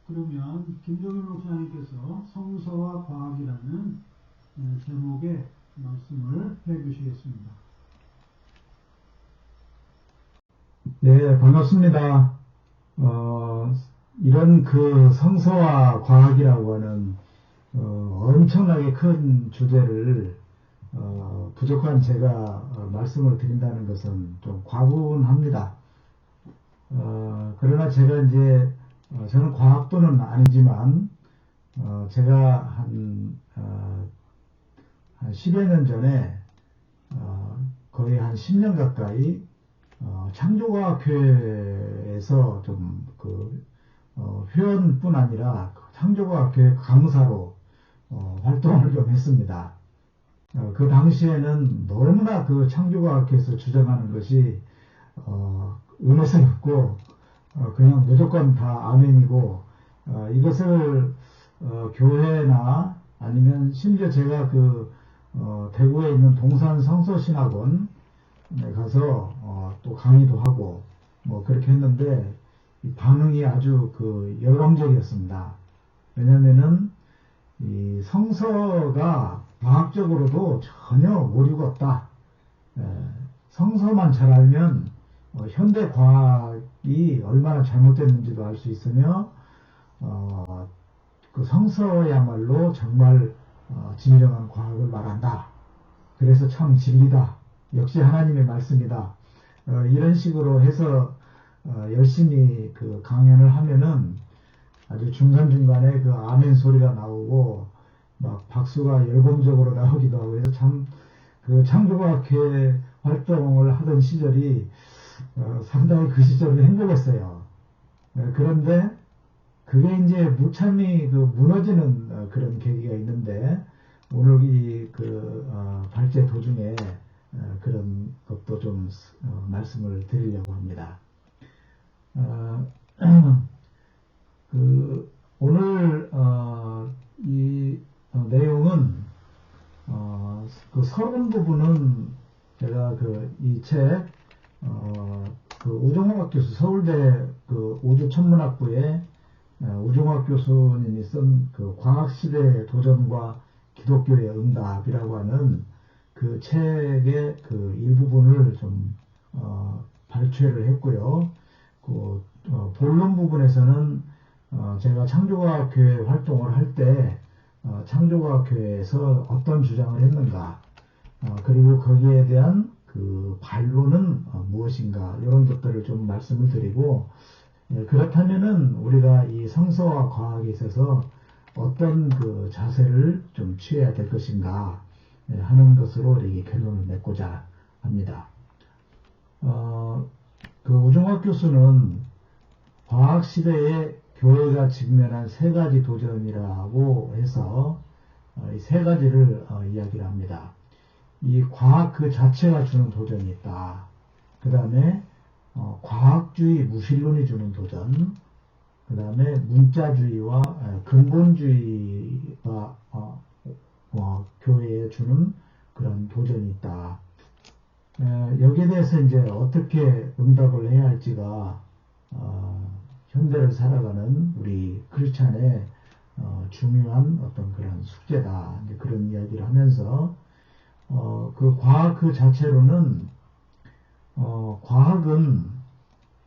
그러면 김종일 목사님께서 성서와 과학이라는 제목의 말씀을 해주시겠습니다. 네, 반갑습니다. 이런 그 성서와 과학이라고 하는 엄청나게 큰 주제를 부족한 제가 말씀을 드린다는 것은 좀 과분합니다. 그러나 제가 이제 저는 과학도는 아니지만 제가 한 10여 년 전에 거의 한 10년 가까이 창조과학회에서 좀 회원뿐 아니라 창조과학회 강사로 활동을 좀 했습니다. 그 당시에는 너무나 그 창조과학회에서 주장하는 것이 은혜스럽고 그냥 무조건 다 아멘이고 이것을 교회나 아니면 심지어 제가 대구에 있는 동산 성서신학원 가서 또 강의도 하고 뭐 그렇게 했는데 반응이 아주 열광적이었습니다. 왜냐면은 이 성서가 과학적으로도 전혀 오류가 없다. 성서만 잘 알면 현대 과학이 얼마나 잘못됐는지도 알 수 있으며 그 성서야말로 정말 진정한 과학을 말한다. 그래서 참 진리다. 역시 하나님의 말씀이다. 이런 식으로 해서 열심히 강연을 하면은 아주 중간중간에 아멘 소리가 나오고 막 박수가 열광적으로 나오기도 하고 해서 참 창조과학회 활동을 하던 시절이 상당히 그 시절은 행복했어요. 그런데 그게 이제 무참히 무너지는 그런 계기가 있는데 오늘 이 발제 도중에 그런 것도 좀 말씀을 드리려고 합니다. 오늘 이 내용은 서론 부분은 제가 이 책 우종학 교수 서울대 우주천문학부의 우종학 교수님이 쓴 과학시대의 도전과 기독교의 응답이라고 하는 그 책의 일부분을 좀 발췌를 했고요. 본론 부분에서는 제가 창조과학회 활동을 할 때 창조과학회에서 어떤 주장을 했는가, 그리고 거기에 대한 반론은 무엇인가, 이런 것들을 좀 말씀을 드리고, 그렇다면은 우리가 이 성서와 과학에 있어서 어떤 자세를 좀 취해야 될 것인가 하는 것으로 이렇게 결론을 맺고자 합니다. 우종학 교수는 과학시대에 교회가 직면한 세 가지 도전이라고 해서 이 세 가지를 이야기를 합니다. 이 과학 그 자체가 주는 도전이 있다. 그 다음에 과학주의 무신론이 주는 도전, 그 다음에 문자주의와 근본주의가 교회에 주는 그런 도전이 있다. 여기에 대해서 이제 어떻게 응답을 해야 할지가 현대를 살아가는 우리 크리스찬의 중요한 어떤 그런 숙제다. 이제 그런 이야기를 하면서 과학 그 자체로는 과학은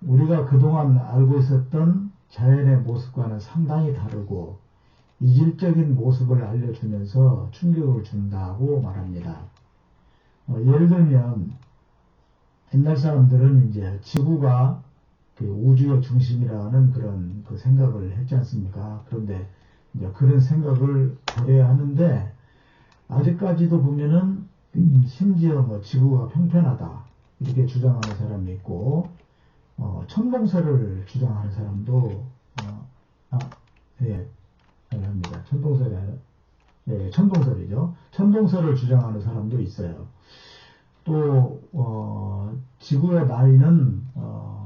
우리가 그동안 알고 있었던 자연의 모습과는 상당히 다르고 이질적인 모습을 알려주면서 충격을 준다고 말합니다. 예를 들면 옛날 사람들은 이제 지구가 우주의 중심이라는 그런 생각을 했지 않습니까? 그런데 이제 그런 생각을 버려야 하는데 아직까지도 보면은 심지어 지구가 평평하다 이렇게 주장하는 사람이 있고 천동설을 주장하는 사람도 합니다. 천동설이죠. 천동설을 주장하는 사람도 있어요. 또 지구의 나이는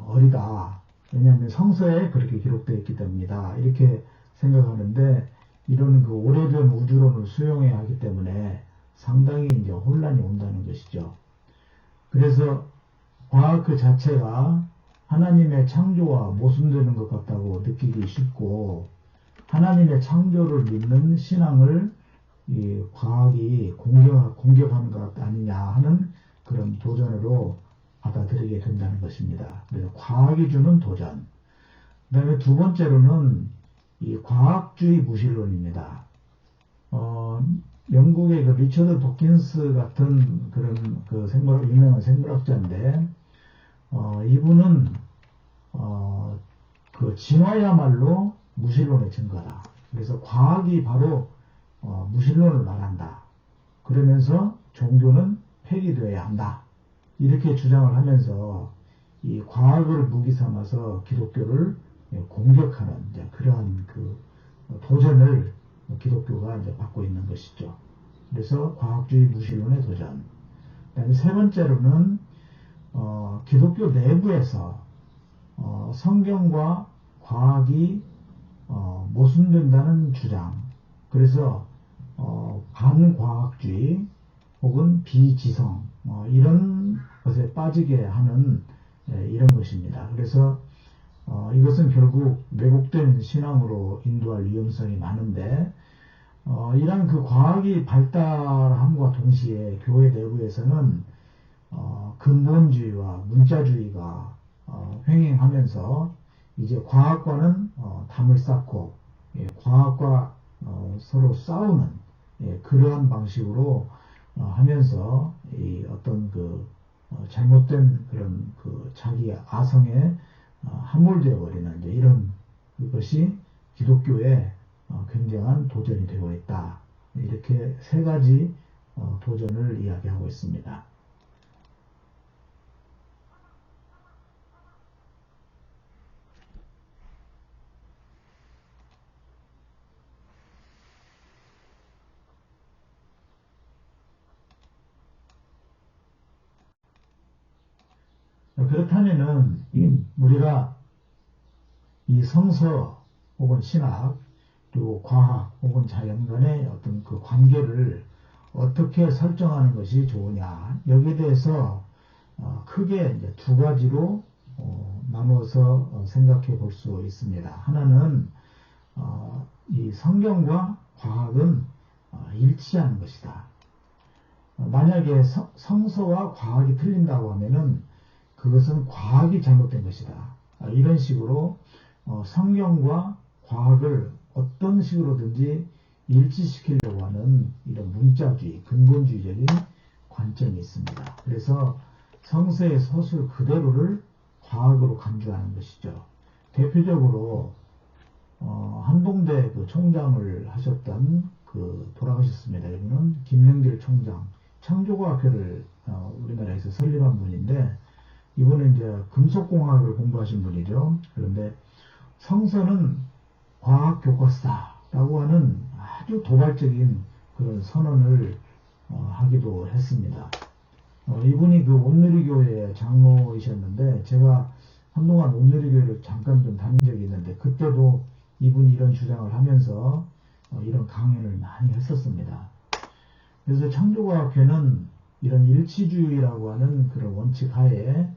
어리다. 왜냐하면 성서에 그렇게 기록되어 있기 때문이다. 이렇게 생각하는데 이런 오래된 우주론을 수용해야 하기 때문에 상당히 이제 혼란이 온다는 것이죠. 그래서 과학 그 자체가 하나님의 창조와 모순되는 것 같다고 느끼기 쉽고 하나님의 창조를 믿는 신앙을 이 과학이 공격하는 것 아니냐 하는 그런 도전으로 받아들이게 된다는 것입니다. 그래서 과학이 주는 도전. 그 다음에 두 번째로는 이 과학주의 무신론입니다. 영국의 그 리처드 도킨스 같은 그런 그 유명한 생물학자인데, 이분은, 그 진화야말로 무신론의 증거다. 그래서 과학이 바로, 무신론을 말한다. 그러면서 종교는 폐기되어야 한다. 이렇게 주장을 하면서 이 과학을 무기 삼아서 기독교를 공격하는 그러한 그 도전을 기독교가 이제 받고 있는 것이죠. 그래서 과학주의 무신론의 도전. 그다음에 세 번째로는 기독교 내부에서 성경과 과학이 모순된다는 주장. 그래서 반과학주의 혹은 비지성 이런 것에 빠지게 하는 이런 것입니다. 그래서 이것은 결국 왜곡된 신앙으로 인도할 위험성이 많은데, 이런 그 과학이 발달함과 동시에 교회 내부에서는 근본주의와 문자주의가 횡행하면서 이제 과학과는 담을 쌓고 과학과 서로 싸우는 그러한 방식으로 하면서 이 어떤 그 잘못된 그런 그 자기 아성에 함몰되어 버리는 이제 이런 것이 기독교의 굉장한 도전이 되고 있다. 이렇게 세 가지 도전을 이야기하고 있습니다. 그렇다면은 우리가 이 성서 혹은 신학 그리고 과학 혹은 자연 간의 어떤 그 관계를 어떻게 설정하는 것이 좋으냐, 여기에 대해서 크게 이제 두 가지로 나누어서 생각해 볼 수 있습니다. 하나는 이 성경과 과학은 일치하는 것이다. 만약에 성서와 과학이 틀린다고 하면은 그것은 과학이 잘못된 것이다. 이런 식으로 성경과 과학을 어떤 식으로든지 일치시키려고 하는 이런 문자주의, 근본주의적인 관점이 있습니다. 그래서 성서의 서술 그대로를 과학으로 간주하는 것이죠. 대표적으로 한동대 그 총장을 하셨던 그 돌아가셨습니다. 이분은 김영길 총장, 창조과학회를 우리나라에서 설립한 분인데, 이분은 이제 금속공학을 공부하신 분이죠. 그런데 성서는 과학 교과서다라고 하는 아주 도발적인 그런 선언을 하기도 했습니다. 이분이 그 온누리교회 장로이셨는데, 제가 한동안 온누리교회를 잠깐 좀 다닌 적이 있는데, 그때도 이분이 이런 주장을 하면서 이런 강연을 많이 했었습니다. 그래서 창조과학회는 이런 일치주의라고 하는 그런 원칙 하에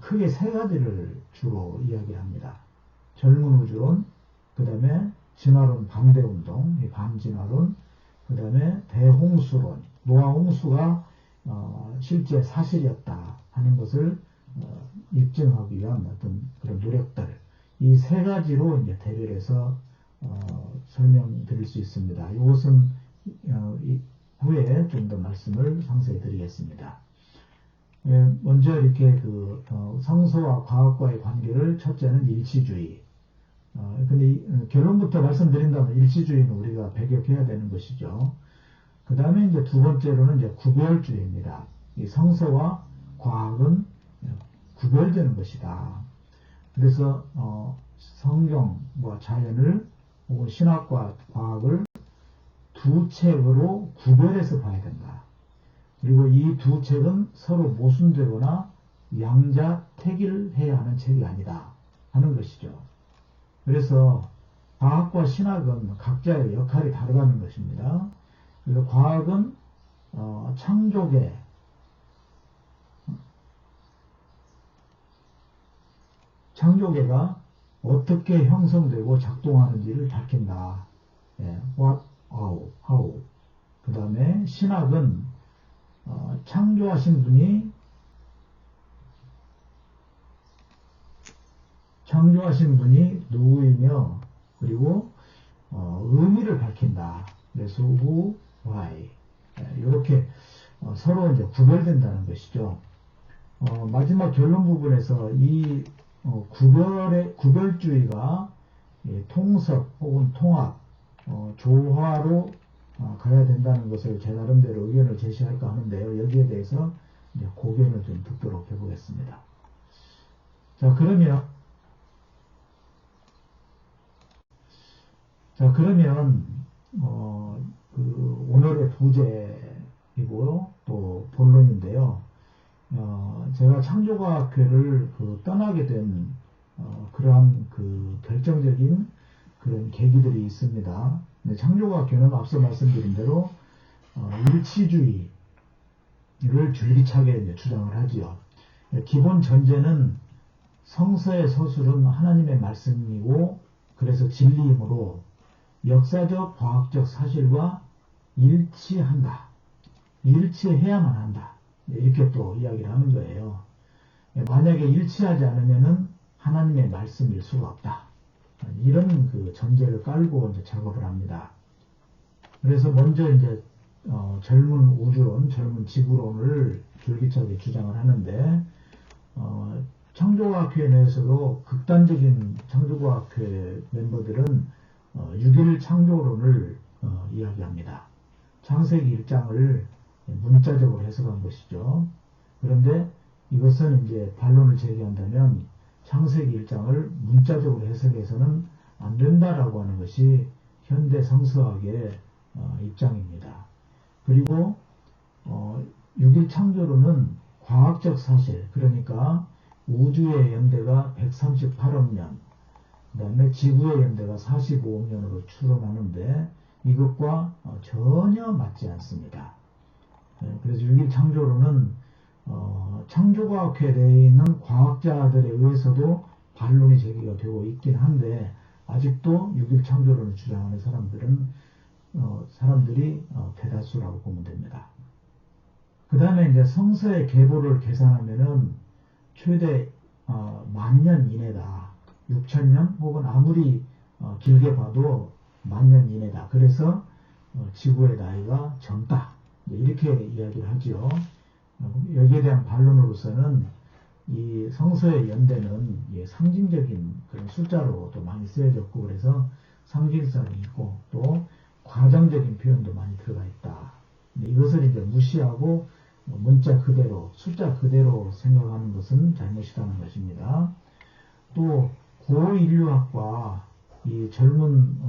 크게 세 가지를 주로 이야기합니다. 젊은 우주론, 그 다음에 진화론 반대운동, 반진화론, 그 다음에 대홍수론, 노아 홍수가 실제 사실이었다 하는 것을 입증하기 위한 어떤 그런 노력들, 이 세 가지로 이제 대별해서 설명드릴 수 있습니다. 이것은 후에 좀 더 말씀을 상세히 드리겠습니다. 먼저 이렇게 그 성서와 과학과의 관계를, 첫째는 일치주의. 근데 결론부터 말씀드린다면 일치주의는 우리가 배격해야 되는 것이죠. 그 다음에 이제 두 번째로는 이제 구별주의입니다. 이 성서와 과학은 구별되는 것이다. 그래서 성경과 자연을 혹은 신학과 과학을 두 책으로 구별해서 봐야 된다. 그리고 이 두 책은 서로 모순되거나 양자택일해야 하는 책이 아니다 하는 것이죠. 그래서 과학과 신학은 각자의 역할이 다르다는 것입니다. 그래서 과학은 창조계가 어떻게 형성되고 작동하는지를 밝힌다. 예, what, how. 그 다음에 신학은 창조하신 분이 누구이며 그리고 의미를 밝힌다. 그래서 who, why 이렇게 서로 이제 구별된다는 것이죠. 마지막 결론 부분에서 이 구별주의가 통섭 혹은 통합, 조화로 가야 된다는 것을 제 나름대로 의견을 제시할까 하는데요. 여기에 대해서 이제 고견을 좀 듣도록 해보겠습니다. 자, 그러면 오늘의 부제이고요. 또 본론인데요. 제가 창조과학회를 떠나게 된 그러한 결정적인 그런 계기들이 있습니다. 창조과학회는 앞서 말씀드린 대로 일치주의를 줄기차게 이제 주장을 하지요. 기본 전제는 성서의 서술은 하나님의 말씀이고 그래서 진리이므로 역사적 과학적 사실과 일치한다. 일치해야만 한다. 이렇게 또 이야기를 하는 거예요. 만약에 일치하지 않으면은 하나님의 말씀일 수가 없다. 이런 전제를 깔고 이제 작업을 합니다. 그래서 먼저 이제 젊은 우주론, 젊은 지구론을 줄기차게 주장을 하는데 창조과학회 내에서도 극단적인 창조과학회 멤버들은 6일 창조론을 이야기합니다. 창세기 1장을 문자적으로 해석한 것이죠. 그런데 이것은 이제 반론을 제기한다면 창세기 1장을 문자적으로 해석해서는 안 된다라고 하는 것이 현대 성서학의 입장입니다. 그리고 6일 창조론은 과학적 사실, 그러니까 우주의 연대가 138억 년, 그 다음에 지구의 연대가 45억 년으로 추론하는데 이것과 전혀 맞지 않습니다. 그래서 6일 창조론은 창조과학회 내에 있는 과학자들에 의해서도 반론이 제기가 되고 있긴 한데 아직도 6일 창조론을 주장하는 사람들이 대다수라고 보면 됩니다. 그 다음에 이제 성서의 계보를 계산하면은 최대 10,000년 이내다. 6,000년 혹은 아무리 길게 봐도 10,000년 이내다. 그래서 지구의 나이가 젊다. 이렇게 이야기를 하지요. 여기에 대한 반론으로서는 이 성서의 연대는 상징적인 그런 숫자로도 많이 쓰여졌고 그래서 상징성이 있고 또 과장적인 표현도 많이 들어가 있다. 이것을 이제 무시하고 문자 그대로, 숫자 그대로 생각하는 것은 잘못이라는 것입니다. 또 고인류학과 이 젊은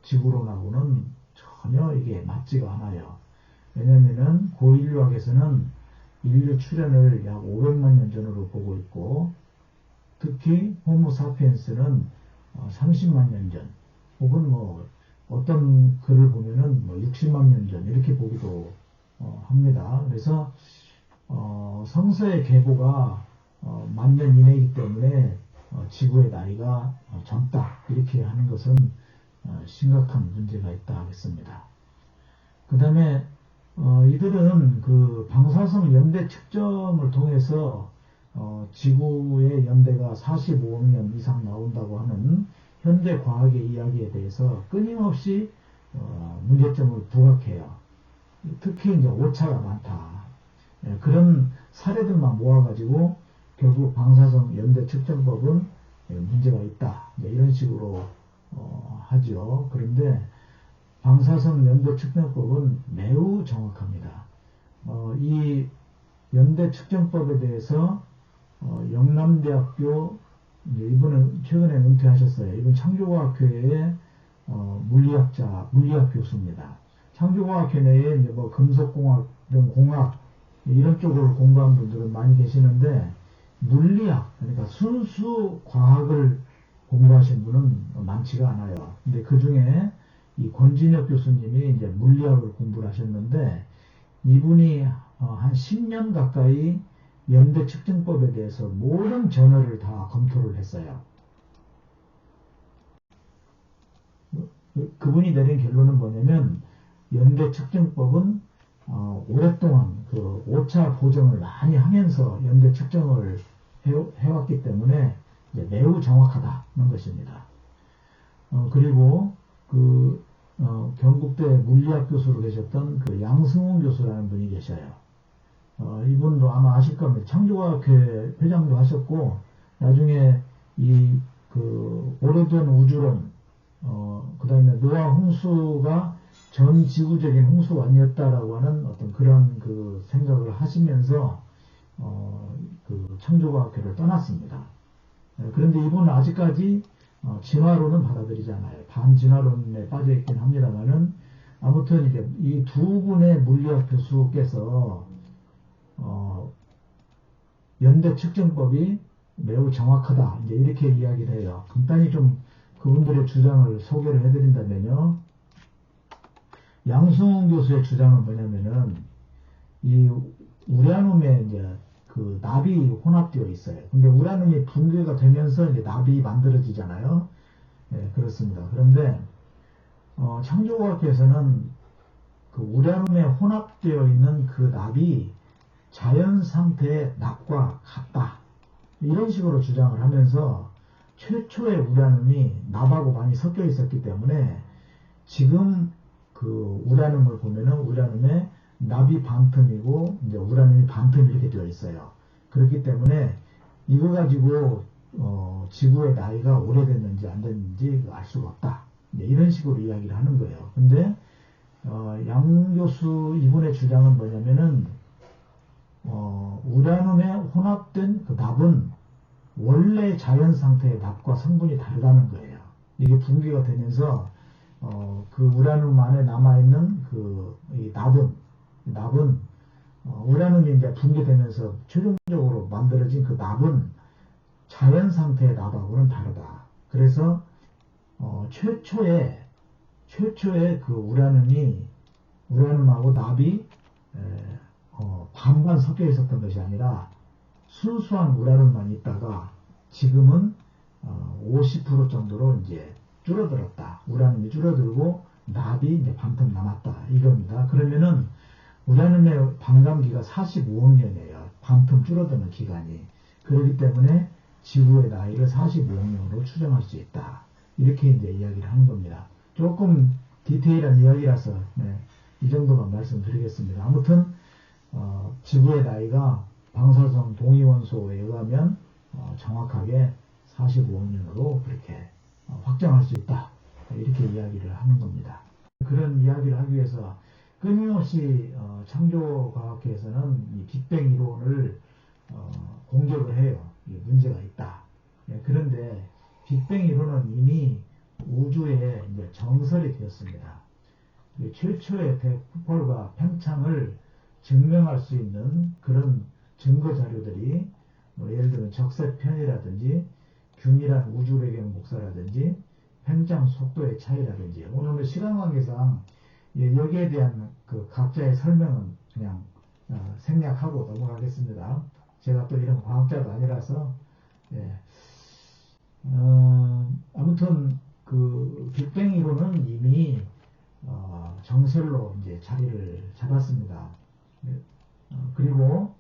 지구론하고는 전혀 이게 맞지가 않아요. 왜냐하면 고인류학에서는 인류 출현을 약 500만 년 전으로 보고 있고 특히 호모사피엔스는 30만 년 전 혹은 어떤 글을 보면은 60만 년 전 이렇게 보기도 합니다. 그래서 성서의 계보가 10,000년 이내이기 때문에 지구의 나이가 젊다 이렇게 하는 것은 심각한 문제가 있다 하겠습니다. 그 다음에 이들은 방사성 연대 측정을 통해서 지구의 연대가 45억 년 이상 나온다고 하는 현대 과학의 이야기에 대해서 끊임없이 문제점을 부각해요. 특히 이제 오차가 많다. 그런 사례들만 모아가지고 결국 방사성 연대 측정법은 문제가 있다. 이런 식으로 하죠. 그런데 방사성 연대 측정법은 매우 정확합니다. 이 연대 측정법에 대해서 영남대학교 이분은 최근에 은퇴하셨어요. 이분 창조과학회의 물리학 교수입니다. 창조과학회 내에 이제 금속공학, 공학 이런 쪽을 공부한 분들은 많이 계시는데 물리학, 그러니까 순수 과학을 공부하신 분은 많지가 않아요. 근데 그 중에 이 권진혁 교수님이 이제 물리학을 공부를 하셨는데 이분이 한 10년 가까이 연대 측정법에 대해서 모든 저널을 다 검토를 했어요. 그분이 내린 결론은 뭐냐면 연대 측정법은 오랫동안 그 오차 보정을 많이 하면서 연대 측정을 해왔기 때문에 이제 매우 정확하다는 것입니다. 그리고 경북대 물리학 교수로 계셨던 그 양승훈 교수라는 분이 계셔요. 이분도 아마 아실 겁니다. 창조과학회 회장도 하셨고, 나중에 오래된 우주론, 그 다음에 노아 홍수가 전 지구적인 홍수가 아니었다라고 하는 어떤 그런 그 생각을 하시면서, 그 창조과학회를 떠났습니다. 그런데 이분은 아직까지 진화론은 받아들이지 않아요. 반진화론에 빠져있긴 합니다만은, 아무튼 이제 이 두 분의 물리학 교수께서 연대 측정법이 매우 정확하다, 이제 이렇게 이야기를 해요. 간단히 좀 그분들의 주장을 소개를 해드린다면요. 양승훈 교수의 주장은 뭐냐면은, 이 우라늄에 이제 그 납이 혼합되어 있어요. 근데 우라늄이 붕괴가 되면서 이제 납이 만들어지잖아요. 네, 그렇습니다. 그런데 창조과학에서는 그 우라늄에 혼합되어 있는 그 납이 자연 상태의 납과 같다, 이런 식으로 주장을 하면서 최초의 우라늄이 납하고 많이 섞여 있었기 때문에 지금 그 우라늄을 보면은 우라늄에 납이 반틈이고 이제 우라늄이 반틈 이렇게 되어 있어요. 그렇기 때문에 이거 가지고 지구의 나이가 오래됐는지 안 됐는지 알 수가 없다, 이런 식으로 이야기를 하는 거예요. 근데 양 교수 이분의 주장은 뭐냐면은 우라늄에 혼합된 그 납은 원래 자연 상태의 납과 성분이 다르다는 거예요. 이게 붕괴가 되면서 그 우라늄 안에 남아있는 이 납은 우라늄이 이제 붕괴되면서 최종적으로 만들어진 그 납은 자연 상태의 납하고는 다르다. 그래서 최초의 그 우라늄하고 납이 반반 섞여 있었던 것이 아니라 순수한 우라늄만 있다가 지금은 50% 정도로 이제 줄어들었다. 우라늄이 줄어들고 납이 이제 반틈 남았다, 이겁니다. 그러면은 우라늄의 반감기가 45억 년이에요. 반틈 줄어드는 기간이. 그렇기 때문에 지구의 나이를 45억 년으로 추정할 수 있다, 이렇게 이제 이야기를 하는 겁니다. 조금 디테일한 이야기라서 이 정도만 말씀드리겠습니다. 아무튼 지구의 나이가 방사성 동위원소에 의하면 정확하게 45억 년으로 그렇게 확정할 수 있다, 이렇게 이야기를 하는 겁니다. 그런 이야기를 하기 위해서 끊임없이 창조과학회에서는 이 빅뱅 이론을 공격을 해요. 문제가 있다. 그런데 빅뱅 이론은 이미 우주에 이제 정설이 되었습니다. 최초의 대폭발과 팽창을 증명할 수 있는 그런 증거 자료들이 예를 들면 적세편이라든지 균일한 우주 배경 복사라든지 팽창 속도의 차이라든지, 오늘은 시간 관계상 여기에 대한 그 각자의 설명은 그냥 생략하고 넘어가겠습니다. 제가 또 이런 과학자도 아니라서. 아무튼 그 빅뱅 이론은 이미 정설로 이제 자리를 잡았습니다. 그리고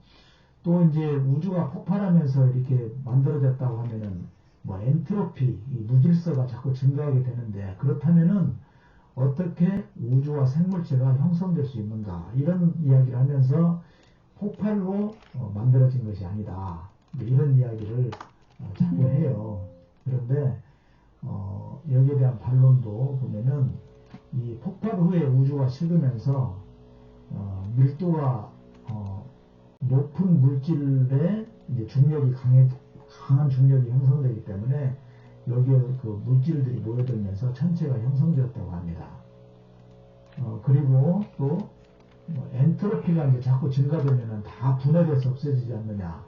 또 이제 우주가 폭발하면서 이렇게 만들어졌다고 하면은 엔트로피, 이 무질서가 자꾸 증가하게 되는데, 그렇다면은 어떻게 우주와 생물체가 형성될 수 있는가, 이런 이야기를 하면서 폭발로 만들어진 것이 아니다, 이런 이야기를 자꾸 해요. 그런데 여기에 대한 반론도 보면은 이 폭발 후에 우주가 식으면서 밀도가 높은 물질에 이제 중력이 강한 중력이 형성되기 때문에 여기에 그 물질들이 모여들면서 천체가 형성되었다고 합니다. 그리고 또 엔트로피가 이제 자꾸 증가되면은 다 분해돼서 없어지지 않느냐.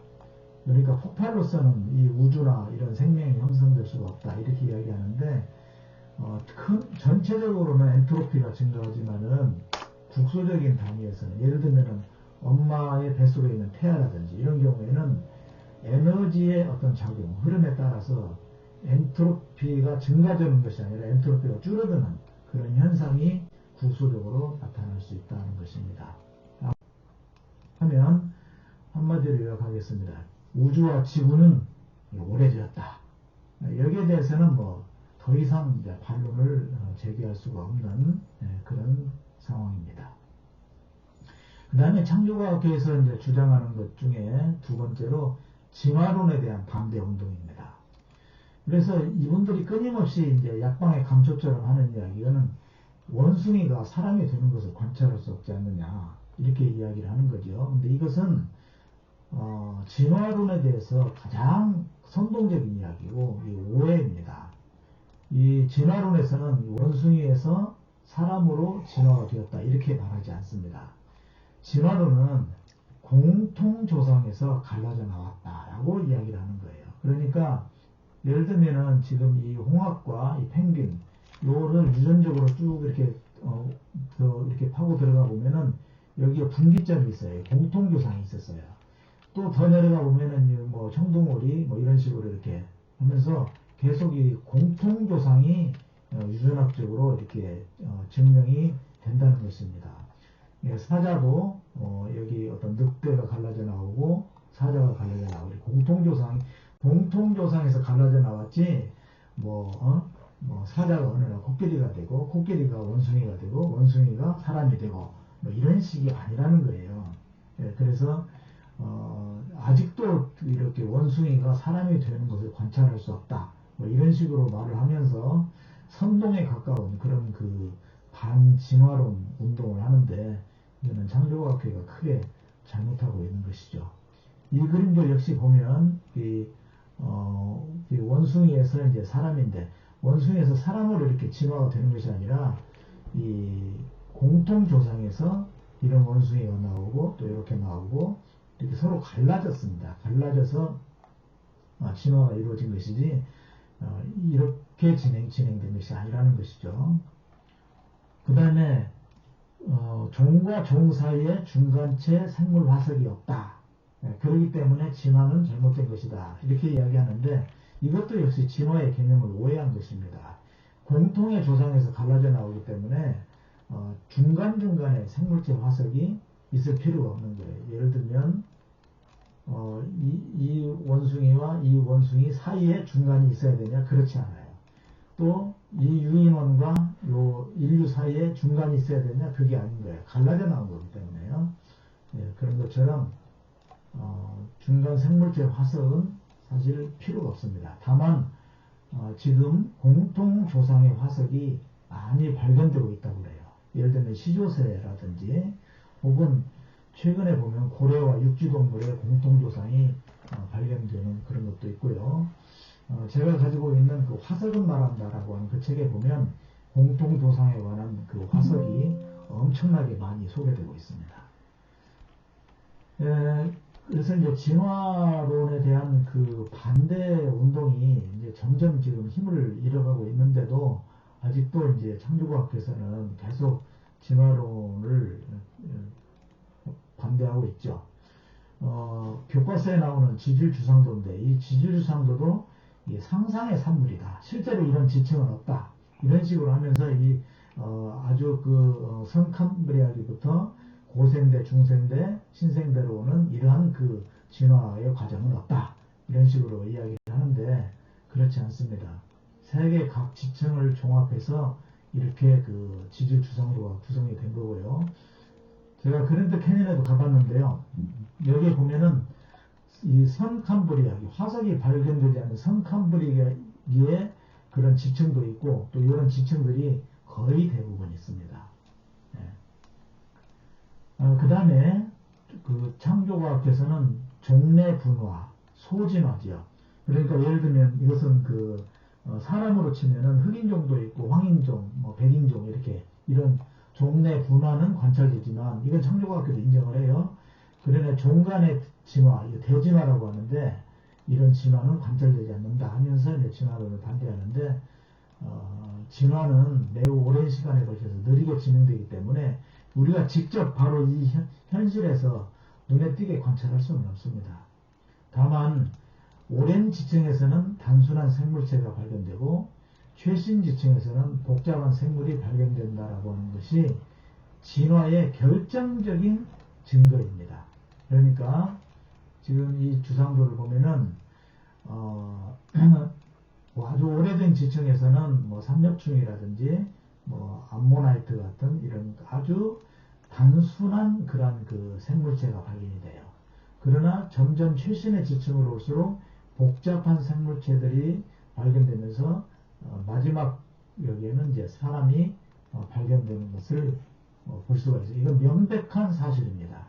그러니까 폭발로서는 이 우주나 이런 생명이 형성될 수가 없다, 이렇게 이야기하는데, 전체적으로는 엔트로피가 증가하지만은 국소적인 단위에서는, 예를 들면은 엄마의 뱃속에 있는 태아라든지 이런 경우에는 에너지의 어떤 작용, 흐름에 따라서 엔트로피가 증가되는 것이 아니라 엔트로피가 줄어드는 그런 현상이 구수적으로 나타날 수 있다는 것입니다. 하면 한마디로 요약하겠습니다. 우주와 지구는 오래되었다. 여기에 대해서는 뭐 더 이상 이제 반론을 제기할 수가 없는 그런 상황입니다. 그 다음에 창조과학계에서 이제 주장하는 것 중에 두 번째로 진화론에 대한 반대 운동입니다. 그래서 이분들이 끊임없이 이제 약방의 감초처럼 하는 이야기는 원숭이가 사람이 되는 것을 관찰할 수 없지 않느냐 이렇게 이야기를 하는 거죠. 근데 이것은 진화론에 대해서 가장 선동적인 이야기고 오해입니다. 이 진화론에서는 원숭이에서 사람으로 진화가 되었다 이렇게 말하지 않습니다. 진화론은 공통조상에서 갈라져 나왔다라고 이야기를 하는 거예요. 그러니까 예를 들면은 지금 이 홍학과 이 펭귄 요를 유전적으로 쭉 이렇게 이렇게 파고 들어가 보면은 여기에 분기점이 있어요. 공통조상이 있었어요. 또 더 내려가 보면은 뭐 청둥오리 뭐 이런 식으로 이렇게 하면서 계속 이 공통조상이 유전학적으로 이렇게 증명이 된다는 것입니다. 사자도 여기 어떤 늑대가 갈라져 나오고 사자가 갈라져 나오고 공통조상에서 갈라져 나왔지 뭐 사자가 어느 날 코끼리가 되고 코끼리가 원숭이가 되고 원숭이가 사람이 되고 뭐 이런 식이 아니라는 거예요. 그래서 아직도 이렇게 원숭이가 사람이 되는 것을 관찰할 수 없다. 뭐 이런 식으로 말을 하면서 선동에 가까운 그런 그 반진화론 운동을 하는데 이거는 창조과학회가 크게 잘못하고 있는 것이죠. 이 그림도 역시 보면 이 원숭이에서 이제 사람인데 원숭이에서 사람으로 이렇게 진화가 되는 것이 아니라 이 공통조상에서 이런 원숭이가 나오고 또 이렇게 나오고 이렇게 서로 갈라졌습니다. 갈라져서 진화가 이루어진 것이지 이렇게 진행된 것이 아니라는 것이죠. 그 다음에 종과 종 사이에 중간체 생물 화석이 없다. 그렇기 때문에 진화는 잘못된 것이다. 이렇게 이야기하는데 이것도 역시 진화의 개념을 오해한 것입니다. 공통의 조상에서 갈라져 나오기 때문에 중간중간에 생물체 화석이 있을 필요가 없는 거예요. 예를 들면 이 원숭이와 이 원숭이 사이에 중간이 있어야 되냐? 그렇지 않아요. 또 이 유인원과 요 인류 사이에 중간이 있어야 되냐? 그게 아닌 거예요. 갈라져 나온 거기 때문에요. 그런 것처럼 중간 생물체 화석은 사실 필요가 없습니다. 다만 지금 공통 조상의 화석이 많이 발견되고 있다고 그래요. 예를 들면 시조새라든지 혹은 최근에 보면 고래와 육지동물의 공통조상이 발견되는 그런 것도 있고요. 제가 가지고 있는 그 화석은 말한다라고 하는 그 책에 보면 공통조상에 관한 그 화석이 엄청나게 많이 소개되고 있습니다. 그래서 이제 진화론에 대한 그 반대 운동이 이제 점점 지금 힘을 잃어가고 있는데도 아직도 이제 창조과학에서는 계속 진화론을 반대하고 있죠. 교과서에 나오는 지질주상도인데 이 지질주상도도 상상의 산물이다. 실제로 이런 지층은 없다. 이런 식으로 하면서 아주 성캄브리아기부터 고생대, 중생대, 신생대로 오는 이러한 그 진화의 과정은 없다. 이런 식으로 이야기를 하는데 그렇지 않습니다. 세계 각 지층을 종합해서 이렇게 그 지질주상도가 구성이 된 거고요. 제가 그랜드 캐니언에도 가봤는데요. 여기에 보면은 이 성캄브리아기, 화석이 발견되지 않는 성캄브리아기의 그런 지층도 있고 또 이런 지층들이 거의 대부분 있습니다. 그 다음에 그 창조과학에서는 종래 분화, 소진화지요. 그러니까 예를 들면 이것은 사람으로 치면은 흑인종도 있고 황인종, 백인종 이렇게 이런 종래 분화는 관찰되지만 이건 창조과학에도 인정을 해요. 그러나 종 간의 진화, 대진화라고 하는데 이런 진화는 관찰되지 않는다 하면서 이제 진화론을 반대하는데 진화는 매우 오랜 시간에 걸쳐서 느리게 진행되기 때문에 우리가 직접 바로 이 현실에서 눈에 띄게 관찰할 수는 없습니다. 다만 오랜 지층에서는 단순한 생물체가 발견되고 최신 지층에서는 복잡한 생물이 발견된다라고 하는 것이 진화의 결정적인 증거입니다. 그러니까 지금 이 주상도를 보면은 뭐 아주 오래된 지층에서는 뭐 삼엽충이라든지 뭐 암모나이트 같은 이런 아주 단순한 그러한 그 생물체가 발견이 돼요. 그러나 점점 최신의 지층으로 올수록 복잡한 생물체들이 발견되면서 마지막 여기에는 이제 사람이 발견되는 것을 볼 수가 있어요. 이건 명백한 사실입니다.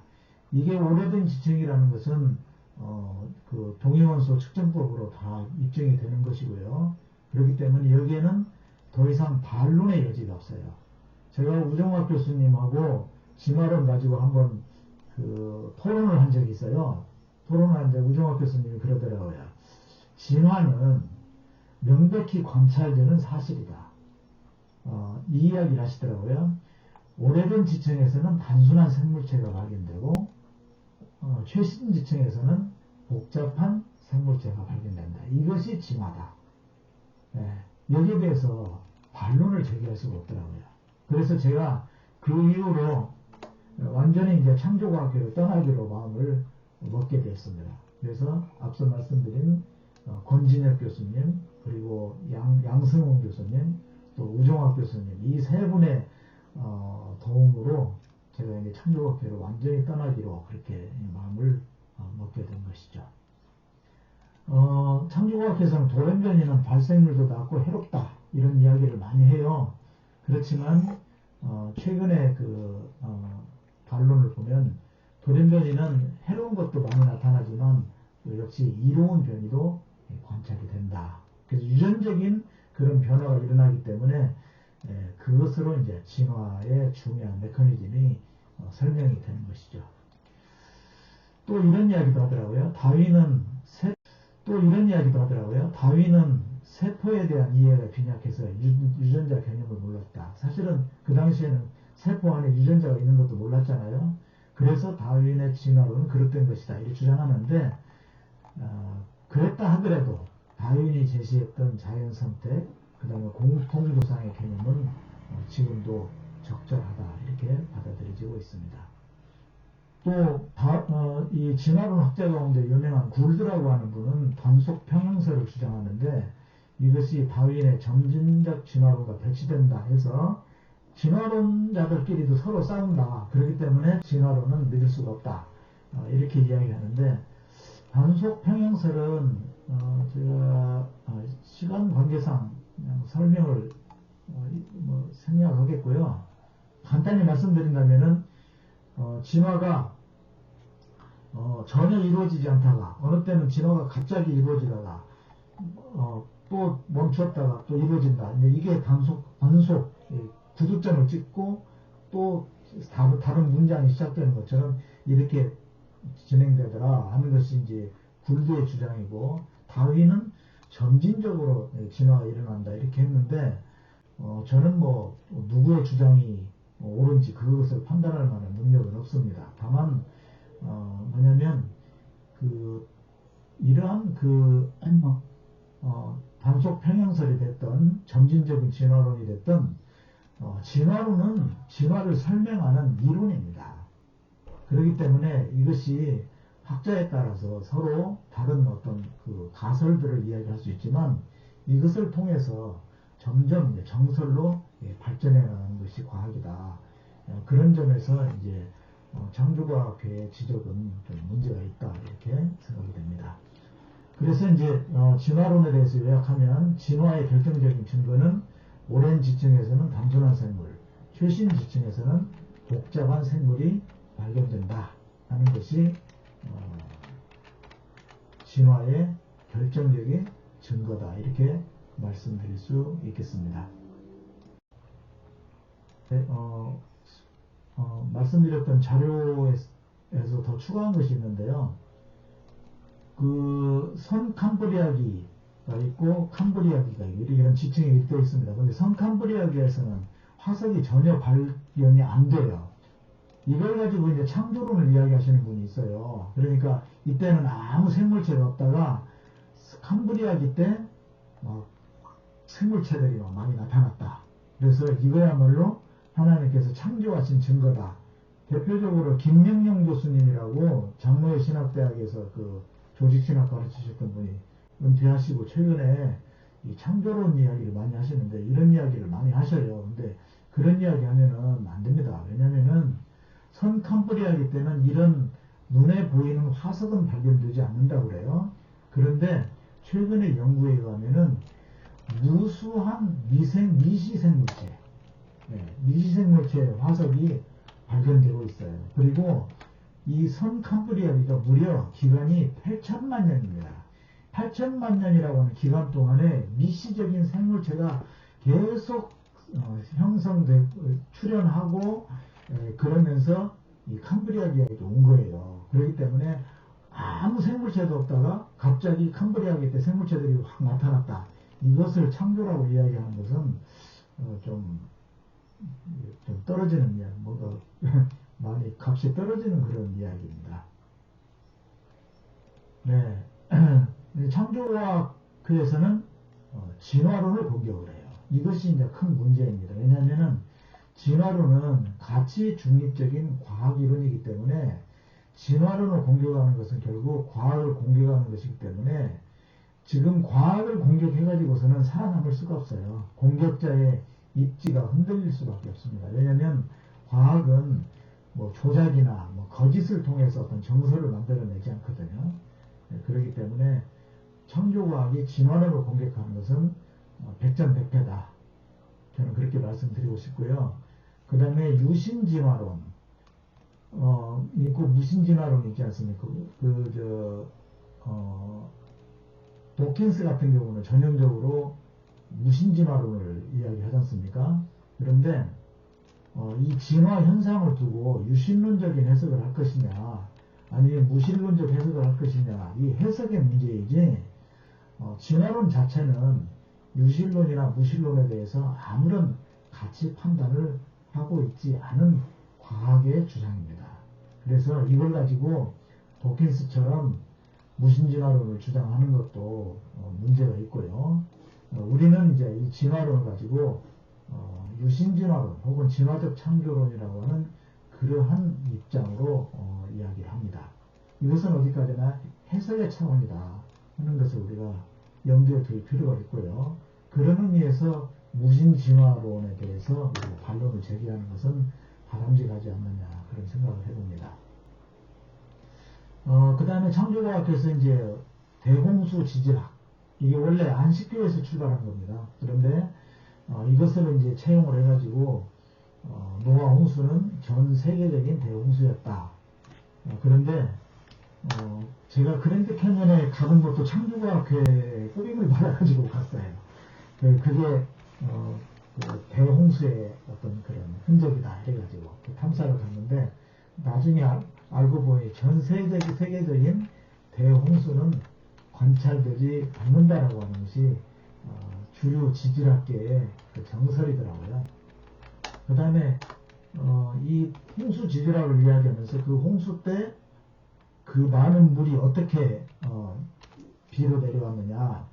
이게 오래된 지층이라는 것은 그 동위원소 측정법으로 다 입증이 되는 것이고요. 그렇기 때문에 여기에는 더 이상 반론의 여지가 없어요. 제가 우정학 교수님하고 진화론 가지고 한번 그 토론을 한 적이 있어요. 토론을 하는데 우정학 교수님이 그러더라고요. 진화는 명백히 관찰되는 사실이다. 이 이야기를 하시더라고요. 오래된 지층에서는 단순한 생물체가 발견되고 최신 지층에서는 복잡한 생물체가 발견된다. 이것이 진화다. 네, 여기에 대해서 반론을 제기할 수가 없더라고요. 그래서 제가 그 이후로 완전히 이제 창조과학계를 떠나기로 마음을 먹게 되었습니다. 그래서 앞서 말씀드린 권진혁 교수님, 그리고 양승훈 교수님, 또 우정학 교수님, 이 세 분의 도움으로 제가 이제 창조과학계를 완전히 떠나기로 그렇게 마음을 먹게 된 것이죠. 창조과학에서는 돌연변이는 발생률도 낮고 해롭다 이런 이야기를 많이 해요. 그렇지만 최근에 그 반론을 보면 돌연변이는 해로운 것도 많이 나타나지만 역시 이로운 변이도 관찰이 된다. 그래서 유전적인 그런 변화가 일어나기 때문에 그것으로 이제 진화의 중요한 메커니즘이 설명이 되는 것이죠. 또 이런 이야기도 하더라고요. 다윈은 세포에 대한 이해가 빈약해서 유전자 개념을 몰랐다. 사실은 그 당시에는 세포 안에 유전자가 있는 것도 몰랐잖아요. 그래서 다윈의 진화론은 그릇된 것이다. 이렇게 주장하는데 그랬다 하더라도 다윈이 제시했던 자연선택, 그 다음에 공통조상의 개념은 지금도 적절하다. 이렇게 받아들여지고 있습니다. 또 이 진화론 학자 가운데 유명한 굴드라고 하는 분은 단속 평형설을 주장하는데 이것이 다윈의 점진적 진화론과 배치된다 해서 진화론자들끼리도 서로 싸운다. 그렇기 때문에 진화론은 믿을 수가 없다. 이렇게 이야기하는데 단속 평형설은 제가 시간 관계상 그냥 설명을 생략하겠고요. 간단히 말씀드린다면은 진화가 전혀 이루어지지 않다가 어느 때는 진화가 갑자기 이루어지다가 또 멈췄다가 또 이루어진다. 이게 단속 구두점을 찍고 또 다른 문장이 시작되는 것처럼 이렇게 진행되더라 하는 것이 이제 굴드의 주장이고 다윈은 점진적으로 진화가 일어난다 이렇게 했는데 저는 뭐 누구의 주장이 옳은지 그것을 판단할 만한 능력은 없습니다. 다만 뭐냐면 이러한 단속 평형설이 됐던 점진적인 진화론이 됐던 진화론은 진화를 설명하는 이론입니다. 그렇기 때문에 이것이 학자에 따라서 서로 다른 어떤 그 가설들을 이야기할 수 있지만 이것을 통해서 점점 정설로 발전해 나가는 것이 과학이다. 그런 점에서 이제 창조과학회의 지적은 좀 문제가 있다 이렇게 생각이 됩니다. 그래서 이제 진화론에 대해서 요약하면 진화의 결정적인 증거는 오랜 지층에서는 단순한 생물, 최신 지층에서는 복잡한 생물이 발견된다 하는 것이 진화의 결정적인 증거다 이렇게 말씀드릴 수 있겠습니다. 네, 말씀드렸던 자료에서 더 추가한 것이 있는데요. 그 선캄브리아기가 있고 캄브리아기가 이런 지층이 되어 있습니다. 그런데 선캄브리아기에서는 화석이 전혀 발견이 안 돼요. 이걸 가지고 이제 창조론을 이야기하시는 분이 있어요. 그러니까 이때는 아무 생물체가 없다가 캄브리아기 때 생물체들이 많이 나타났다. 그래서 이거야말로 하나님께서 창조하신 증거다. 대표적으로 김명영 교수님이라고 장로의 신학대학에서 그 조직신학 가르치셨던 분이 은퇴하시고 최근에 이 창조론 이야기를 많이 하시는데 이런 이야기를 많이 하셔요. 근데 그런 이야기 하면은 안 됩니다. 왜냐면은 선 캄브리아기 때는 이런 눈에 보이는 화석은 발견되지 않는다고 그래요. 그런데 최근의 연구에 의하면은 무수한 미시생물체, 미시생물체 화석이 발견되고 있어요. 그리고 이 선 캄브리아기가 무려 기간이 8천만 년입니다. 8천만 년이라고 하는 기간 동안에 미시적인 생물체가 계속 형성되고 출현하고 그러면서 이 캄브리아기가 온 거예요. 그렇기 때문에 아무 생물체도 없다가 갑자기 캄브리아기 때 생물체들이 확 나타났다. 이것을 창조라고 이야기하는 것은 좀 떨어지는 이야기, 뭔가 많이 값이 떨어지는 그런 이야기입니다. 네, 창조과학에서는 진화론을 공격을 해요. 이것이 이제 큰 문제입니다. 왜냐하면은 진화론은 가치 중립적인 과학 이론이기 때문에 진화론을 공격하는 것은 결국 과학을 공격하는 것이기 때문에 지금 과학을 공격해가지고서는 살아남을 수가 없어요. 공격자의 입지가 흔들릴 수밖에 없습니다. 왜냐하면 과학은 뭐 조작이나 뭐 거짓을 통해서 어떤 정설을 만들어내지 않거든요. 그렇기 때문에 창조과학이 진화론을 공격하는 것은 백전백패다. 저는 그렇게 말씀드리고 싶고요. 그 다음에 유신진화론, 있고 무신진화론이 있지 않습니까? 도킨스 같은 경우는 전형적으로 무신진화론을 이야기하지 않습니까? 그런데 이 진화 현상을 두고 유신론적인 해석을 할 것이냐 아니면 무신론적 해석을 할 것이냐 이 해석의 문제이지 진화론 자체는 유신론이나 무신론에 대해서 아무런 가치 판단을 하고 있지 않은 과학의 주장입니다. 그래서 이걸 가지고 도킨스처럼 무신진화론을 주장하는 것도 문제가 있고요. 우리는 이제 이 진화론을 가지고 유신진화론 혹은 진화적 창조론이라고 하는 그러한 입장으로 이야기를 합니다. 이것은 어디까지나 해석의 차원이다 하는 것을 우리가 염두에 둘 필요가 있고요. 그런 의미에서 무신진화론에 대해서 반론을 제기하는 것은 바람직하지 않느냐 그런 생각을 해봅니다. 그 다음에 창조과학에서 이제 대홍수 지질학 이게 원래 안식교에서 출발한 겁니다. 그런데 이것을 이제 채용을 해가지고 노아 홍수는 전 세계적인 대홍수였다. 그런데 제가 그랜드 캐년에 가는 것도 창조과학회 꾸림을 받아가지고 갔어요. 그게 그 대홍수의 어떤 그런 흔적이다 해가지고 탐사를 갔는데 나중에 알고 보니 전 세계적인 대홍수는 관찰되지 않는다라고 하는 것이 주류 지질학계의 그 정설이더라고요. 그 다음에 이 홍수 지질학을 이야기하면서 그 홍수 때 그 많은 물이 어떻게 비로 내려왔느냐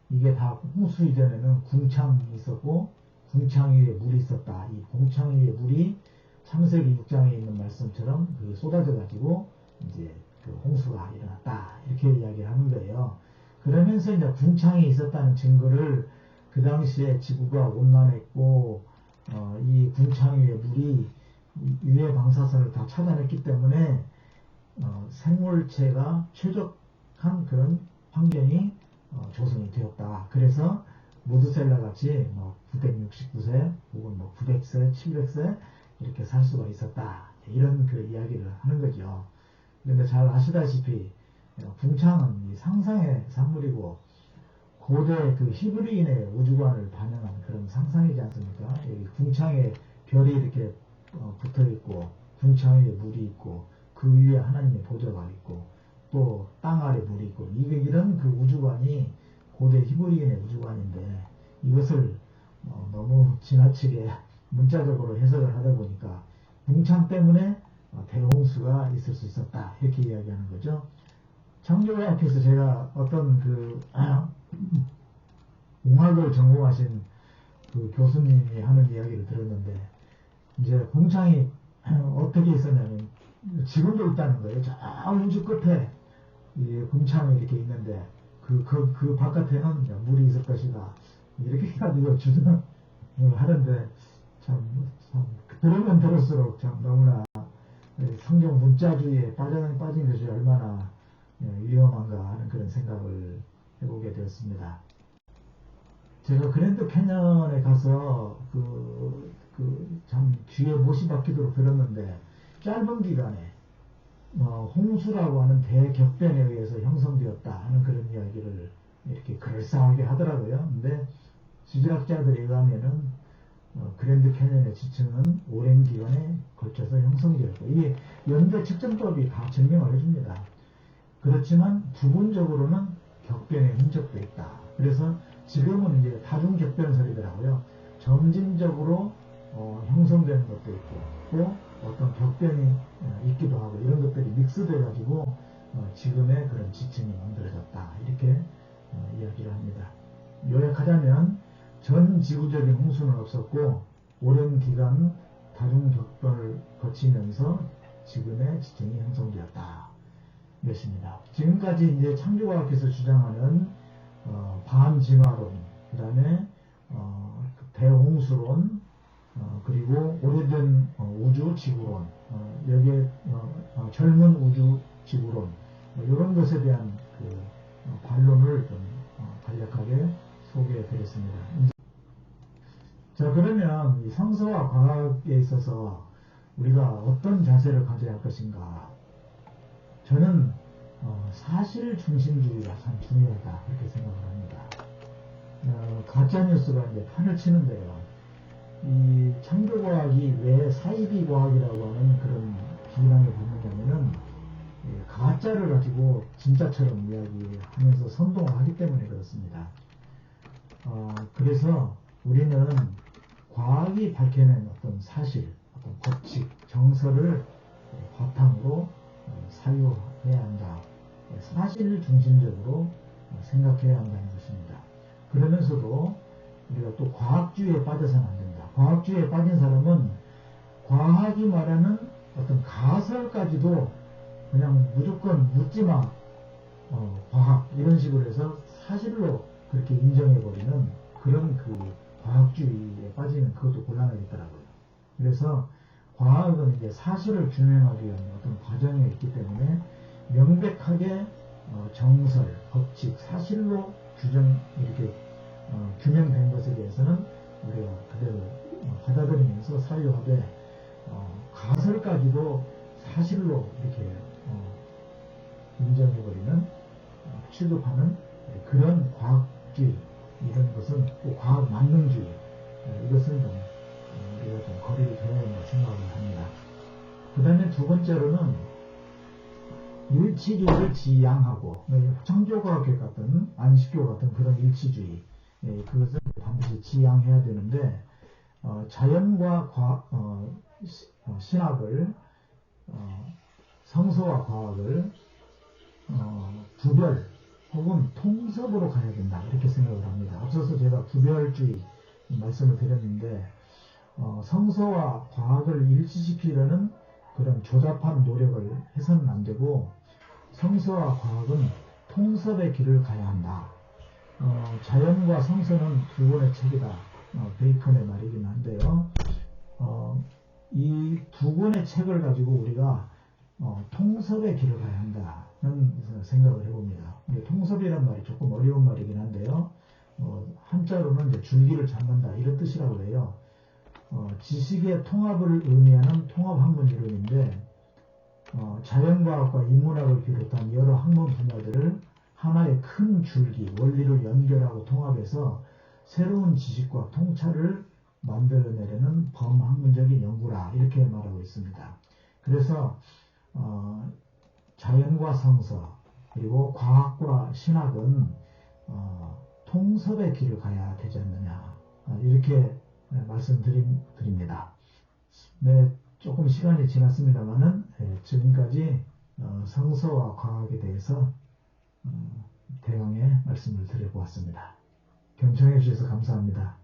이게 다 홍수 이전에는 궁창이 있었고 궁창 위에 물이 있었다. 이 궁창 위에 물이 창세기 6장에 있는 말씀처럼 그 쏟아져 가지고 이제 그 홍수가 일어났다 이렇게 이야기를 하는 거예요. 그러면서 이제 궁창이 있었다는 증거를 그 당시에 지구가 온난했고 이 궁창 위에 물이 유해 방사선을 다 차단했기 때문에 생물체가 최적한 그런 환경이 조성이 되었다. 그래서 무드셀라 같이 969세 혹은 900세, 700세 이렇게 살 수가 있었다. 이런 그 이야기를 하는 거죠. 그런데 잘 아시다시피 궁창은 상상의 산물이고 고대 그 히브리인의 우주관을 반영한 그런 상상이지 않습니까? 여기 궁창에 별이 이렇게 붙어 있고 궁창 위에 물이 있고 그 위에 하나님의 보좌가 있고 또 땅 아래 물이 있고 이런 그 우주관이 고대 히브리인의 우주관인데 이것을 너무 지나치게 문자적으로 해석을 하다 보니까 궁창 때문에 대홍수가 있을 수 있었다 이렇게 이야기하는 거죠. 창조과학에서 제가 어떤 그 공학을 전공하신 그 교수님이 하는 이야기를 들었는데, 이제 공창이 어떻게 있었냐면 지금도 있다는 거예요. 저 우주 끝에 이 공창이 이렇게 있는데 그 바깥에는 물이 있을 것이다. 이렇게 해가지고 주장을 하는데 참 들으면 들을수록 참 너무나 성경 문자주의에 빠진 것이 얼마나 위험한가 하는 그런 생각을 해보게 되었습니다. 제가 그랜드 캐년에 가서 참 귀에 못이 박히도록 들었는데, 짧은 기간에 홍수라고 하는 대격변에 의해서 형성되었다 하는 그런 이야기를 이렇게 그럴싸하게 하더라고요. 근데 지질학자들에 의하면은 그랜드 캐년의 지층은 오랜 기간에 걸쳐서 형성되었고, 이게 연대 측정법이 다 증명을 해줍니다. 그렇지만 부분적으로는 격변의 흔적도 있다. 그래서 지금은 이제 다중격변설이더라고요. 점진적으로 형성되는 것도 있고, 또 어떤 격변이 있기도 하고, 이런 것들이 믹스돼 가지고 지금의 그런 지층이 만들어졌다, 이렇게 이야기를 합니다. 요약하자면 전 지구적인 홍수는 없었고 오랜 기간 다중격변을 거치면서 지금의 지층이 형성되었다, 이것입니다. 지금까지 이제 창조과학에서 주장하는 반진화론, 그 다음에 대홍수론, 그리고 오래된 우주 지구론, 여기에 젊은 우주 지구론, 이런 것에 대한 그 반론을 좀 간략하게 소개해 드렸습니다. 자, 그러면 이 성서와 과학에 있어서 우리가 어떤 자세를 가져야 할 것인가? 저는 사실 중심주의가 참 중요하다, 그렇게 생각을 합니다. 가짜뉴스가 이제 판을 치는데요. 이 창조과학이 왜 사이비과학이라고 하는 그런 비난을 받느냐면은 가짜를 가지고 진짜처럼 이야기하면서 선동을 하기 때문에 그렇습니다. 그래서 우리는 과학이 밝혀낸 어떤 사실, 어떤 법칙, 정설을 바탕으로 사유해야 한다. 사실 중심적으로 생각해야 한다는 것입니다. 그러면서도 우리가 또 과학주의에 빠져서는 안 된다. 과학주의에 빠진 사람은 과학이 말하는 어떤 가설까지도 그냥 무조건 묻지마 과학, 이런 식으로 해서 사실로 그렇게 인정해버리는 그런 그 과학주의에 빠지면 그것도 곤란하겠더라고요. 그래서 과학은 이제 사실을 규명하기 위한 어떤 과정에 있기 때문에 명백하게 정설, 법칙, 사실로 이렇게 규명된 것에 대해서는 우리가 그대로 받아들이면서 사유하되, 가설까지도 사실로 이렇게 인정해버리는, 취급하는 그런 과학주의, 이런 것은 또 과학 만능주의, 이것은 좀 우리가 좀 거리를 둬야 한다 생각을 합니다. 그 다음에 두 번째로는 일치주의를 지향하고, 창조과학계 같은 안식교 같은 그런 일치주의, 그것을 반드시 지향해야 되는데, 자연과 신학을, 성서와 과학을 구별 혹은 통섭으로 가야 된다, 이렇게 생각을 합니다. 앞서서 제가 구별주의 말씀을 드렸는데, 성서와 과학을 일치시키려는 그런 조잡한 노력을 해서는 안 되고, 성서와 과학은 통섭의 길을 가야 한다. 자연과 성서는 두 권의 책이다. 베이컨의 말이긴 한데요. 이 두 권의 책을 가지고 우리가 통섭의 길을 가야 한다는 생각을 해봅니다. 통섭이란 말이 조금 어려운 말이긴 한데요. 한자로는 이제 줄기를 잡는다, 이런 뜻이라고 해요. 지식의 통합을 의미하는 통합 학문 이론인데, 자연과학과 인문학을 비롯한 여러 학문 분야들을 하나의 큰 줄기, 원리로 연결하고 통합해서 새로운 지식과 통찰을 만들어내려는 범학문적인 연구라, 이렇게 말하고 있습니다. 그래서 자연과 성서, 그리고 과학과 신학은 통섭의 길을 가야 되지 않느냐, 이렇게 말씀드립니다. 네, 조금 시간이 지났습니다만은 지금까지 성서와 과학에 대해서 대강의 말씀을 드려보았습니다. 경청해 주셔서 감사합니다.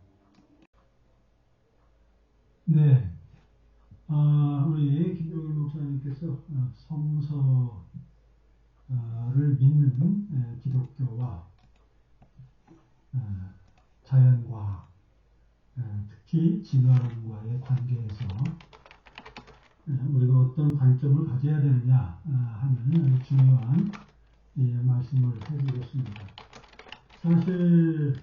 네. 우리 김종일 목사님께서 성서를 믿는 기독교와 자연과학, 특히 진화론과의 관계에서 우리가 어떤 관점을 가져야 되느냐 하는 아주 중요한 말씀을 해주셨습니다. 사실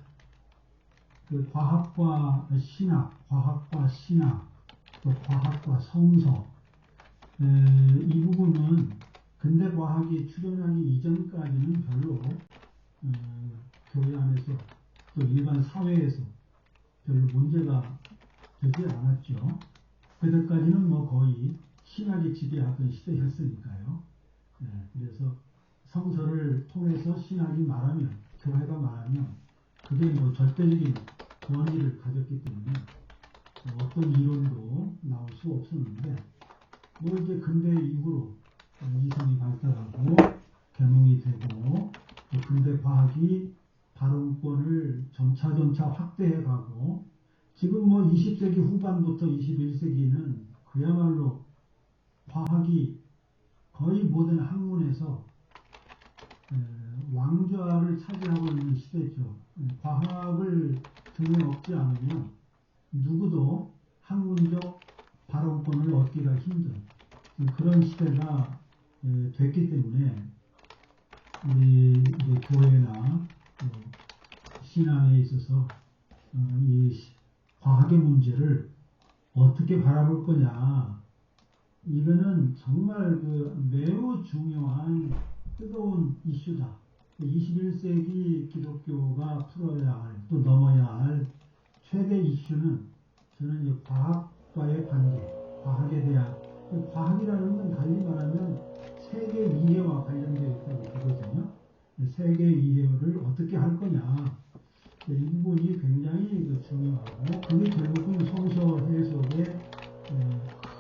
그 과학과 신학, 또 과학과 성서 이 부분은 근대 과학이 출현하기 이전까지는 별로 교회 안에서 또 일반 사회에서 별로 문제가 되지 않았죠. 그때까지는 뭐 거의 신학이 지배하던 시대였으니까요. 그래서 성서를 통해서 신학이 말하면, 교회가 말하면 그게 뭐 절대적인 권위를 가졌기 때문에 어떤 이론도 나올 수 없었는데, 뭐 이제 근대 이후로 이성이 발달하고 개몽이 되고 또 근대 과학이 발언권을 점차 확대해가고, 지금 뭐 20세기 후반부터 21세기는 그야말로 과학이 거의 모든 학문에서 왕좌를 차지하고 있는 시대죠. 과학을 등에 업지 않으면 누구도 학문적 발언권을 얻기가 힘든 그런 시대가 됐기 때문에 우리 이제 교회나 신앙에 있어서 이 과학의 문제를 어떻게 바라볼 거냐, 이거는 정말 매우 중요한 뜨거운 이슈다. 21세기 기독교가 풀어야 할, 또 넘어야 할 최대 이슈는 저는 이 과학과의 관계, 과학에 대한, 과학이라는 건 달리 말하면 세계 이해와 관련되어 있다고 보거든요. 세계 이해를 어떻게 할 거냐, 이 부분이 굉장히 중요하고, 그게 결국은 성서 해석의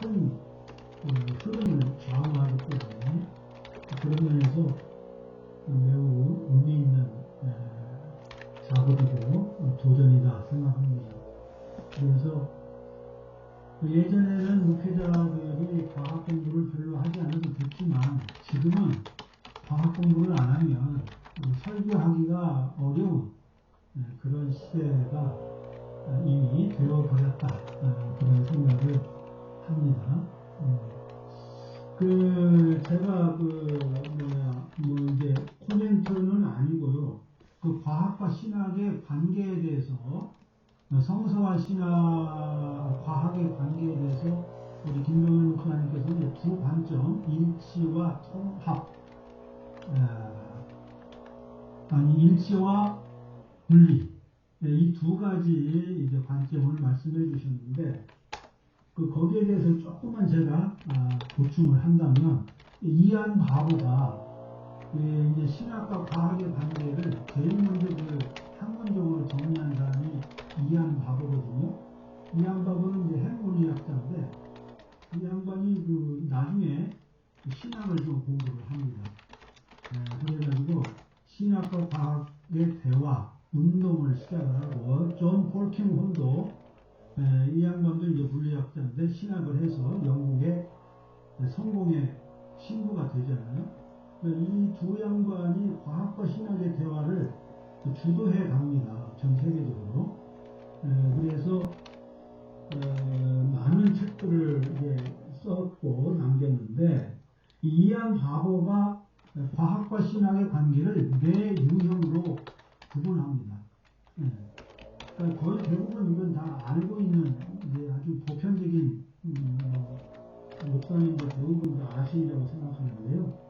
큰 흐름을 좌우하기 때문에 그런 면에서 매우 의미 있는 작업이고 도전이다 생각합니다. 그래서 예전에는 목회자들이 과학 공부를 별로 하지 않아도 됐지만, 지금은 과학 공부를 안 하면 설교하기가 어려운 그런 시대가 이미 되어버렸다, 그런 생각을 합니다. 제가 이제 코멘트는 아니고요. 그 과학과 신학의 관계에 대해서, 성서와 신학, 과학의 관계에 대해서 우리 김종일 목사님께서 이제 두 관점, 일치와 통합, 일치와 분리, 이 두 가지 이제 관점을 말씀해 주셨는데, 거기에 대해서 조금만 제가 보충을 한다면, 이한 바보가 이제 신학과 과학의 관계를 제일 먼저 학문적으로 정리한 사람이 이한 바보거든요. 이한 바보는 이제 핵물리학자인데, 이 양반이 나중에 신학을 좀 공부를 합니다. 그래가지고 신학과 과학의 대화 운동을 시작을 하고, 존 폴킹홀도 이 양반도 이제 물리학자인데 신학을 해서 영국의 성공의 신부가 되잖아요. 이 두 양반이 과학과 신학의 대화를 주도해 갑니다. 전 세계적으로. 그래서 많은 책들을 이제 썼고 남겼는데, 이한 바보가 과학과 신학의 관계를 네 유형으로 구분합니다. 그러니까 거의 대부분 이건 다 알고 있는 이제 아주 보편적인 목사님들 대부분 다 아시리라고 생각하는데요.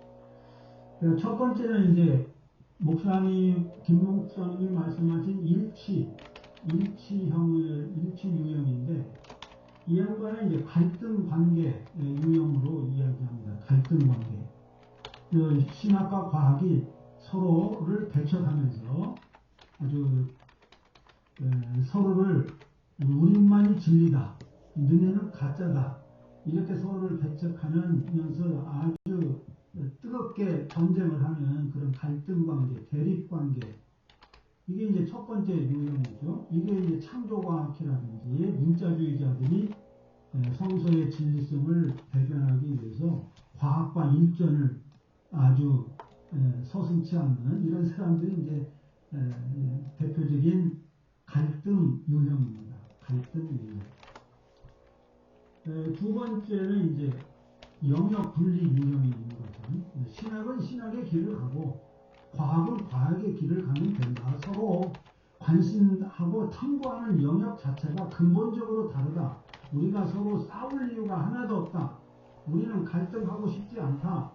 첫 번째는 이제 김 목사님이 말씀하신 일치 유형인데, 이 양반은 이제 갈등 관계 유형으로 이야기합니다. 갈등 관계. 신학과 과학이 서로를 배척하면서 아주 서로를 우리만이 진리다, 너네는 가짜다, 이렇게 서로를 배척하면서 아주 뜨겁게 전쟁을 하는 그런 갈등 관계, 대립 관계. 이게 이제 첫 번째 유형이죠. 이게 이제 창조과학이라든지 문자주의자들이 성서의 진리성을 대변하기 위해서 과학과 일전을 아주 서슴지 않는 이런 사람들이 이제 대표적인 갈등 유형입니다. 갈등 유형. 두 번째는 이제 영역 분리 유형이 있는 거죠. 신학은 신학의 길을 가고 과학은 과학의 길을 가면 된다. 서로 관심하고 탐구하는 영역 자체가 근본적으로 다르다. 우리가 서로 싸울 이유가 하나도 없다. 우리는 갈등하고 싶지 않다.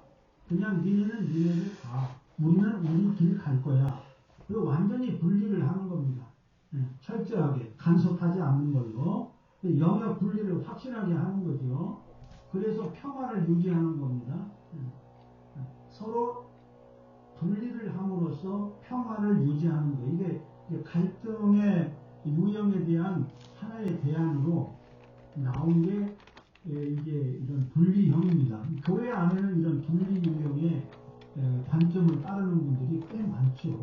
그냥 니네는 니네를 가. 우리는 우리 길 갈 거야. 그리고 완전히 분리를 하는 겁니다. 철저하게 간섭하지 않는 걸로 영역 분리를 확실하게 하는 거죠. 그래서 평화를 유지하는 겁니다. 서로 분리를 함으로써 평화를 유지하는 거. 이게 갈등의 유형에 대한 하나의 대안으로 나온 게 이게 이런 분리형입니다. 교회 안에는 이런 분리 유형의 관점을 따르는 분들이 꽤 많죠.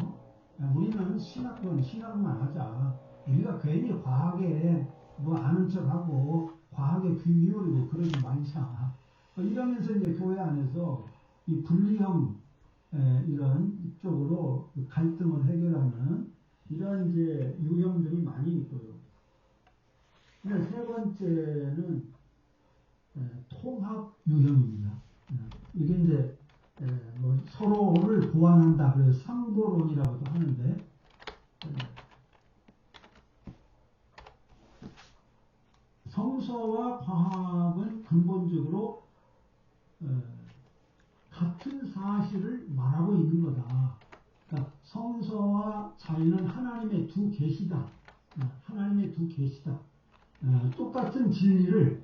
우리는 신학만 하자. 우리가 괜히 과학에 뭐 아는 척하고 과학에 귀 기울이고 그러지 말자. 이러면서 이제 교회 안에서 이 분리형 이런 쪽으로 갈등을 해결하는 이런 이제 유형들이 많이 있고요. 세 번째는 통합 유형입니다. 이게 이제 뭐 서로를 보완한다. 그래서 상보론이라고도 하는데 성서와 과학은 근본적으로 같은 사실을 말하고 있는 거다. 그러니까 성서와 자유는 하나님의 두 계시다. 하나님의 두 계시다. 똑같은 진리를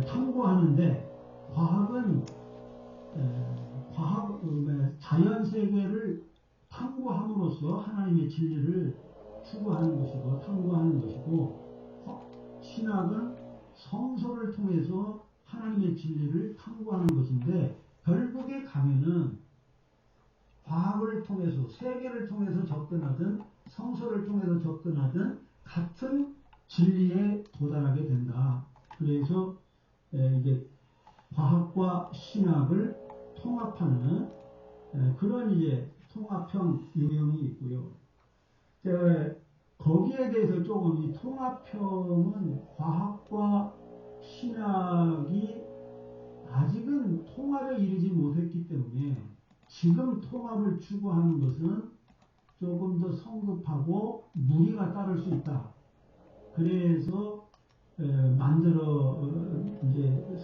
탐구하는데 과학은 자연 세계를 탐구함으로써 하나님의 진리를 추구하는 것이고 탐구하는 것이고 신학은 성서를 통해서 하나님의 진리를 탐구하는 것인데 결국에 가면은 과학을 통해서 세계를 통해서 접근하든 성서를 통해서 접근하든 같은 진리에 도달하게 된다. 그래서 이제 과학과 신학을 통합하는 그런 이제 통합형 유형이 있고요. 거기에 대해서 조금 이 통합형은 과학과 신학이 아직은 통합에 이르지 못했기 때문에 지금 통합을 추구하는 것은 조금 더 성급하고 무리가 따를 수 있다. 그래서 이제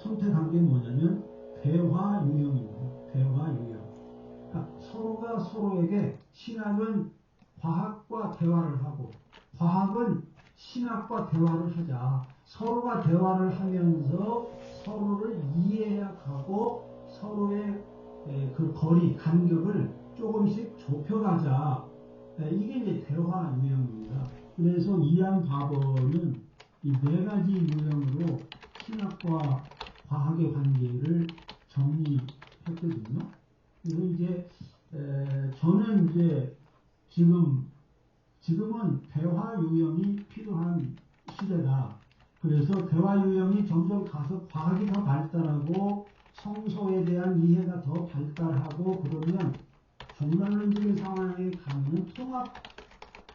선택한 게 뭐냐면 대화 유형입니다. 대화 유형. 그러니까 서로가 서로에게 신학은 과학과 대화를 하고 과학은 신학과 대화를 하자. 서로가 대화를 하면서 서로를 이해하고 서로의 그 거리, 간격을 조금씩 좁혀가자. 이게 이제 대화 유형입니다. 그래서 이안 바버는 이 네 가지 유형으로 신학과 과학의 관계를 정리했거든요. 그래서 이제 저는 이제 지금은 대화 유형이 필요한 시대다. 그래서 대화 유형이 점점 가서 과학이 더 발달하고 성서에 대한 이해가 더 발달하고 그러면 종말론적인 상황에 가면 통합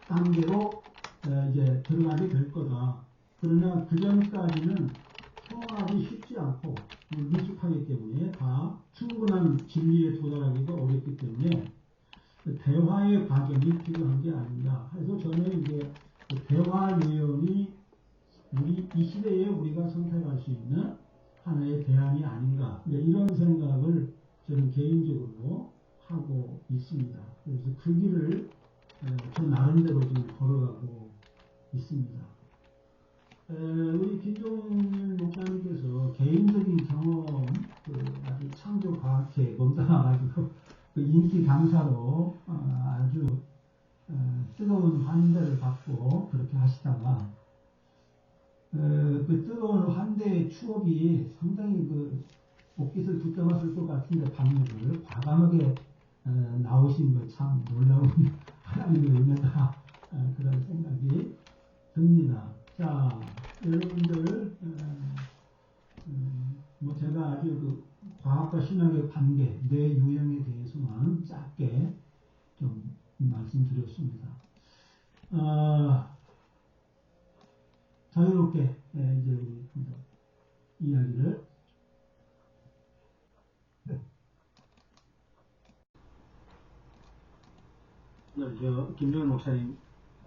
단계로 이제 들어가게 될 거다. 그러나 그 전까지는 통합이 쉽지 않고 미숙하기 때문에 다 충분한 진리에 도달하기가 어렵기 때문에 대화의 과정이 필요한 게 아닌가. 그래서 저는 이제 대화 유형이 이 시대에 우리가 선택할 수 있는 하나의 대안이 아닌가. 이런 생각을 저는 개인적으로 하고 있습니다. 그래서 그 길을 저 나름대로 좀 걸어가고 있습니다. 우리 김종일 목사님께서 개인적인 경험, 아주 창조과학회 몸담아가지고 인기 강사로 아주 뜨거운 환대를 받고 그렇게 하시다가 그 뜨거운 환대의 추억이 상당히 그 옷깃을 붙잡았을 것 같은데 방역을 과감하게 나오신 거 참 놀라운 하나님의 은혜다 말씀드렸습니다. 자유롭게 이제 우리 이야기를 김정일 목사님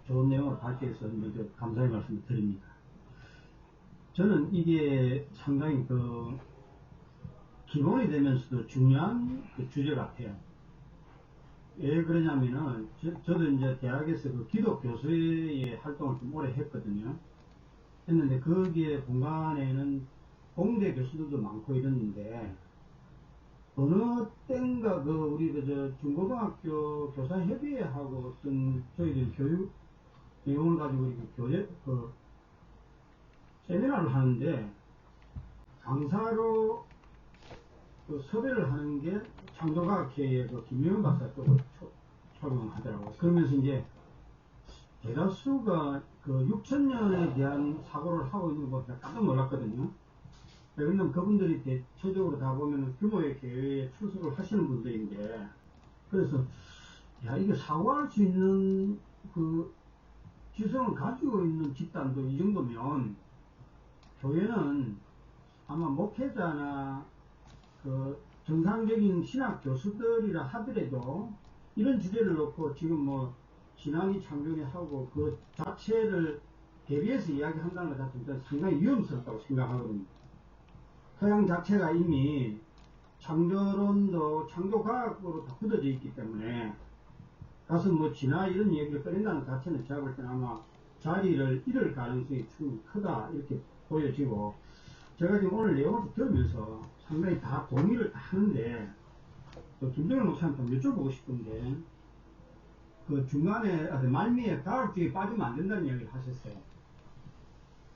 좋은 내용을 발표해서 먼저 감사의 말씀을 드립니다. 저는 이게 상당히 기본이 되면서도 중요한 주제 같아요. 왜 그러냐면은 저도 이제 대학에서 기독 교수의 활동을 좀 오래 했거든요. 했는데 거기에 공간에는 공대 교수들도 많고 이랬는데 어느 땐가 우리 중고등학교 교사협의회하고 어떤 저희들 교육 내용을 가지고 우리 교재 세미나를 하는데 강사로 섭외를 하는 게 창조과학회의 김명훈 박사 쪽을 초청하더라고요. 그러면서 이제 대다수가 6천년에 대한 사고를 하고 있는 거 제가 깜짝 놀랐거든요. 왜냐면 그분들이 대체적으로 다 보면 규모의 교회에 출석을 하시는 분들인데, 그래서 야, 이게 사고할 수 있는 지성을 가지고 있는 집단도 이 정도면 교회는 아마 목회자나 정상적인 신학 교수들이라 하더라도 이런 주제를 놓고 지금 신앙이 창조니 하고 그 자체를 대비해서 이야기한다는 것 자체는 상당히 위험스럽다고 생각하거든요. 서양 자체가 이미 창조론도 창조과학으로 다 굳어져 있기 때문에 가서 진화 이런 얘기를 꺼낸다는 것 자체는 제가 볼 때는 아마 자리를 잃을 가능성이 충분히 크다 이렇게 보여지고, 제가 지금 오늘 내용을 들으면서 상당히 다 동의를 다 하는데 김정일 목사님한테 여쭤보고 싶은데 중간에 말미에 과학주의에 빠지면 안 된다는 이야기를 하셨어요.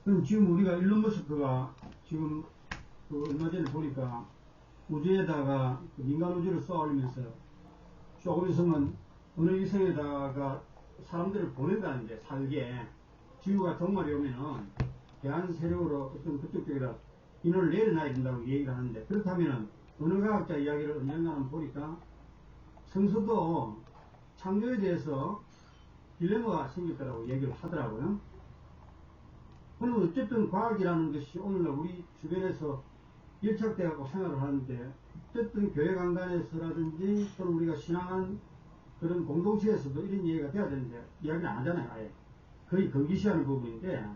그럼 지금 우리가 일론 머스크가 지금 얼마 전에 보니까 우주에다가 민간 우주를 쏘아 올리면서 조금 있으면 어느 위성에다가 사람들을 보낸다는데 살게 지구가 종말이 오면은 대한 세력으로 어떤 그쪽 쪽에다 인원을 내려놔야 된다고 얘기를 하는데, 그렇다면 어느 과학자 이야기를 언젠가는 보니까 성서도 창조에 대해서 딜레마가 생길 거라고 얘기를 하더라고요. 그럼 어쨌든 과학이라는 것이 오늘날 우리 주변에서 밀착되어 생활을 하는데, 어쨌든 교회 강단에서라든지 또는 우리가 신앙한 그런 공동체에서도 이런 얘기가 돼야 되는데 이야기를 안 하잖아요. 아예 거의 금기시하는 부분인데,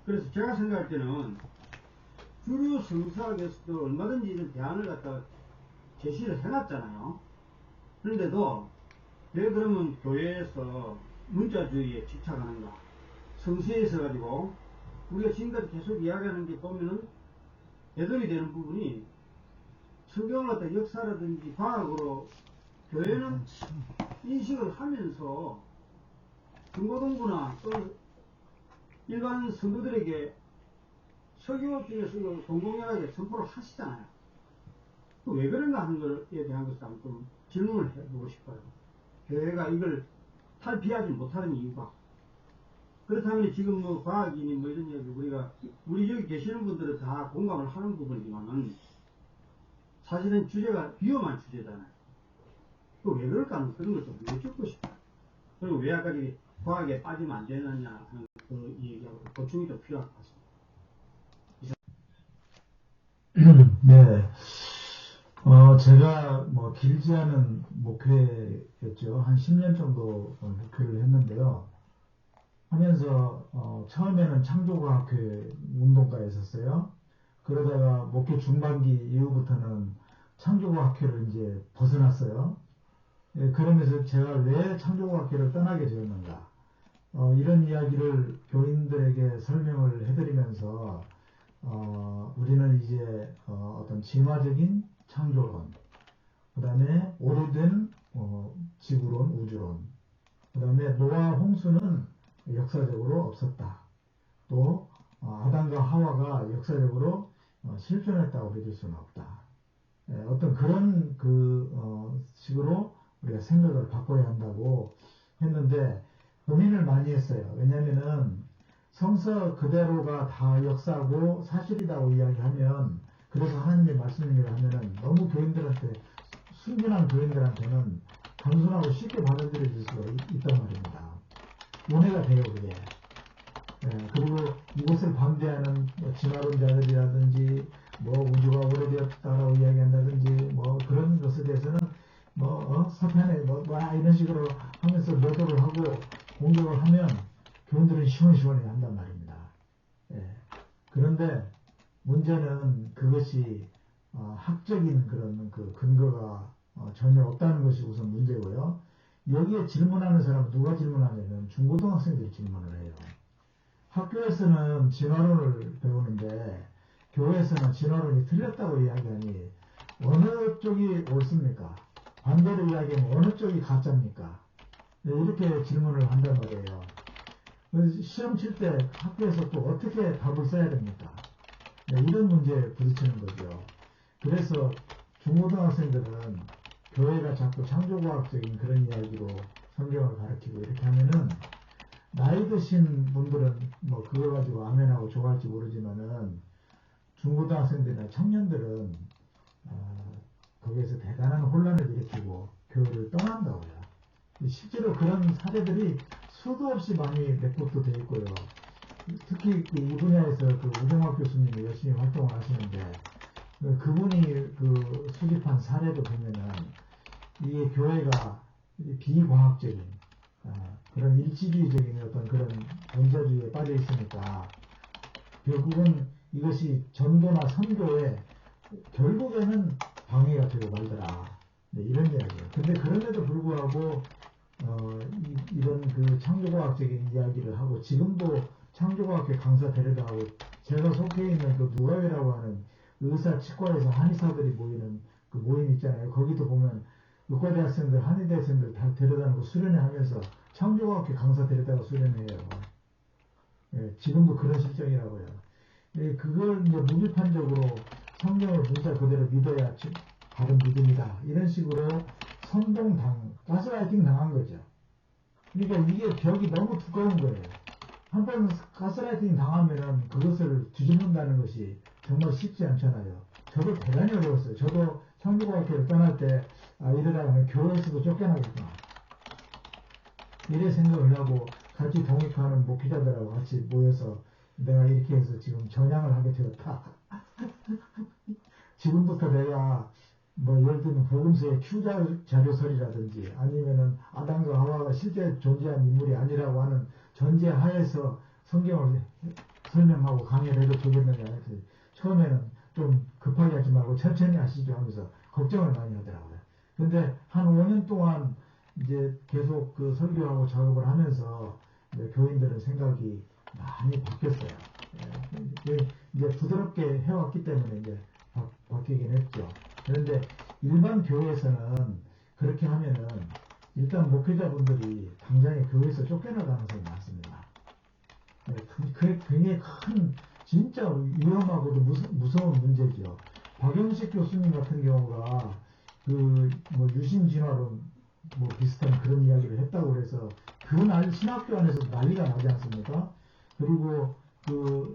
그래서 제가 생각할 때는 주류 성서학에서도 얼마든지 이런 대안을 갖다가 제시를 해놨잖아요. 그런데도 왜 그러면 교회에서 문자주의에 집착하는가? 성서에 있어가지고 우리가 지금까지 계속 이야기하는 게 보면은 대동이 되는 부분이 성경을 갖다 역사라든지 과학으로 교회는 인식을 하면서 중고등부나 또 일반 성도들에게 설교 중에서 공공연하게 선포를 하시잖아요. 왜 그런가 하는 것에 대한 것을 한번 좀 질문을 해보고 싶어요. 교회가 이걸 탈피하지 못하는 이유가. 그렇다면 지금 과학이니 이런 얘기 우리 여기 계시는 분들은 다 공감을 하는 부분이지만은 사실은 주제가 위험한 주제잖아요. 왜 그럴까 하는 그런 걸 좀 여쭙고 싶어요. 그리고 왜 아까 과학에 빠지면 안 되느냐 하는 얘기하고 보충이 좀 필요할 것 같습니다. 네. 제가 길지 않은 목회였죠. 한 10년 정도 목회를 했는데요. 하면서 처음에는 창조과학회 운동가에 있었어요. 그러다가 목회 중반기 이후부터는 창조과학회를 이제 벗어났어요. 예, 그러면서 제가 왜 창조과학회를 떠나게 되었는가, 이런 이야기를 교인들에게 설명을 해드리면서 우리는 이제 어떤 진화적인 창조론, 그 다음에 오래된 지구론, 우주론, 그 다음에 노아 홍수는 역사적으로 없었다. 또 아담과 하와가 역사적으로 실존했다고 믿을 수는 없다. 어떤 그런 식으로 우리가 생각을 바꿔야 한다고 했는데 고민을 많이 했어요. 왜냐하면은 성서 그대로가 다 역사고 사실이라고 이야기하면, 그래서 하나님의 말씀이라고 하면은 너무 순진한 교인들한테는 단순하고 쉽게 받아들여질 수가 운해가 돼요, 그게. 예, 그리고 이것을 반대하는 뭐 진화론자들이라든지 뭐 우주가 오래되었다라고 이야기한다든지 뭐 그런 것에 대해서는 뭐 사편에 뭐 이런 식으로 하면서 매도를 하고 공격을 하면 교인들은 시원시원해 한단 말입니다. 예. 그런데 문제는 그것이 학적인 그런 그 근거가 전혀 없다는 것이 우선 문제고요. 여기에 질문하는 사람은 누가 질문하냐면 중고등학생들이 질문을 해요. 학교에서는 진화론을 배우는데 교회에서는 진화론이 틀렸다고 이야기하니 어느 쪽이 옳습니까? 반대로 이야기하면 어느 쪽이 가짜입니까? 네, 이렇게 질문을 한단 말이에요. 시험 칠 때 학교에서 또 어떻게 답을 써야 됩니까? 네, 이런 문제에 부딪히는 거죠. 그래서 중고등학생들은 교회가 자꾸 창조과학적인 그런 이야기로 성경을 가르치고 이렇게 하면은 나이 드신 분들은 뭐 그거 가지고 아멘하고 좋아할지 모르지만은 중고등학생들이나 청년들은 거기에서 대단한 혼란을 일으키고 교회를 떠난다고요. 실제로 그런 사례들이 수도 없이 많이 레포트 되어 있고요. 특히 이 분야에서 그 우정학 교수님이 열심히 활동을 하시는데 그분이 그 수집한 사례도 보면은 이게 교회가 비과학적인 그런 일치주의적인 어떤 그런 본자주의에 빠져 있으니까 결국은 이것이 전도나 선교에 결국에는 방해가 되고 말더라. 네, 이런 이야기예요. 근데 그럼에도 불구하고 이런 그 창조과학적인 이야기를 하고 지금도 창조과학회 강사 데려다하고 제가 속해 있는 그 누가회라고 하는 의사 치과에서 한의사들이 모이는 그 모임 있잖아요. 거기도 보면 의과대학생들, 한의대학생들 다 데려다놓고 수련회 하면서 창조과학회 강사 데려다가 수련회해요. 예, 지금도 그런 실정이라고요. 예, 그걸 이제 무비판적으로 성경을 문자 그대로 믿어야 바른 믿음이다. 이런 식으로 가스라이팅 당한 거죠. 그러니까 이게 벽이 너무 두꺼운 거예요. 한번 가스라이팅 당하면은 그것을 뒤집는다는 것이 정말 쉽지 않잖아요. 저도 대단히 어려웠어요. 저도 창조과학회를 떠날 때 이러다가 교회에서도 쫓겨나겠구나. 이래 생각을 하고 같이 동역하는 목회자들하고 같이 모여서 내가 이렇게 해서 지금 전향을 하게 되었다. 지금부터 내가 뭐 예를 들면 복음서의 Q 자료설이라든지 아니면은 아담과 하와가 실제 존재한 인물이 아니라고 하는 전제 하에서 성경을 설명하고 강의를 해도 되겠느냐. 처음에는 좀 급하게 하지 말고 천천히 하시죠 하면서 걱정을 많이 하더라고요. 근데 한 5년 동안 이제 계속 그 설교하고 작업을 하면서 교인들은 생각이 많이 바뀌었어요. 이제 부드럽게 해왔기 때문에 이제 바뀌긴 했죠. 그런데 일반 교회에서는 그렇게 하면은 일단 목회자분들이 당장에 교회에서 쫓겨날 가능성이 많습니다. 그게 굉장히 큰 진짜 위험하고도 무서운 문제죠. 박영식 교수님 같은 경우가 그 뭐 유신진화론 뭐 비슷한 그런 이야기를 했다고 그래서 그날 신학교 안에서 난리가 나지 않습니까? 그리고 그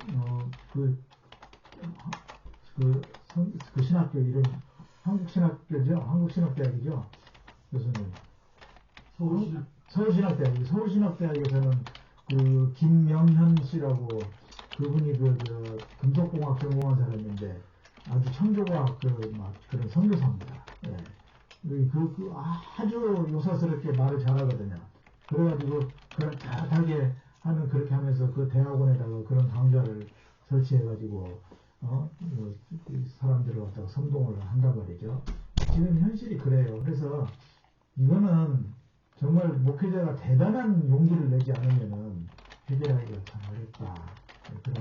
신학교 이름 한국신학교죠? 한국신학대학이죠? 교수님. 서울신학대학이죠. 서울신학대학에서는 그 김명현 씨라고 그분이 금속공학 전공한 사람인데 아주 창조과학 그런 선교사입니다. 예. 아주 요사스럽게 말을 잘하거든요. 그래가지고 그런 따뜻하게 하는 그렇게 하면서 그 대학원에다가 그런 강좌를 설치해가지고 사람들을 갖다가 선동을 한단 말이죠. 지금 현실이 그래요. 그래서 이거는 정말 목회자가 대단한 용기를 내지 않으면은 해결하기가 참 어렵다. 그런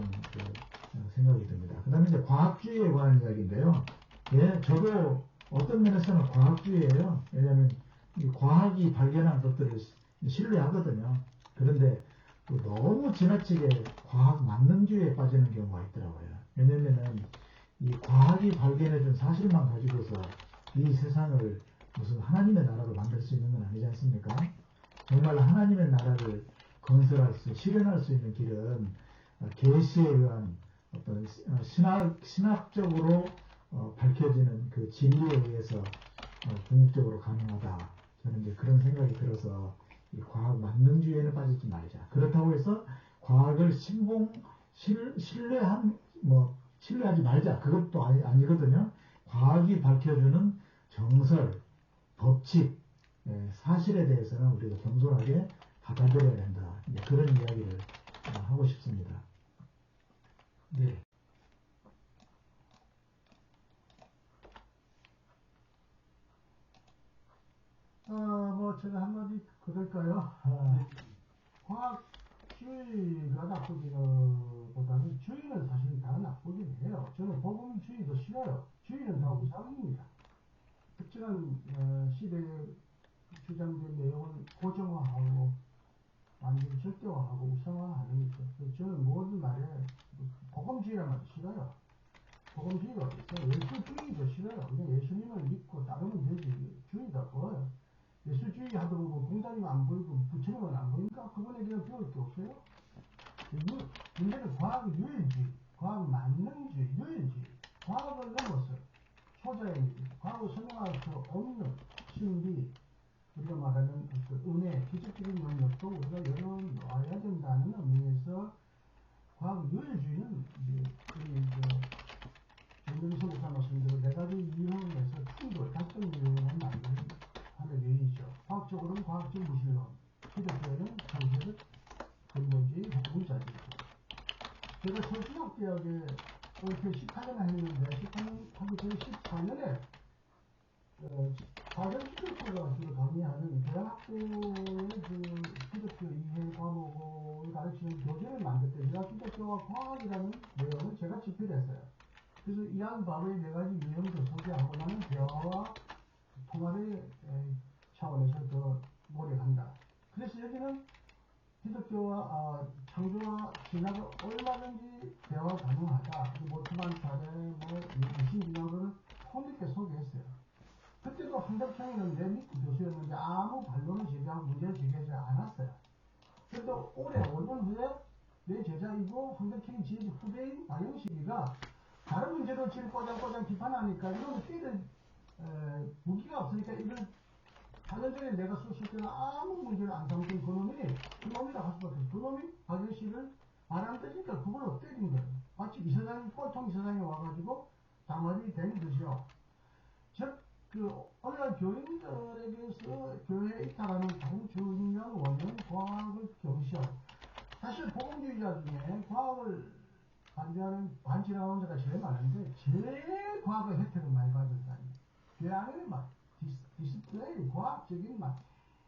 생각이 듭니다. 그 다음에 이제 과학주의에 관한 이야기인데요. 예, 저도 어떤 면에서는 과학주의예요. 왜냐하면 이 과학이 발견한 것들을 신뢰하거든요. 그런데 너무 지나치게 과학 만능주의에 빠지는 경우가 있더라고요. 왜냐면은 이 과학이 발견해준 사실만 가지고서 이 세상을 무슨 하나님의 나라로 만들 수 있는 건 아니지 않습니까? 정말 하나님의 나라를 건설할 실현할 수 있는 길은 계시에 의한 어떤 신학적으로 밝혀지는 그 진리에 의해서 궁극적으로 가능하다. 저는 이제 그런 생각이 들어서 이 과학 만능주의에는 빠지지 말자. 그렇다고 해서 과학을 신뢰하지 말자. 그것도 아니거든요. 과학이 밝혀주는 정설, 법칙, 사실에 대해서는 우리가 겸손하게 받아들여야 된다. 그런 이야기를 하고 싶습니다. 네. 제가 한마디 그럴까요? 과학주의가 나쁘기보다는 주의는 사실 다 나쁘긴 해요. 저는 복음주의도 싫어요. 주의는 다 우상입니다. 특정한 시대에 주장된 내용을 고정화하고 완전히 절대화하고 우상화하는 거죠. 저는 모든 말에 복음주의란 말 싫어요. 복음주의가 어딨어요? 예수주의도 싫어요. 그냥 예수님을 믿고 따르면 되지. 주의가 뭐예요? 예수주의 하다 보고 공자님 안 보이고 부처님은 안 보이니까 그분에게는 배울 게 없어요. 문제는 과학 유일주의, 과학 만능주의, 유일주의, 과학을 넘어서 초자연주의, 과학을 설명할 수 없는 신비, 우리가 말하는 그 은혜, 기적적인 능력도 우리가 열어놔야 된다는 의미에서 과학 유일주의는 이제 정경석 목사 말씀대로 네 가지 이론에서 충돌, 단점 이론을 만드는 하는 얘기죠. 과학적으로는 과학적 무신론, 기독교에는 정세적 근본주의, 복음자주의. 제가 서울신학대학에 올해 18년을 했는데 18년 하기 전에 14년에 과정 기독교가 주로 강의하는 대학교의 그 기독교 이해 과목을 가르치는 교재를 만들 때 제가 기독교와 과학이라는 내용을 제가 집필했어요. 그래서 이한 바로의 네 가지 유형도 소개하고 나는 대화와 통합의 차원에서 더 노력한다. 그래서 여기는 기독교와 창조와 진화가 얼마든지 대화 가능하다. 모트만 사례, 무신진화를 통일있게 소개했어요. 그때도 황덕평이는 내 밑에 교수였는데 아무 반론을 제기하고 문제를 제기하지 않았어요. 그래도 올해 5년 후에 내 제자이고 황덕평이 지지 후배인 박영식이가 다른 문제로 지금 꼬장꼬장 비판하니까 이건 피를 무기가 없으니까 이걸 4년 전에 내가 썼을 때는 아무 문제를 안 삼던 그놈이라 할 수밖에 없어. 그놈이 박영식을 말 안 들으니까 그걸 때린 거예요. 마치 이사장이 꼴통 이사장이 와가지고 당합이 된 거죠. 즉 오늘날 교인들에게서 교회에 있다라는 가장 중요한 원인은 과학을 경시하고, 사실 복음주의자 중에 과학을 반지하는 자가 제일 많은데 제일 과학의 혜택을 많이 받은 사람이 교회 안에 막 디스플레이 과학적인 막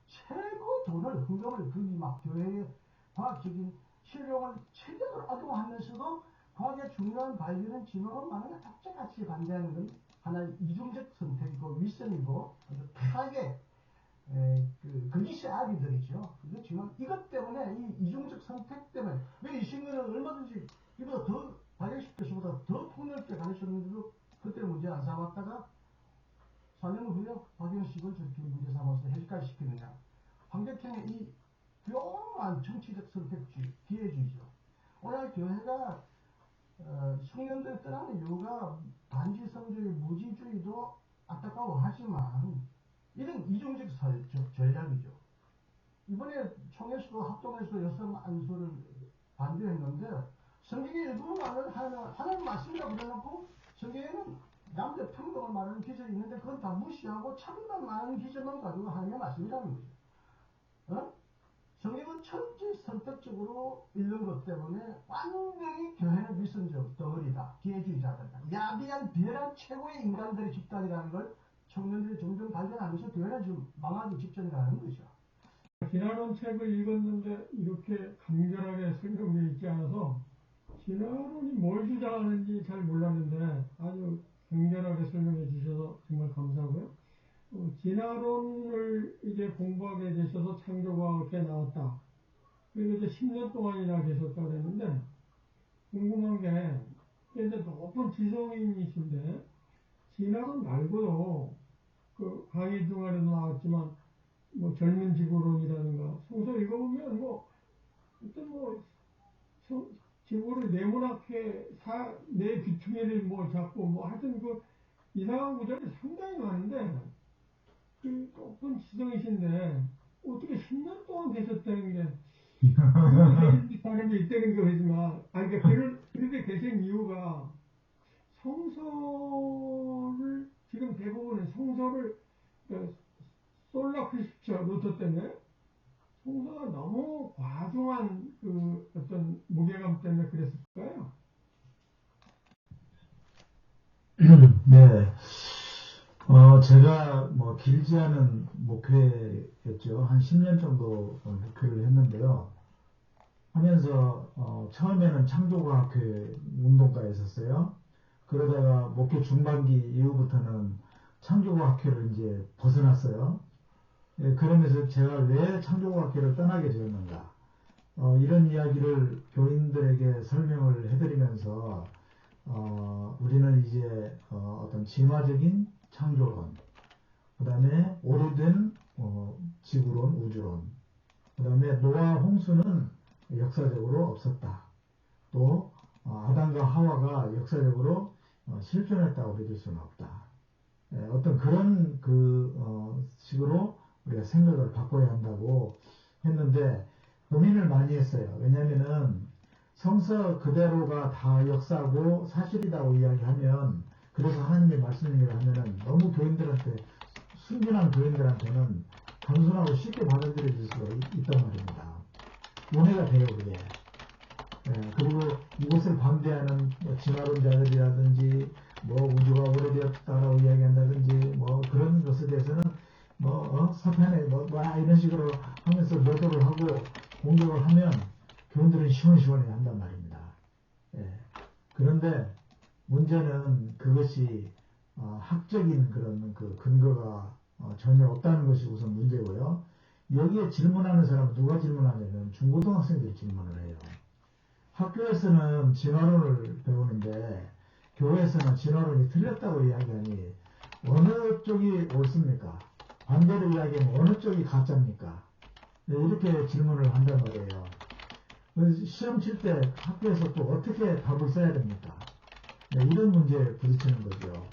최고 돈을 흥금을 그이 막 교회의 과학적인 실용을 최대로 악용하면서도 과학의 중요한 발견은 진화론 많은 각자같이 반대하는 건 하나의 이중적 선택이고 윗선이고 아주 편하게 거짓의 아비들이죠. 그렇지만 이것 때문에 이 이중적 선택 때문에 왜 이 친구는 얼마든지 이보다 더 박영식 교수보다 더 폭넓게 가르쳤는데도 그때는 문제 안 삼았다가 4년 후에 박영식을 저렇게 문제 삼아서 해지까지 시키느냐. 황교안의 이 묘한 정치적 선택주의, 기회주의죠. 오늘 교회가 청년들 떠나는 이유가 반지성주의, 무지주의도 안타까워하지만 이런 이중적 전략이죠. 이번에 총회에서도 합동에서 여성 안수를 반대했는데 성경의 일부 말은 하나님 말씀이라고 그래놓고 성경에는 남녀 평등을 말하는 기절이 있는데 그건 다 무시하고 참만 많은 기절만 가지고 하나님의 말씀이라는 거죠. 성경은 천지 선택적으로 읽는 것 때문에 완전히 교회는 위선적 덩어리다. 기회주의자들이다. 야비한 비열한 최고의 인간들의 집단이라는 걸 청년들이 점점 발견하면서 교회는 지금 망하기 직전이라는 거죠. 진화론 책을 읽었는데 이렇게 간결하게 설명되어 있지 않아서 진화론이 뭘 주장하는지 잘 몰랐는데 아주 간결하게 설명해 주셔서 정말 감사하고요. 진화론을 이제 공부하게 되셔서 창조과학에 나왔다. 그리고 이제 10년 동안이나 계셨다 그랬는데 궁금한 게 이제 높은 지성인이신데 진화론 말고도 그 강의 동안에도 나왔지만 뭐 젊은 지구론이라든가 소설 읽어보면 뭐 어떤 지구를 네모나게 내 귀퉁이를 뭐 잡고 뭐 하여튼 그 이상한 구절이 상당히 많은데 그 높은 지성이신데 어떻게 10년 동안 계셨다는 게 그런 사람이 있다는 거지만, 아니, 그러니까 그렇게 계신 이유가 성서를, 지금 대부분은 성서를 솔라 크리스처 루터 때문에 성서가 너무 과중한 그 어떤 무게감 때문에 그랬을 거예요. 네. 제가 뭐 길지 않은 목회였죠. 한 10년 정도 목회를 했는데요. 하면서 처음에는 창조과학회 운동가에 있었어요. 그러다가 목회 중반기 이후부터는 창조과학회를 이제 벗어났어요. 예, 그러면서 제가 왜 창조과학회를 떠나게 되었는가. 이런 이야기를 교인들에게 설명을 해드리면서 우리는 이제 어떤 진화적인 창조론, 그 다음에 오래된 지구론, 우주론, 그 다음에 노아 홍수는 역사적으로 없었다. 또 아담과 하와가 역사적으로 실존했다고 믿을 수는 없다. 어떤 그런 식으로 우리가 생각을 바꿔야 한다고 했는데 고민을 많이 했어요. 왜냐하면은 성서 그대로가 다 역사고 사실이라고 이야기하면, 그래서 하나님의 말씀이라 하면은 너무 교인들한테, 순진한 교인들한테는 단순하고 쉽게 받아들여질 수가 있단 말입니다. 오해가 돼요, 그게. 그리고 이것을 반대하는 진화론자들이라든지 우주가 오래되었다라고 이야기한다든지 그런 것에 대해서는 사탄에 이런 식으로 하면서 매도를 하고 공격을 하면 교인들은 시원시원해 한단 말입니다. 그런데 문제는 그것이 학적인 그런 그 근거가 전혀 없다는 것이 우선 문제고요. 여기에 질문하는 사람은 누가 질문하냐면 중고등학생들이 질문을 해요. 학교에서는 진화론을 배우는데 교회에서는 진화론이 틀렸다고 이야기하니 어느 쪽이 옳습니까? 반대로 이야기하면 어느 쪽이 가짜입니까? 이렇게 질문을 한단 말이에요. 시험 칠 때 학교에서 또 어떻게 답을 써야 됩니까? 이런 문제에 부딪히는 거죠.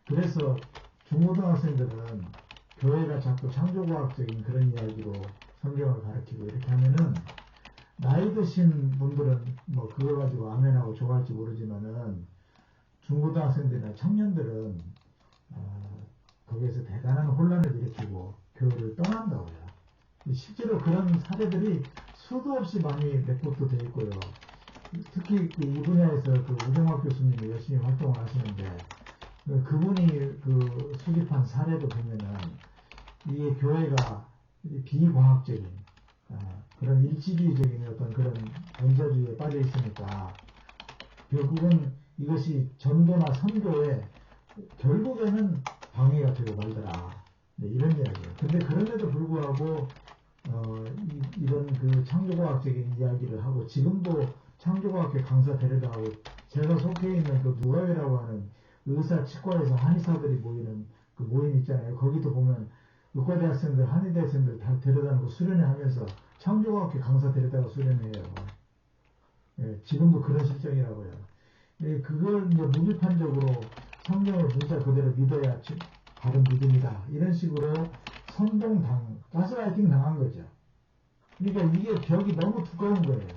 그래서 중고등학생들은 교회가 자꾸 창조과학적인 그런 이야기로 성경을 가르치고 이렇게 하면은 나이 드신 분들은 그걸 가지고 아멘하고 좋아할지 모르지만은 중고등학생들이나 청년들은 거기에서 대단한 혼란을 일으키고 교회를 떠난다고요. 실제로 그런 사례들이 수도 없이 많이 레포트 되어 있고요. 특히 이 분야에서 우정학 교수님이 열심히 활동을 하시는데 그분이 수집한 사례도 보면은 이 교회가 비과학적인 그런 일치주의적인 어떤 그런 원자주의에 빠져 있으니까 결국은 이것이 전도나 선교에 결국에는 방해가 되고 말더라. 이런 이야기예요. 근데 그럼에도 불구하고 이런 창조과학적인 이야기를 하고 지금도 창조과학계 강사 데려다하고 제가 속해 있는 누가회라고 하는 의사 치과에서 한의사들이 모이는 그 모임 있잖아요. 거기도 보면 의과대학생들, 한의대학생들 다 데려다놓고 수련회 하면서 창조과학계 강사 데려다가 수련회해요. 지금도 그런 실정이라고요. 그걸 이제 무비판적으로 성경을 문자 그대로 믿어야 바른 믿음이다. 이런 식으로 가스라이팅 당한 거죠. 그러니까 이게 벽이 너무 두꺼운 거예요.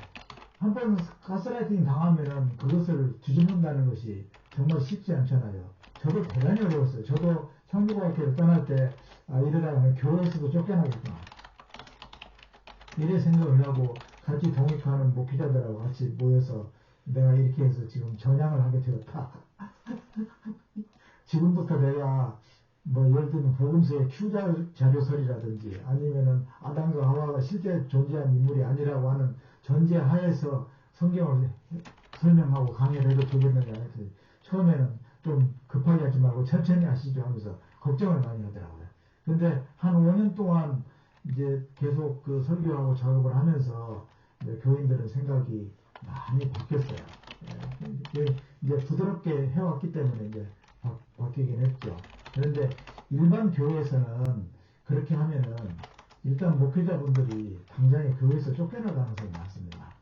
한번 가스라이팅 당하면은 그것을 뒤집는다는 것이 정말 쉽지 않잖아요. 저도 대단히 어려웠어요. 저도 창조과학회를 떠날 때 이러다가는 교회에서도 쫓겨나겠구나. 이래 생각을 하고 같이 동역하는 목회자들하고 같이 모여서 내가 이렇게 해서 지금 전향을 하게 되었다. 지금부터 내가 예를 들면 복음서의 Q 자료설이라든지 아니면은 아담과 하와가 실제 존재한 인물이 아니라고 하는 전제 하에서 성경을 설명하고 강의를 해도 되겠느냐 해서 처음에는 좀 급하게 하지 말고 천천히 하시죠 하면서 걱정을 많이 하더라고요. 근데 한 5년 동안 이제 계속 설교하고 작업을 하면서 교인들은 생각이 많이 바뀌었어요. 이제 부드럽게 해왔기 때문에 이제 바뀌긴 했죠. 그런데 일반 교회에서는 그렇게 하면은 일단 목회자분들이 당장에 교회에서 쫓겨날 가능성이 많습니다.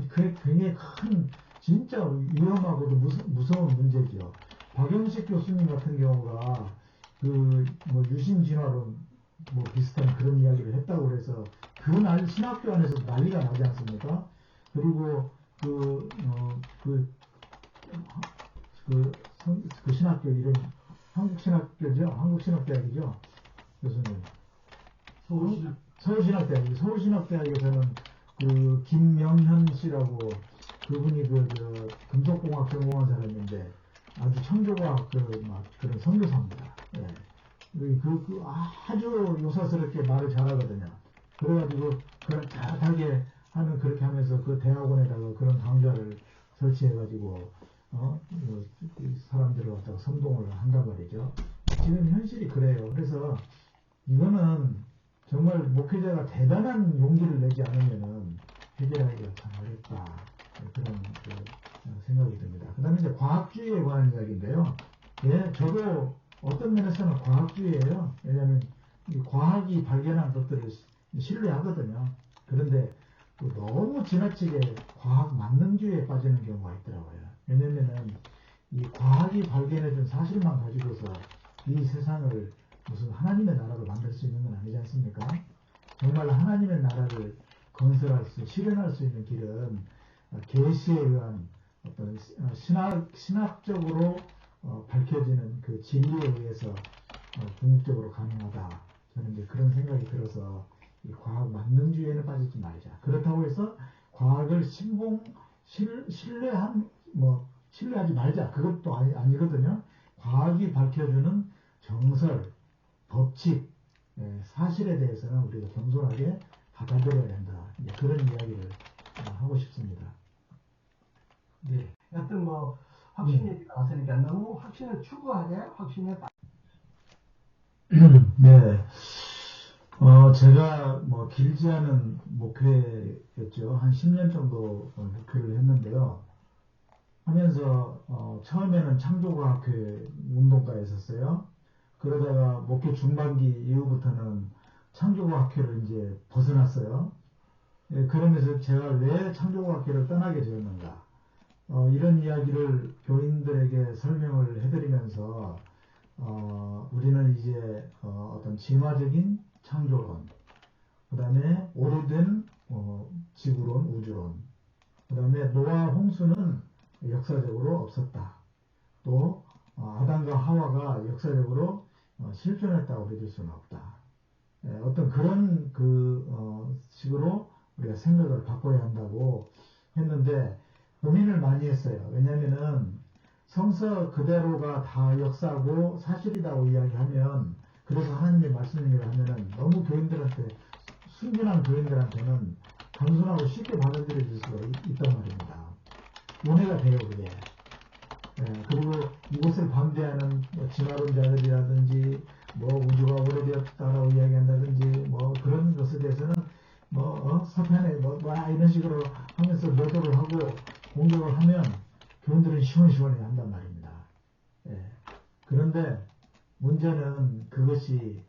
그게 굉장히 큰 진짜 위험하고도 무서운 문제죠. 박영식 교수님 같은 경우가 유심진화론 비슷한 그런 이야기를 했다고 그래서 그날 신학교 안에서 난리가 나지 않습니까? 그리고 그 신학교 이름 한국신학교죠? 한국신학대학이죠? 교수님. 서울신학 서울신학대학에서는 그 김명현 씨라고 그분이 금속공학 전공한 사람인데 아주 청교과학 그런 선교사입니다. 예. 아주 요사스럽게 말을 잘하거든요. 그래가지고 그걸 잘하게 하는 그렇게 하면서 그 대학원에다가 그런 강좌를 설치해가지고 사람들을 갖다가 선동을 한단 말이죠. 지금 현실이 그래요. 그래서 이거는 정말 목회자가 대단한 용기를 내지 않으면은 해결하기가 참 어렵다. 그런 생각이 듭니다. 그 다음에 이제 과학주의에 관한 이야기인데요. 예, 저도 어떤 면에서는 과학주의예요. 왜냐하면 이 과학이 발견한 것들을 신뢰하거든요. 그런데 또 너무 지나치게 과학 만능주의에 빠지는 경우가 있더라고요. 왜냐면은 이 과학이 발견해준 사실만 가지고서 이 세상을 무슨 하나님의 나라로 만들 수 있는 건 아니지 않습니까? 정말 하나님의 나라를 건설할 실현할 수 있는 길은 계시에 의한 어떤 신학적으로 밝혀지는 그 진리에 의해서 궁극적으로 가능하다. 저는 이제 그런 생각이 들어서 이 과학 만능주의에는 빠지지 말자. 그렇다고 해서 과학을 신뢰하지 말자. 그것도 아니거든요. 과학이 밝혀주는 정설, 법칙, 사실에 대해서는 우리가 겸손하게 받아들여야 된다. 그런 이야기를 하고 싶습니다. 네. 여튼 확신 얘기가 나왔으니까 너무 확신을 추구하되 확신에 네. 제가 길지 않은 목회였죠. 한 10년 정도 목회를 했는데요. 하면서 처음에는 창조과학회 운동가에 있었어요. 그러다가 목회 중반기 이후부터는 창조과학회를 이제 벗어났어요. 예, 그러면서 제가 왜 창조과학회를 떠나게 되었는가. 이런 이야기를 교인들에게 설명을 해드리면서 우리는 이제 어떤 진화적인 창조론, 그 다음에 오래된 지구론, 우주론, 그 다음에 노아 홍수는 역사적으로 없었다. 또 아담과 하와가 역사적으로 실존했다고 믿을 수는 없다. 어떤 그런 식으로 우리가 생각을 바꿔야 한다고 했는데 고민을 많이 했어요. 왜냐하면은 성서 그대로가 다 역사고 사실이라고 이야기하면, 그래서 하나님의 말씀이라고 하면은 너무 교인들한테, 순진한 교인들한테는 단순하고 쉽게 받아들여질 수가 있단 말입니다. 오해가 돼요, 그게. 그리고 이것을 반대하는 진화론자들이라든지 우주가 오래되었다라고 이야기한다든지 그런 것에 대해서는 서편에 이런 식으로 하면서 매도를 하고 공격을 하면 교인들은 시원시원해 한단 말입니다. 그런데 문제는 그것이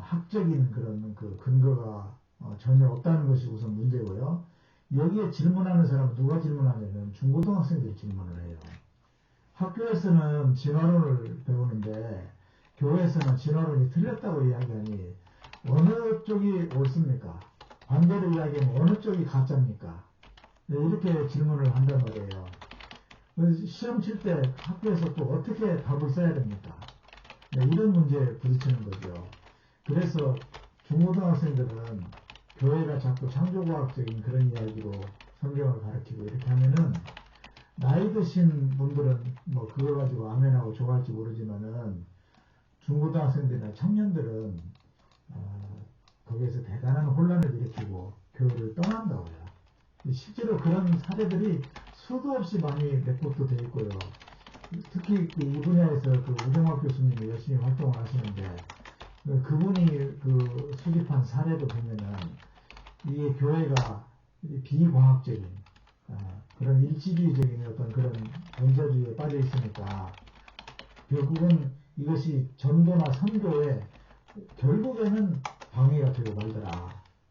학적인 그런 근거가 전혀 없다는 것이 우선 문제고요. 여기에 질문하는 사람은 누가 질문하냐면 중고등학생들이 질문을 해요. 학교에서는 진화론을 배우는데 교회에서는 진화론이 틀렸다고 이야기하니 어느 쪽이 옳습니까? 반대로 이야기하면 어느 쪽이 가짜입니까? 이렇게 질문을 한단 말이에요. 시험 칠 때 학교에서 또 어떻게 답을 써야 됩니까? 이런 문제에 부딪히는 거죠. 그래서 중고등학생들은 교회가 자꾸 창조과학적인 그런 이야기로 성경을 가르치고 이렇게 하면은 나이 드신 분들은 그걸 가지고 아멘하고 좋아할지 모르지만은 중고등학생들이나 청년들은 거기에서 대단한 혼란을 일으키고 교회를 떠난다고요. 실제로 그런 사례들이 수도 없이 많이 레포트 되어 있고요. 특히 이 분야에서 우정학 교수님이 열심히 활동을 하시는데 그분이 수집한 사례도 보면은 이 교회가 비과학적인 그런 일치주의적인 어떤 그런 전자주의에 빠져 있으니까 결국은 이것이 전도나 선교에 결국에는 방해가 되고 말더라.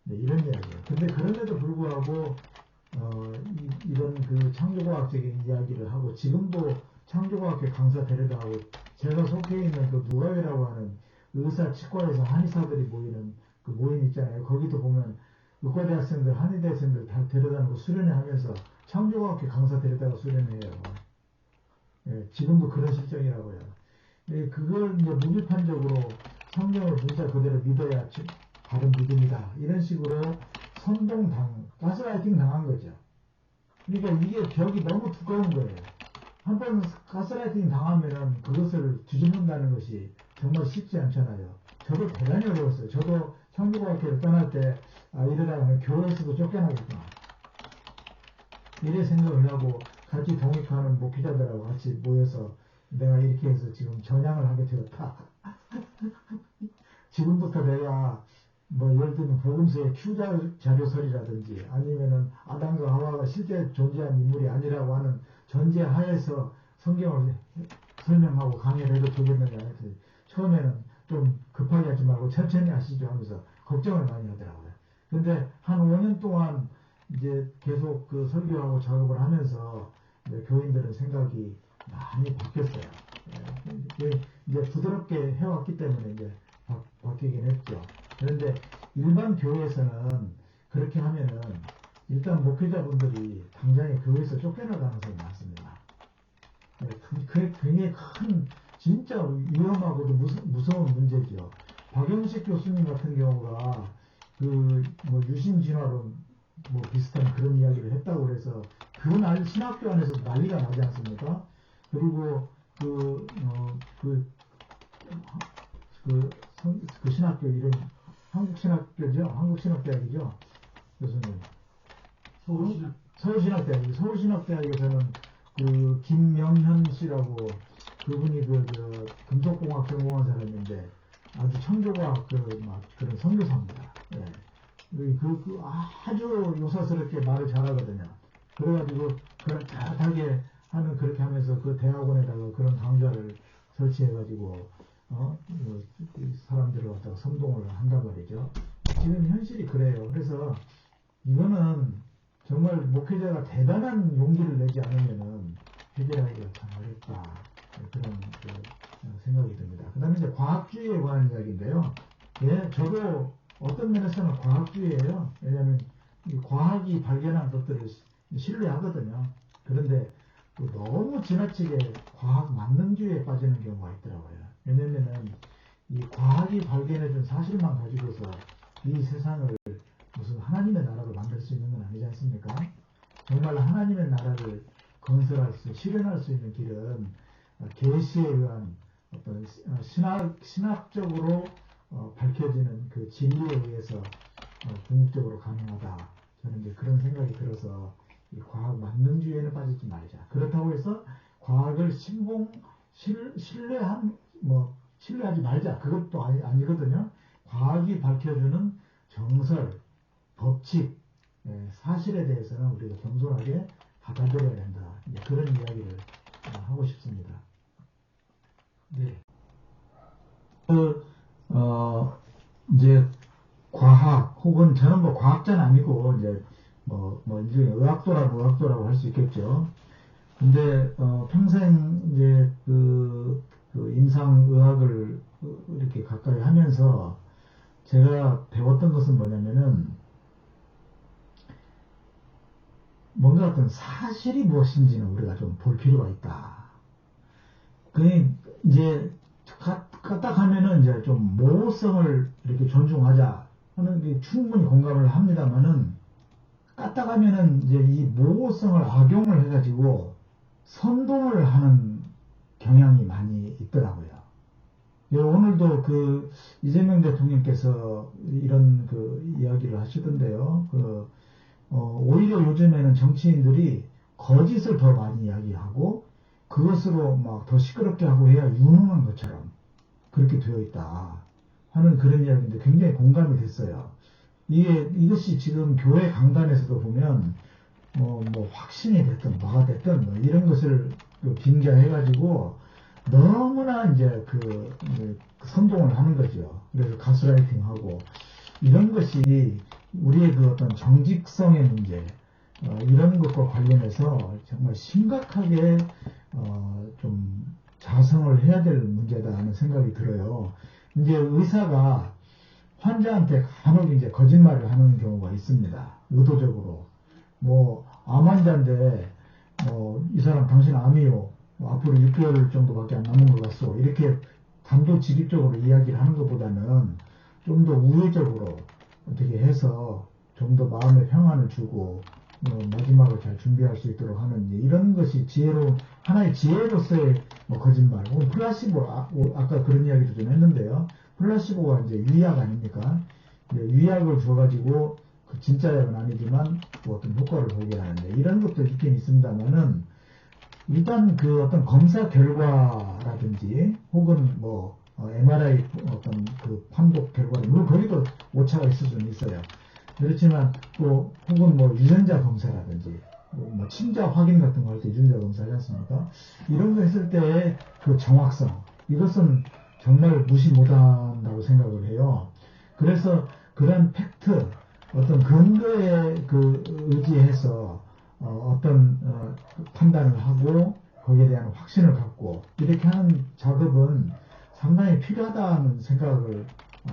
이런 이야기예요. 근데 그런데도 불구하고 이런 창조과학적인 이야기를 하고, 지금도 창조과학계 강사 데려다하고, 제가 속해 있는 누가회라고 하는 의사 치과에서 한의사들이 모이는 그 모임 있잖아요. 거기도 보면 의과대학생들, 한의대학생들 다 데려다놓고 수련회 하면서 창조과학회 강사 데려다가 수련회해요. 예, 지금도 그런 실정이라고요. 예, 그걸 이제 무비판적으로 성경을 문자 그대로 믿어야 바른 믿음이다. 이런 식으로 가스라이팅 당한 거죠. 그러니까 이게 벽이 너무 두꺼운 거예요. 한번 가스라이팅 당하면은 그것을 뒤집는다는 것이 정말 쉽지 않잖아요. 저도 대단히 어려웠어요. 저도 창조과학회를 떠날 때, 이러다가는 교회에서도 쫓겨나겠구나. 이래 생각을 하고, 같이 동역하는 목회자들하고 같이 모여서 내가 이렇게 해서 지금 전향을 하게 되었다. 지금부터 내가 예를 들면 복음서의 Q 자료설이라든지 아니면은 아담과 하와가 실제 존재한 인물이 아니라고 하는 전제 하에서 성경을 설명하고 강의를 해도 되겠느냐 해서 처음에는 좀 급하게 하지 말고 천천히 하시죠 하면서 걱정을 많이 하더라고요. 근데 한 5년 동안 이제 계속 그 설교하고 작업을 하면서 교인들은 생각이 많이 바뀌었어요. 이제 부드럽게 해왔기 때문에 이제 바뀌긴 했죠. 그런데 일반 교회에서는 그렇게 하면은 일단 목회자분들이 당장에 교회에서 쫓겨날 가능성이 많습니다. 그게 굉장히 큰 진짜 위험하고도 무서운 문제죠. 박영식 교수님 같은 경우가 유심진화론 비슷한 그런 이야기를 했다고 그래서 그날 신학교 안에서 난리가 나지 않습니까? 그리고 그 신학교 이름 한국신학교죠? 한국신학대학이죠? 교수님. 서울신학대학에서는 그 김명현 씨라고 그분이 금속공학 전공한 사람인데 아주 청교과학 그런 선교사입니다. 예. 아주 요사스럽게 말을 잘하거든요. 그래가지고 그렇게 하는 그렇게 하면서 그 대학원에다가 그런 강좌를 설치해가지고 사람들을 갖다가 선동을 한단 말이죠. 지금 현실이 그래요. 그래서 이거는 정말 목회자가 대단한 용기를 내지 않으면은 해결하기가 참 어렵다. 그런 생각이 듭니다. 그 다음에 이제 과학주의에 관한 이야기인데요. 예, 저도 어떤 면에서는 과학주의예요. 왜냐하면 이 과학이 발견한 것들을 신뢰하거든요. 그런데 너무 지나치게 과학 만능주의에 빠지는 경우가 있더라고요. 왜냐면은 이 과학이 발견해준 사실만 가지고서 이 세상을 무슨 하나님의 나라로 만들 수 있는 건 아니지 않습니까? 정말 하나님의 나라를 건설할 실현할 수 있는 길은 계시에 의한 어떤 신학적으로 밝혀지는 그 진리에 의해서 궁극적으로 가능하다. 저는 이제 그런 생각이 들어서 이 과학 만능주의에는 빠지지 말자. 그렇다고 해서 과학을 신뢰하지 말자. 그것도 아니거든요. 과학이 밝혀주는 정설, 법칙, 사실에 대해서는 우리가 겸손하게 받아들여야 된다. 그런 이야기를 하고 싶습니다. 네. 이제 과학 혹은 저는 과학자는 아니고 이제 이제 의학도라고 할 수 있겠죠. 근데 평생 이제 그 임상의학을 이렇게 가까이 하면서 제가 배웠던 것은 뭐냐면은 뭔가 어떤 사실이 무엇인지는 우리가 좀 볼 필요가 있다. 이제 까딱하면은 이제 좀 모호성을 이렇게 존중하자 하는 게 충분히 공감을 합니다만은 까딱하면은 이제 이 모호성을 악용을 해가지고 선동을 하는 경향이 많이 있더라고요. 오늘도 이재명 대통령께서 이런 이야기를 하시던데요. 오히려 요즘에는 정치인들이 거짓을 더 많이 이야기하고 그것으로 막 더 시끄럽게 하고 해야 유능한 것처럼 그렇게 되어 있다 하는 그런 이야기인데 굉장히 공감이 됐어요. 이것이 지금 교회 강단에서도 보면 확신이 됐든 뭐가 됐든 이런 것을 빙자해가지고 너무나 이제 선동을 하는 거죠. 그래서 가스라이팅하고 이런 것이 우리의 어떤 정직성의 문제 이런 것과 관련해서 정말 심각하게 좀 자성을 해야 될 문제다 하는 생각이 들어요. 이제 의사가 환자한테 간혹 이제 거짓말을 하는 경우가 있습니다. 의도적으로. 뭐, 암 환자인데, 이 사람 당신 암이요. 앞으로 6개월 정도밖에 안 남은 것 같소. 이렇게 단도직입적으로 이야기를 하는 것보다는 좀 더 우회적으로 어떻게 해서 좀 더 마음의 평안을 주고, 마지막을 잘 준비할 수 있도록 하는 이런 것이 하나의 지혜로서의 거짓말. 플라시보, 아까 그런 이야기도 좀 했는데요. 플라시보가 이제 위약 아닙니까? 위약을 줘가지고 그 진짜 약은 아니지만 어떤 효과를 보게 하는데 이런 것도 있긴 있습니다만은 일단 그 어떤 검사 결과라든지 혹은 MRI 어떤 그 판독 결과는 물론 거기도 오차가 있을 수는 있어요. 그렇지만 또 혹은 유전자 검사라든지 친자 확인 같은 거 할 때 유전자 검사 하지 않습니까? 이런 거 했을 때의 그 정확성 이것은 정말 무시 못한다고 생각을 해요. 그래서 그런 팩트 어떤 근거에 의지해서 어떤 판단을 하고 거기에 대한 확신을 갖고 이렇게 하는 작업은 상당히 필요하다는 생각을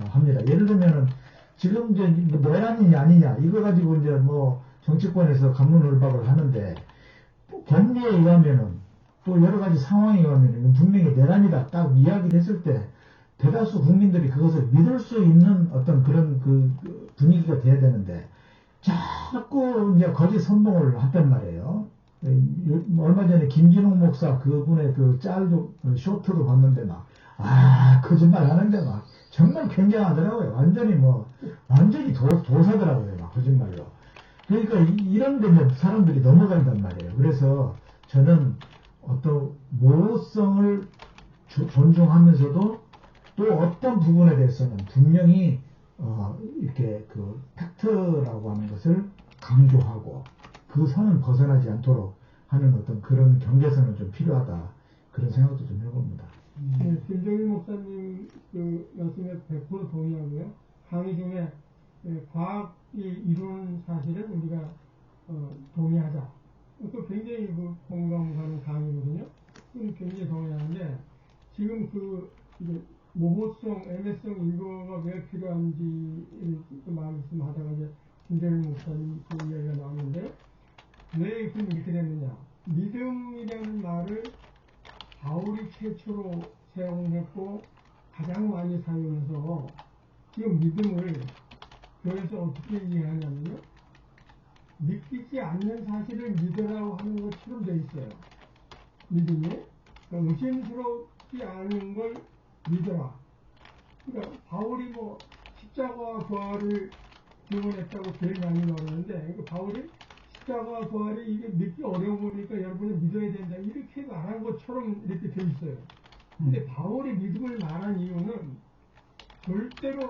합니다. 예를 들면은 지금 이제 내란이냐 아니냐 이거 가지고 이제 정치권에서 갑론을박을 하는데 법리에 의하면은 또 여러 가지 상황에 의하면은 분명히 내란이다 딱 이야기를 했을 때 대다수 국민들이 그것을 믿을 수 있는 어떤 그런 그 분위기가 돼야 되는데 자꾸 이제 거짓 선동을 했단 말이에요. 얼마 전에 김진홍 목사 그분의 그 짤도 쇼트도 봤는데 거짓말 하는데 정말 굉장하더라고요. 완전히 도사더라고요. 거짓말로. 그러니까 이런 데면 사람들이 넘어간단 말이에요. 그래서 저는 어떤 모호성을 존중하면서도 또 어떤 부분에 대해서는 분명히 이렇게 그 팩트라고 하는 것을 강조하고 그 선은 벗어나지 않도록 하는 어떤 그런 경계선은 좀 필요하다. 그런 생각도 좀 해봅니다. 네, 김정일 목사님 그 말씀에 100% 동의하고요. 강의 중에 과학이 이루는 사실에 우리가 동의하자. 또 굉장히 공감 가는 강의거든요. 굉장히 동의하는데 지금 이제 모호성, 애매성 이거가 왜 필요한지 말씀하다가 이제 김정일 목사님 그 이야기가 나오는데 왜 이렇게 됐느냐? 믿음이라는 말을 바울이 최초로 사용했고 가장 많이 사용해서 지금 믿음을 교회에서 어떻게 이해하냐면요. 믿기지 않는 사실을 믿으라고 하는 것처럼 돼 있어요. 믿음이. 그러니까 의심스럽지 않은 걸 믿어라. 그러니까 바울이 십자가와 부활을 증언했다고 제일 많이 말하는데 그러니까 바울이 십자가와 부활이 이게 믿기 어려워 보니까 여러분은 믿어야 된다 이렇게 말한 것처럼 이렇게 돼 있어요. 근데 바울이 믿음을 말한 이유는 절대로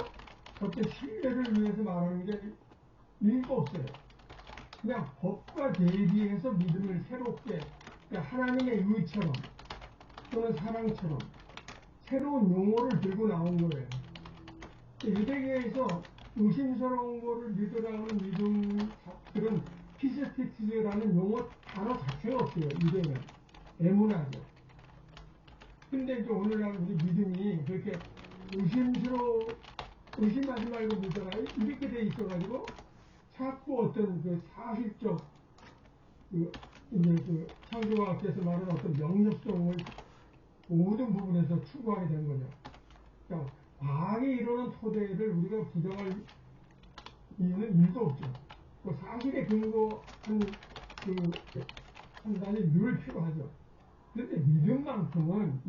어떤 신뢰를 위해서 말하는 게 일도 없어요. 그냥 법과 대비해서 믿음을 새롭게 그러니까 하나님의 의처럼 또는 사랑처럼 새로운 용어를 들고 나온 거예요. 유대교에서 의심스러운 거를 믿으라는 믿음들은 피스티스라는 용어 단어 자체가 없어요. 유대는 애문하죠. 근데 이제 오늘날 우리 믿음이 그렇게 의심하지 말고 믿어라 이렇게 돼 있어가지고 자꾸 어떤 그 사실적 이제 창조과학에서 말하는 어떤 영역성을 모든 부분에서 추구하게 된 거죠. 그러니까 과학이 이루는 토대를 우리가 부정할 이유는 일도 없죠. 사실에 근거한 판단이 늘 필요하죠. 그런데 믿음만큼은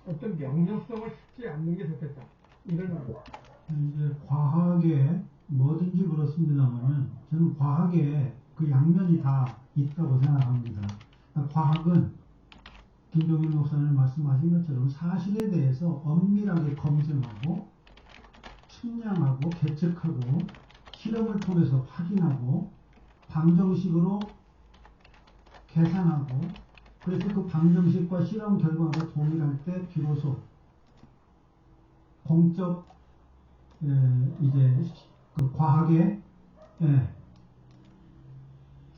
어떤 명령성을 싣지 않는 게 좋겠다. 이런 거. 이제 과학에 뭐든지 그렇습니다만은 저는 과학에 그 양면이 다 있다고 생각합니다. 과학은 김종일 목사님 말씀하신 것처럼 사실에 대해서 엄밀하게 검증하고 측량하고 계측하고 실험을 통해서 확인하고 방정식으로 계산하고 그래서 그 방정식과 실험 결과가 동일할 때 비로소 공적 이제 그 과학에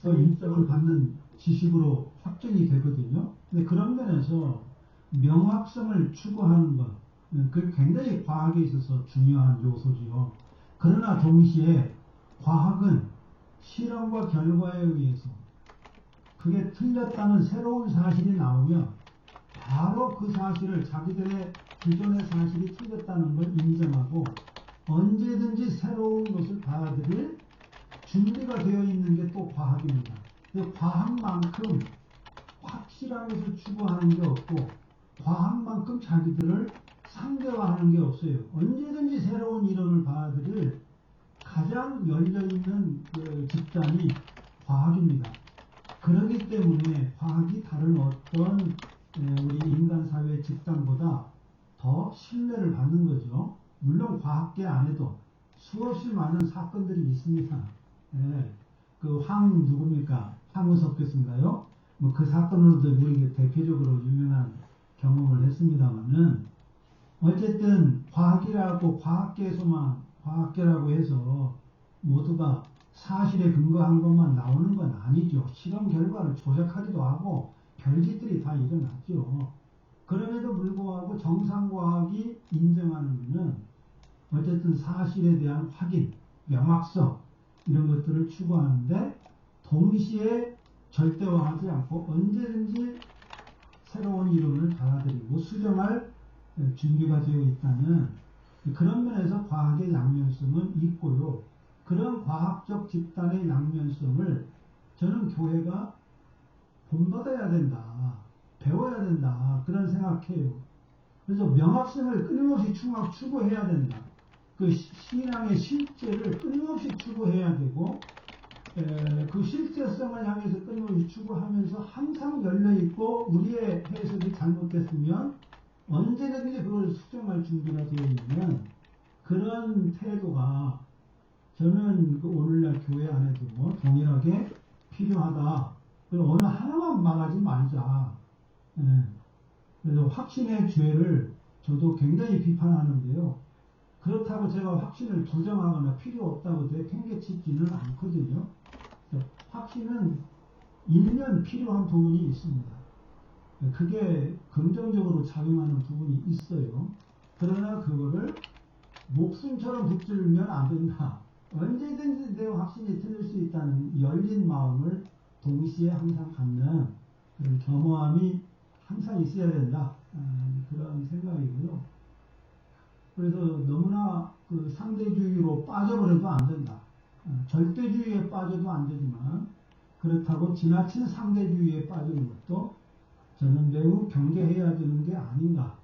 인정을 받는 지식으로 확정이 되거든요. 근데 그런 면에서 명확성을 추구하는 것, 그 굉장히 과학에 있어서 중요한 요소지요. 그러나 동시에 과학은 실험과 결과에 의해서 그게 틀렸다는 새로운 사실이 나오면 바로 그 사실을 자기들의 기존의 사실이 틀렸다는 걸 인정하고 언제든지 새로운 것을 받아들일 준비가 되어 있는 게 또 과학입니다. 과학만큼 확실한 것을 추구하는 게 없고 과학만큼 자기들을 상대화하는 게 없어요. 언제든지 새로운 이론을 받아들일 가장 열려있는 그 집단이 과학입니다. 그렇기 때문에 과학이 다른 어떤 우리 인간 사회 집단보다 더 신뢰를 받는 거죠. 물론 과학계 안에도 수없이 많은 사건들이 있습니다. 그 누굽니까? 황우석 교수인가요? 뭐 그 사건으로도 우리가 대표적으로 유명한 경험을 했습니다만은 어쨌든 과학이라고 과학계라고 해서 모두가 사실에 근거한 것만 나오는 건 아니죠. 실험 결과를 조작하기도 하고 별짓들이 다 일어났죠. 그럼에도 불구하고 정상과학이 인정하는 것은 어쨌든 사실에 대한 확인, 명확성 이런 것들을 추구하는데 동시에 절대화하지 않고 언제든지 새로운 이론을 받아들이고 수정할 준비가 되어 있다는 그런 면에서 과학의 양면성은 있고요. 그런 과학적 집단의 양면성을 저는 교회가 본받아야 된다. 배워야 된다. 그런 생각해요. 그래서 명확성을 끊임없이 추구해야 된다. 그 신앙의 실제를 끊임없이 추구해야 되고 그 실제성을 향해서 끊임없이 추구하면서 항상 열려있고 우리의 해석이 잘못됐으면 언제든지 그걸 수정할 준비가 되어 있는 그런 태도가 저는 그 오늘날 교회 안에도 뭐 동일하게 필요하다. 어느 하나만 말하지 말자. 그래서 확신의 죄를 저도 굉장히 비판하는데요. 그렇다고 제가 확신을 부정하거나 필요 없다고 내팽개치지는 않거든요. 확신은 일면 필요한 부분이 있습니다. 그게 긍정적으로 작용하는 부분이 있어요. 그러나 그거를 목숨처럼 붙들면 안 된다. 언제든지 내 확신이 틀릴 수 있다는 열린 마음을 동시에 항상 갖는 그런 겸허함이 항상 있어야 된다. 그런 생각이고요. 그래서 너무나 그 상대주의로 빠져버려도 안 된다. 절대주의에 빠져도 안 되지만 그렇다고 지나친 상대주의에 빠지는 것도 저는 매우 경계해야 되는 게 아닌가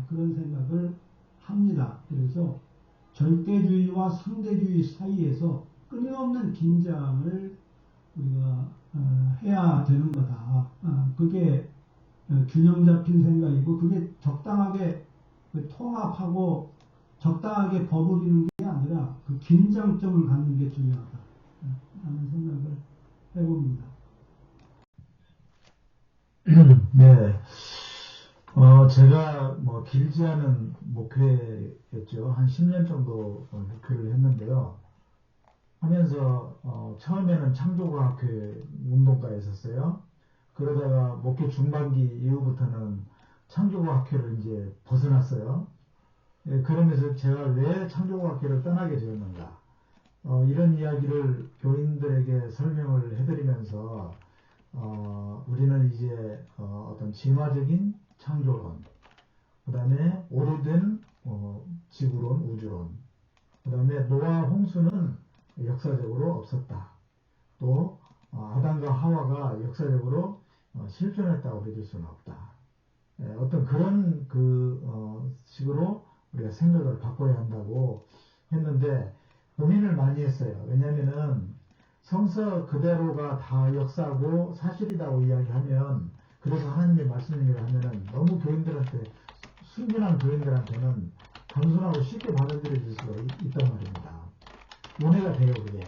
그런 생각을 합니다. 그래서 절대주의와 상대주의 사이에서 끊임없는 긴장을 우리가 해야 되는 거다. 그게 균형 잡힌 생각이고 그게 적당하게 통합하고 적당하게 버무리는 게 아니라 그 긴장점을 갖는 게 중요하다. 라는 생각을 해봅니다. 네. 제가 뭐 길지 않은 목회였죠. 한 10년 정도 목회를 했는데요. 하면서 처음에는 창조과학회 운동가에 있었어요. 그러다가 목회 중반기 이후부터는 창조과학회를 이제 벗어났어요. 그러면서 제가 왜 창조과학회를 떠나게 되었는가. 이런 이야기를 교인들에게 설명을 해드리면서 우리는 이제 어떤 진화적인 창조론, 그 다음에 오래된 지구론, 우주론, 그 다음에 노아 홍수는 역사적으로 없었다. 또 아담과 하와가 역사적으로 실존했다고 믿을 수는 없다. 어떤 그런 식으로 우리가 생각을 바꿔야 한다고 했는데 고민을 많이 했어요. 왜냐하면은 성서 그대로가 다 역사고 사실이라고 이야기하면 그래서 하나님의 말씀이라고 하면은 너무 교인들한테 순진한 교인들한테는 단순하고 쉽게 받아들여질 수가 있단 말입니다. 오해가 돼요 그게.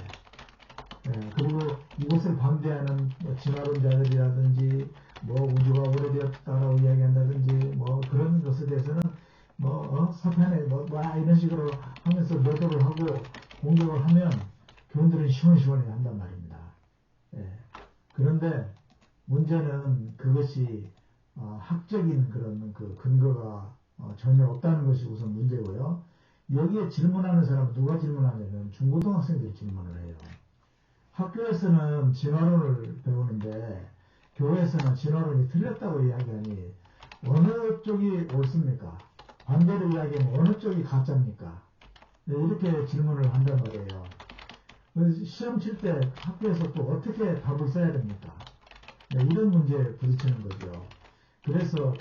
그리고 이것을 반대하는 진화론자들이라든지 뭐 우주가 오래되었다라고 이야기한다든지 뭐 그런 것에 대해서는 사탄의 이런 식으로 하면서 매도를 하고 공격을 하면 교인들은 시원시원해 한단 말입니다. 그런데 문제는 그것이 학적인 그런 그 근거가 전혀 없다는 것이 우선 문제고요. 여기에 질문하는 사람은 누가 질문하냐면 중고등학생들이 질문을 해요. 학교에서는 진화론을 배우는데 교회에서는 진화론이 틀렸다고 이야기하니 어느 쪽이 옳습니까? 반대로 이야기하면 어느 쪽이 가짜입니까? 네, 이렇게 질문을 한단 말이에요. 시험 칠 때 학교에서 또 어떻게 답을 써야 됩니까? 네, 이런 문제에 부딪히는 거죠. 그래서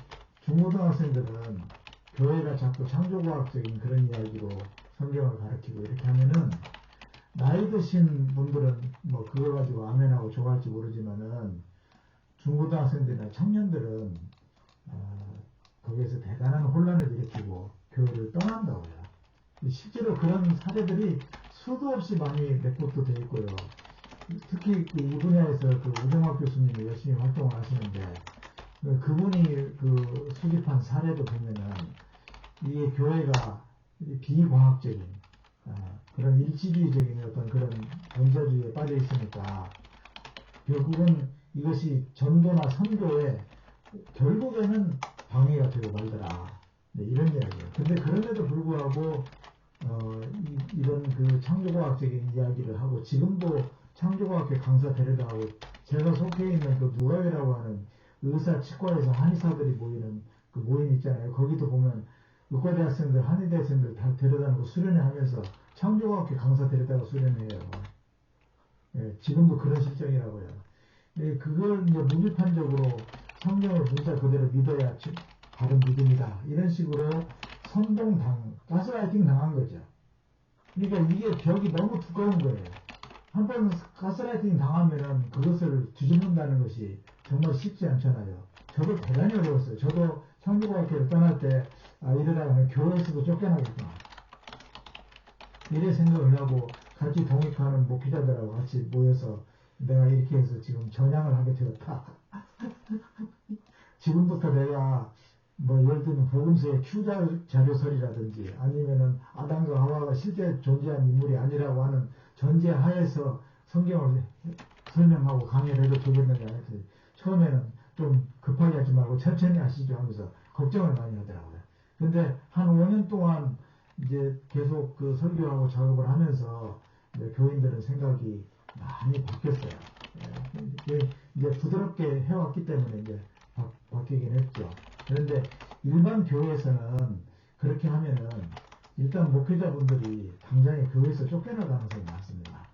중고등학생들은 교회가 자꾸 창조과학적인 그런 이야기로 성경을 가르치고 이렇게 하면은 나이 드신 분들은 뭐 그걸 가지고 아멘하고 좋아할지 모르지만은 중고등학생들이나 청년들은 거기에서 대단한 혼란을 일으키고 교회를 떠난다고요. 실제로 그런 사례들이 수도 없이 많이 레포트 되어 있고요. 특히 이 분야에서 그 우정학 교수님이 열심히 활동을 하시는데 그분이 그 수집한 사례도 보면은 이게 교회가 비과학적인 그런 일치주의적인 어떤 그런 전자주의에 빠져 있으니까 결국은 이것이 전도나 선교에 결국에는 방해가 되고 말더라. 네, 이런 이야기예요. 근데 그럼에도 불구하고 이런 그 창조과학적인 이야기를 하고 지금도 창조과학계 강사 데려다하고 제가 속해 있는 그 누가회라고 하는 의사 치과에서 한의사들이 모이는 그 모임 있잖아요. 거기도 보면 의과대학생들, 한의대학생들 다 데려다놓고 수련회 하면서 창조과학계 강사 데려다가 수련회해요. 예, 지금도 그런 실정이라고요. 예, 그걸 이제 무비판적으로 성경을 문자 그대로 믿어야 바른 믿음이다. 이런 식으로 가스라이팅 당한 거죠. 그러니까 이게 벽이 너무 두꺼운 거예요. 한번 가스라이팅 당하면은 그것을 뒤집는다는 것이 정말 쉽지 않잖아요. 저도 대단히 어려웠어요. 저도 창조과학회를 떠날 때 이러다가 교회에서도 쫓겨나겠구나. 이래 생각을 하고 같이 동역하는 목회자들하고 같이 모여서 내가 이렇게 해서 지금 전향을 하게 되었다. 지금부터 내가 뭐 예를 들면 복음서의 Q 자료설이라든지 아니면은 아담과 하와가 실제 존재한 인물이 아니라고 하는 전제 하에서 성경을 설명하고 강의를 해도 되겠느냐 했더니 처음에는 좀 급하게 하지 말고 천천히 하시죠 하면서 걱정을 많이 하더라고요. 근데 한 5년 동안 이제 계속 그 설교하고 작업을 하면서 이제 교인들은 생각이 많이 바뀌었어요. 이제 부드럽게 해왔기 때문에 이제 바뀌긴 했죠. 그런데 일반 교회에서는 그렇게 하면은 일단 목회자분들이 당장에 교회에서 쫓겨날 가능성이 많습니다.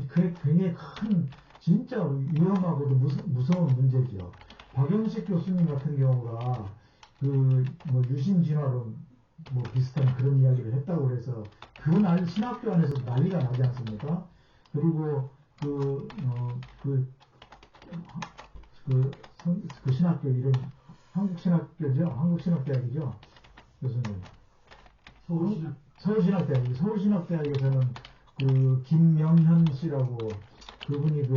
그게 굉장히 큰 진짜 위험하고도 무서운 문제죠. 박영식 교수님 같은 경우가 그 뭐 유심진화론 뭐 비슷한 그런 이야기를 했다고 그래서 그날 신학교 안에서 난리가 나지 않습니까? 그리고 그 신학교 이름 한국신학교죠? 한국신학대학이죠? 교수님. 서울신학대학에서는 그 김명현 씨라고 그분이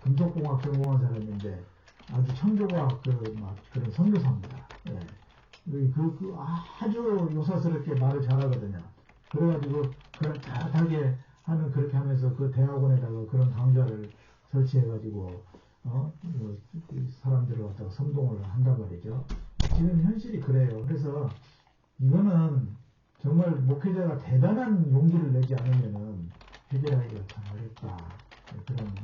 금속공학 전공한 사람인데 아주 창조과학 그런 선교사입니다. 예. 아주 요사스럽게 말을 잘하거든요. 그래가지고 그걸 따뜻하게 하는 그렇게 하면서 그 대학원에다가 그런 강좌를 설치해가지고 사람들을 갖다가 선동을 한단 말이죠. 지금 현실이 그래요. 그래서 이거는 정말 목회자가 대단한 용기를 내지 않으면은 해결하기가 참 어렵다. 그런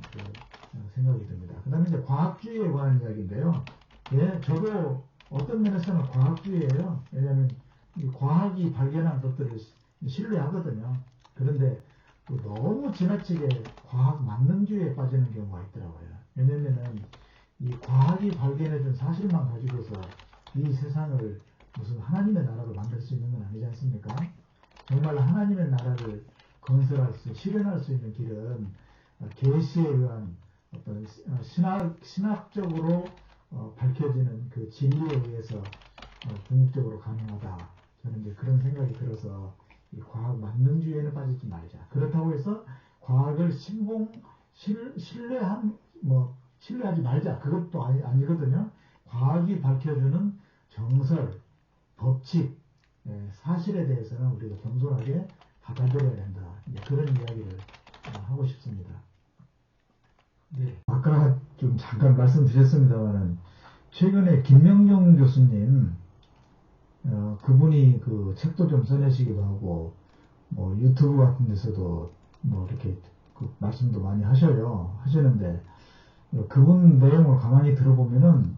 생각이 듭니다. 그 다음에 이제 과학주의에 관한 이야기인데요. 예, 저도 어떤 면에서는 과학주의예요. 왜냐하면 이 과학이 발견한 것들을 신뢰하거든요. 그런데 너무 지나치게 과학 만능주의에 빠지는 경우가 있더라고요. 왜냐면은 이 과학이 발견해준 사실만 가지고서 이 세상을 무슨 하나님의 나라로 만들 수 있는 건 아니지 않습니까? 정말 하나님의 나라를 건설할 실현할 수 있는 길은 계시에 의한 어떤 신학적으로 밝혀지는 그 진리에 의해서 궁극적으로 가능하다. 저는 이제 그런 생각이 들어서 이 과학 만능주의에는 빠지지 말자. 그렇다고 해서 과학을 신뢰하지 말자. 그것도 아니거든요. 과학이 밝혀주는 정설, 법칙, 사실에 대해서는 우리가 겸손하게 받아들여야 된다. 그런 이야기를 하고 싶습니다. 네. 아까 좀 잠깐 말씀드렸습니다만은 최근에 김명용 교수님 그분이 그 책도 좀 써내시기도 하고, 뭐 유튜브 같은 데서도 뭐 이렇게 그 말씀도 많이 하시는데, 그분 내용을 가만히 들어보면은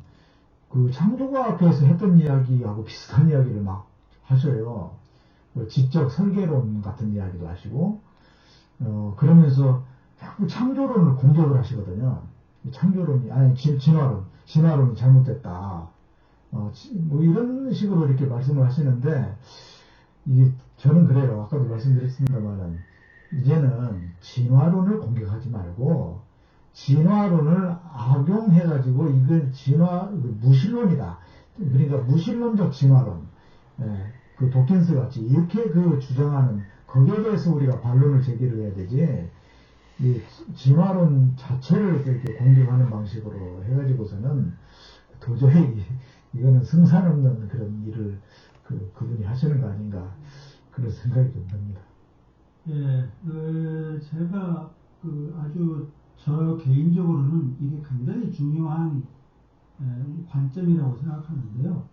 그 창조과학에서 했던 이야기하고 비슷한 이야기를 막 하셔요. 뭐 지적 설계론 같은 이야기도 하시고, 그러면서 자꾸 창조론을 공격을 하시거든요. 창조론이, 아니, 진화론이 잘못됐다. 뭐 이런 식으로 이렇게 말씀을 하시는데, 이게 저는 그래요. 아까도 말씀드렸습니다만은, 이제는 진화론을 공격하지 말고, 진화론을 악용해가지고 이걸 무신론이다. 그러니까 무신론적 진화론. 예, 그 도킨스 같이 이렇게 그 주장하는 거기에 대해서 우리가 반론을 제기를 해야 되지. 이 진화론 자체를 이렇게 공격하는 방식으로 해가지고서는 도저히 이거는 승산 없는 그런 일을 그분이 하시는 거 아닌가 그런 생각이 좀 듭니다. 예, 제가 아주 저 개인적으로는 이게 굉장히 중요한 관점이라고 생각하는데요.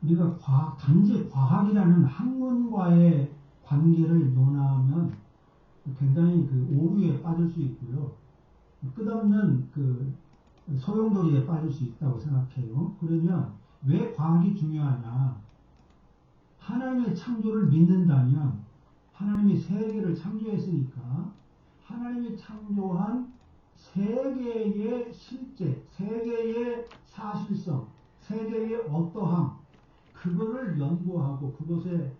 우리가 단지 과학이라는 학문과의 관계를 논하면 굉장히 오류에 빠질 수 있고요. 끝없는 소용돌이에 빠질 수 있다고 생각해요. 그러면 왜 과학이 중요하냐? 하나님의 창조를 믿는다면 하나님이 세계를 창조했으니까 하나님이 창조한 세계의 실제, 세계의 사실성, 세계의 어떠함, 그거를 연구하고 그것에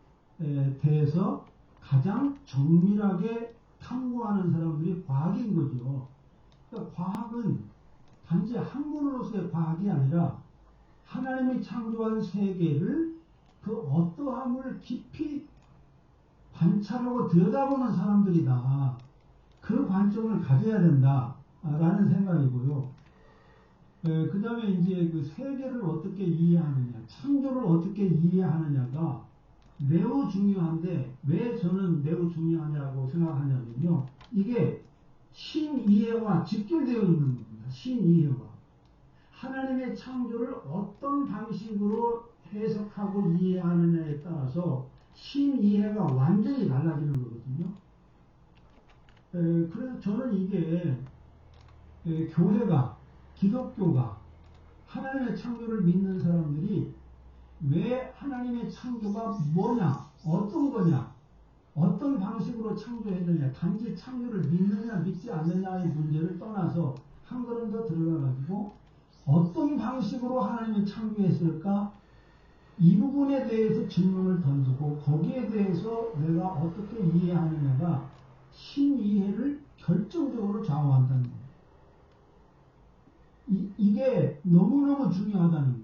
대해서 가장 정밀하게 탐구하는 사람들이 과학인 거죠. 그러니까 과학은 단지 학문으로서의 과학이 아니라 하나님이 창조한 세계를 그 어떠함을 깊이 관찰하고 들여다보는 사람들이다. 그 관점을 가져야 된다라는 생각이고요. 그 다음에 이제 그 세계를 어떻게 이해하느냐, 창조를 어떻게 이해하느냐가 매우 중요한데, 왜 저는 매우 중요하냐고 생각하냐면요. 이게 신이해와 직결되어 있는 겁니다. 신이해와. 하나님의 창조를 어떤 방식으로 해석하고 이해하느냐에 따라서 신이해가 완전히 달라지는 거거든요. 그래서 저는 이게 교회가, 기독교가 하나님의 창조를 믿는 사람들이 왜 하나님의 창조가 뭐냐, 어떤 거냐, 어떤 방식으로 창조했느냐, 단지 창조를 믿느냐 믿지 않느냐의 문제를 떠나서 한 걸음 더 들어가가지고 어떤 방식으로 하나님이 창조했을까, 이 부분에 대해서 질문을 던지고 거기에 대해서 내가 어떻게 이해하느냐가 신이해를 결정적으로 좌우한다는 거예요. 이게 너무너무 중요하다는 거예요.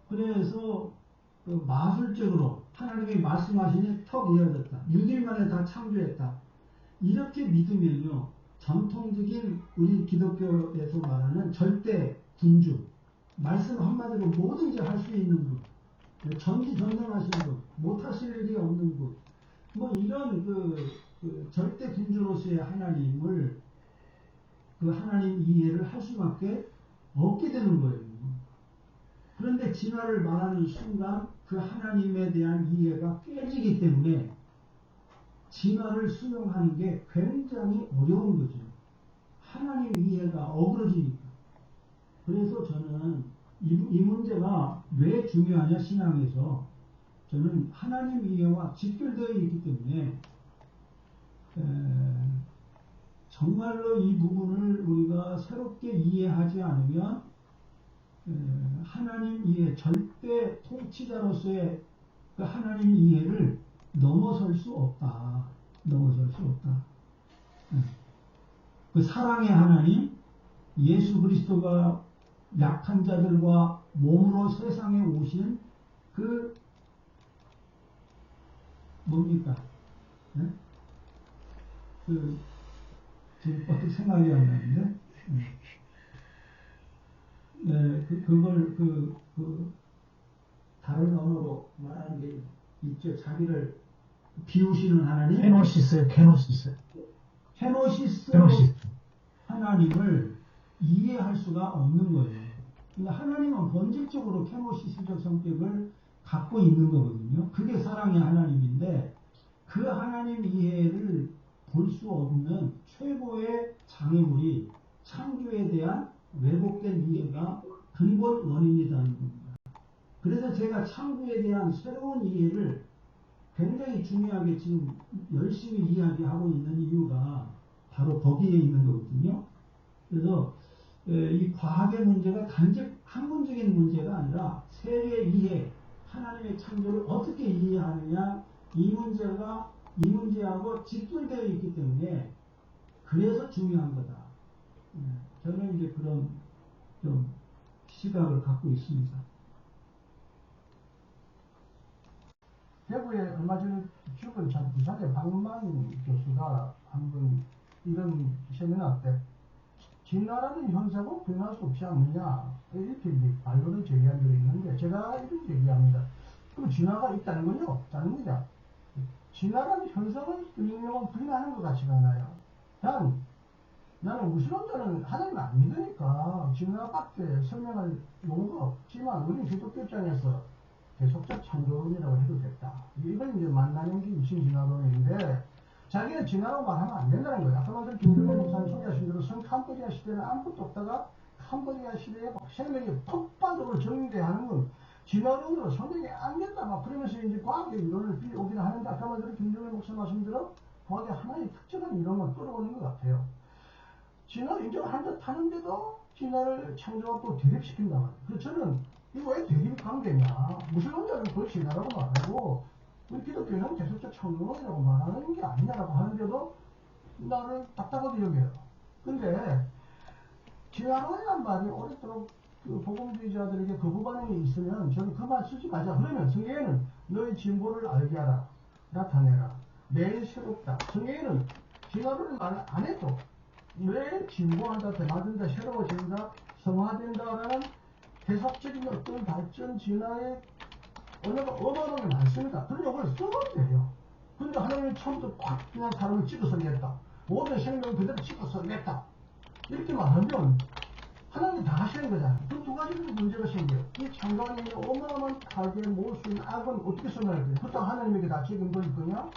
그래서 마술적으로 하나님이 말씀하시니 턱 이어졌다. 6일 만에 다 창조했다. 이렇게 믿으면요. 전통적인 우리 기독교에서 말하는 절대 군주, 말씀 한마디로 뭐든지 할 수 있는 분, 전지전능하신 분, 못하실 일이 없는 분, 뭐 이런 절대 군주로서의 하나님을 하나님 이해를 할 수밖에 없게 되는 거예요. 그런데 진화를 말하는 순간 그 하나님에 대한 이해가 깨지기 때문에 진화를 수용하는 게 굉장히 어려운 거죠. 하나님 이해가 어그러지니까. 그래서 저는 이 문제가 왜 중요하냐, 신앙에서. 저는 하나님 이해와 직결되어 있기 때문에 정말로 이 부분을 우리가 새롭게 이해하지 않으면 하나님 이해, 절대 통치자로서의 그 하나님 이해를 넘어설 수 없다. 넘어설 수 없다. 그 사랑의 하나님, 예수 그리스도가 약한 자들과 몸으로 세상에 오신 그 뭡니까? 네? 지금 어떻게 생각이 안 나는데, 네, 그걸 다른 언어로 말하는 게 있죠. 자기를 비우시는 하나님. 케노시스. 하나님을 이해할 수가 없는 거예요. 그러니까 하나님은 본질적으로 케노시스적 성격을 갖고 있는 거거든요. 그게 사랑의 하나님인데 그 하나님 이해를 볼 수 없는 최고의 장애물이 창조에 대한 왜곡된 이해가 근본 원인이라는 겁니다. 그래서 제가 창조에 대한 새로운 이해를 굉장히 중요하게 지금 열심히 이야기하고 있는 이유가 바로 거기에 있는 거거든요. 그래서 이 과학의 문제가 단지 학문적인 문제가 아니라 세계 이해, 하나님의 창조를 어떻게 이해하느냐, 이 문제하고 직결되어 있기 때문에 그래서 중요한 거다. 저는 이제 그런 좀 시각을 갖고 있습니다. 대구에 얼마 전에 죽은 참 부산의 박만 교수가 한번 이런 세미나 때 진화라는 현상은 변할 수 없지 않느냐 이렇게 이제 반론을 제기한 적이 있는데 제가 이렇게 얘기합니다. 그럼 진화가 있다는 건요? 아닙니다. 진화라는 현상을 능력은 부인하는 것 같지가 않아요. 단 나는 무신론자는 하나님을 안 믿으니까 진화밖에 설명할 용어가 없지만 우리는 기독교 입장에서 계속적 창조론이라고 해도 됐다. 이건 이제 만나는 게 유신진화론인데 자기는 진화라고 말하면 안 된다는 거예요. 아까 말씀 김종민 목사님 소개하신 대로 성 캄보디아 시대는 아무것도 없다가 캄보디아 시대에 막 생명이 폭발적으로 정대하는 건 진화론으로 성경이 안 된다. 막 그러면서 이제 과학의 이론을 빌어오긴 하는데 아까 말씀 김종민 목사님 말씀대로 과학의 하나의 특정한 이론만 끌어오는 것 같아요. 진화를 인정한 듯 하는데도 진화를 창조하고 대립시킨단 말이에요. 그래서 저는 이거 왜 대립 관계냐. 무신론자는 그걸 진화라고 말하고 우리 기독교는 계속적 창조론이라고 말하는 게 아니냐라고 하는데도 나를 답답하게 여겨요. 근데 진화론이란 말이 오랫도록 그 복음주의자들에게 거부 반응이 있으면 저는 그 말 쓰지 말자. 그러면 성경에는 너의 진보를 알게 하라. 나타내라. 매일 새롭다. 성경에는 진화론을 말 안 해도 왜 진보한다, 변화된다, 새로워진다, 성화된다라는 해석적인 어떤 발전, 진화의 언어가 어마어마하게 많습니다. 그런 용어를 쓰면 돼요. 근데 하나님은 처음부터 팍 그냥 사람을 찍어서 냈다. 모든 생명을 그대로 찍어서 냈다. 이렇게 말하면 하나님이 다 하시는 거잖아요. 그 두 가지는 문제가 생겨요. 이 창조안에 있는 어마어마하게 모을 수 있는 악은 어떻게 써놔야 돼요? 그것도 하나님에게 다 책임질 거냐?